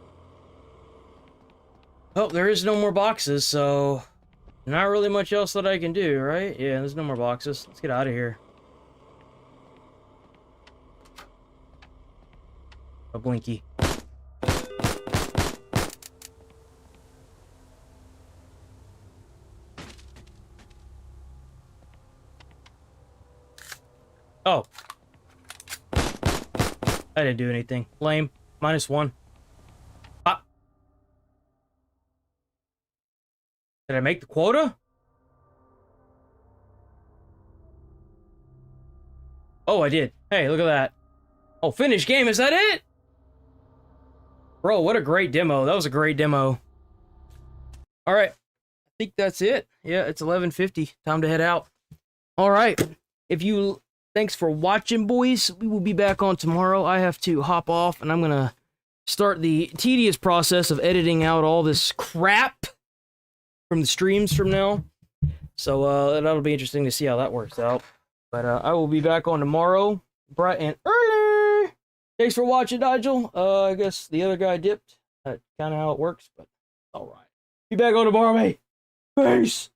Oh, there is no more boxes, so not really much else that I can do, right? Yeah, there's no more boxes. Let's get out of here. A blinky. Oh. I didn't do anything. Lame. -1. Ah. Did I make the quota? Oh, I did. Hey, look at that. Oh, finish game. Is that it? Bro, what a great demo. That was a great demo. All right. I think that's it. Yeah, it's 11:50. Time to head out. All right. Thanks for watching, boys. We will be back on tomorrow. I have to hop off, and I'm going to start the tedious process of editing out all this crap from the streams from now. So that'll be interesting to see how that works out. But I will be back on tomorrow, bright and early. Thanks for watching, Nigel. I guess the other guy dipped. That's kind of how it works, but all right. Be back on tomorrow, mate. Peace.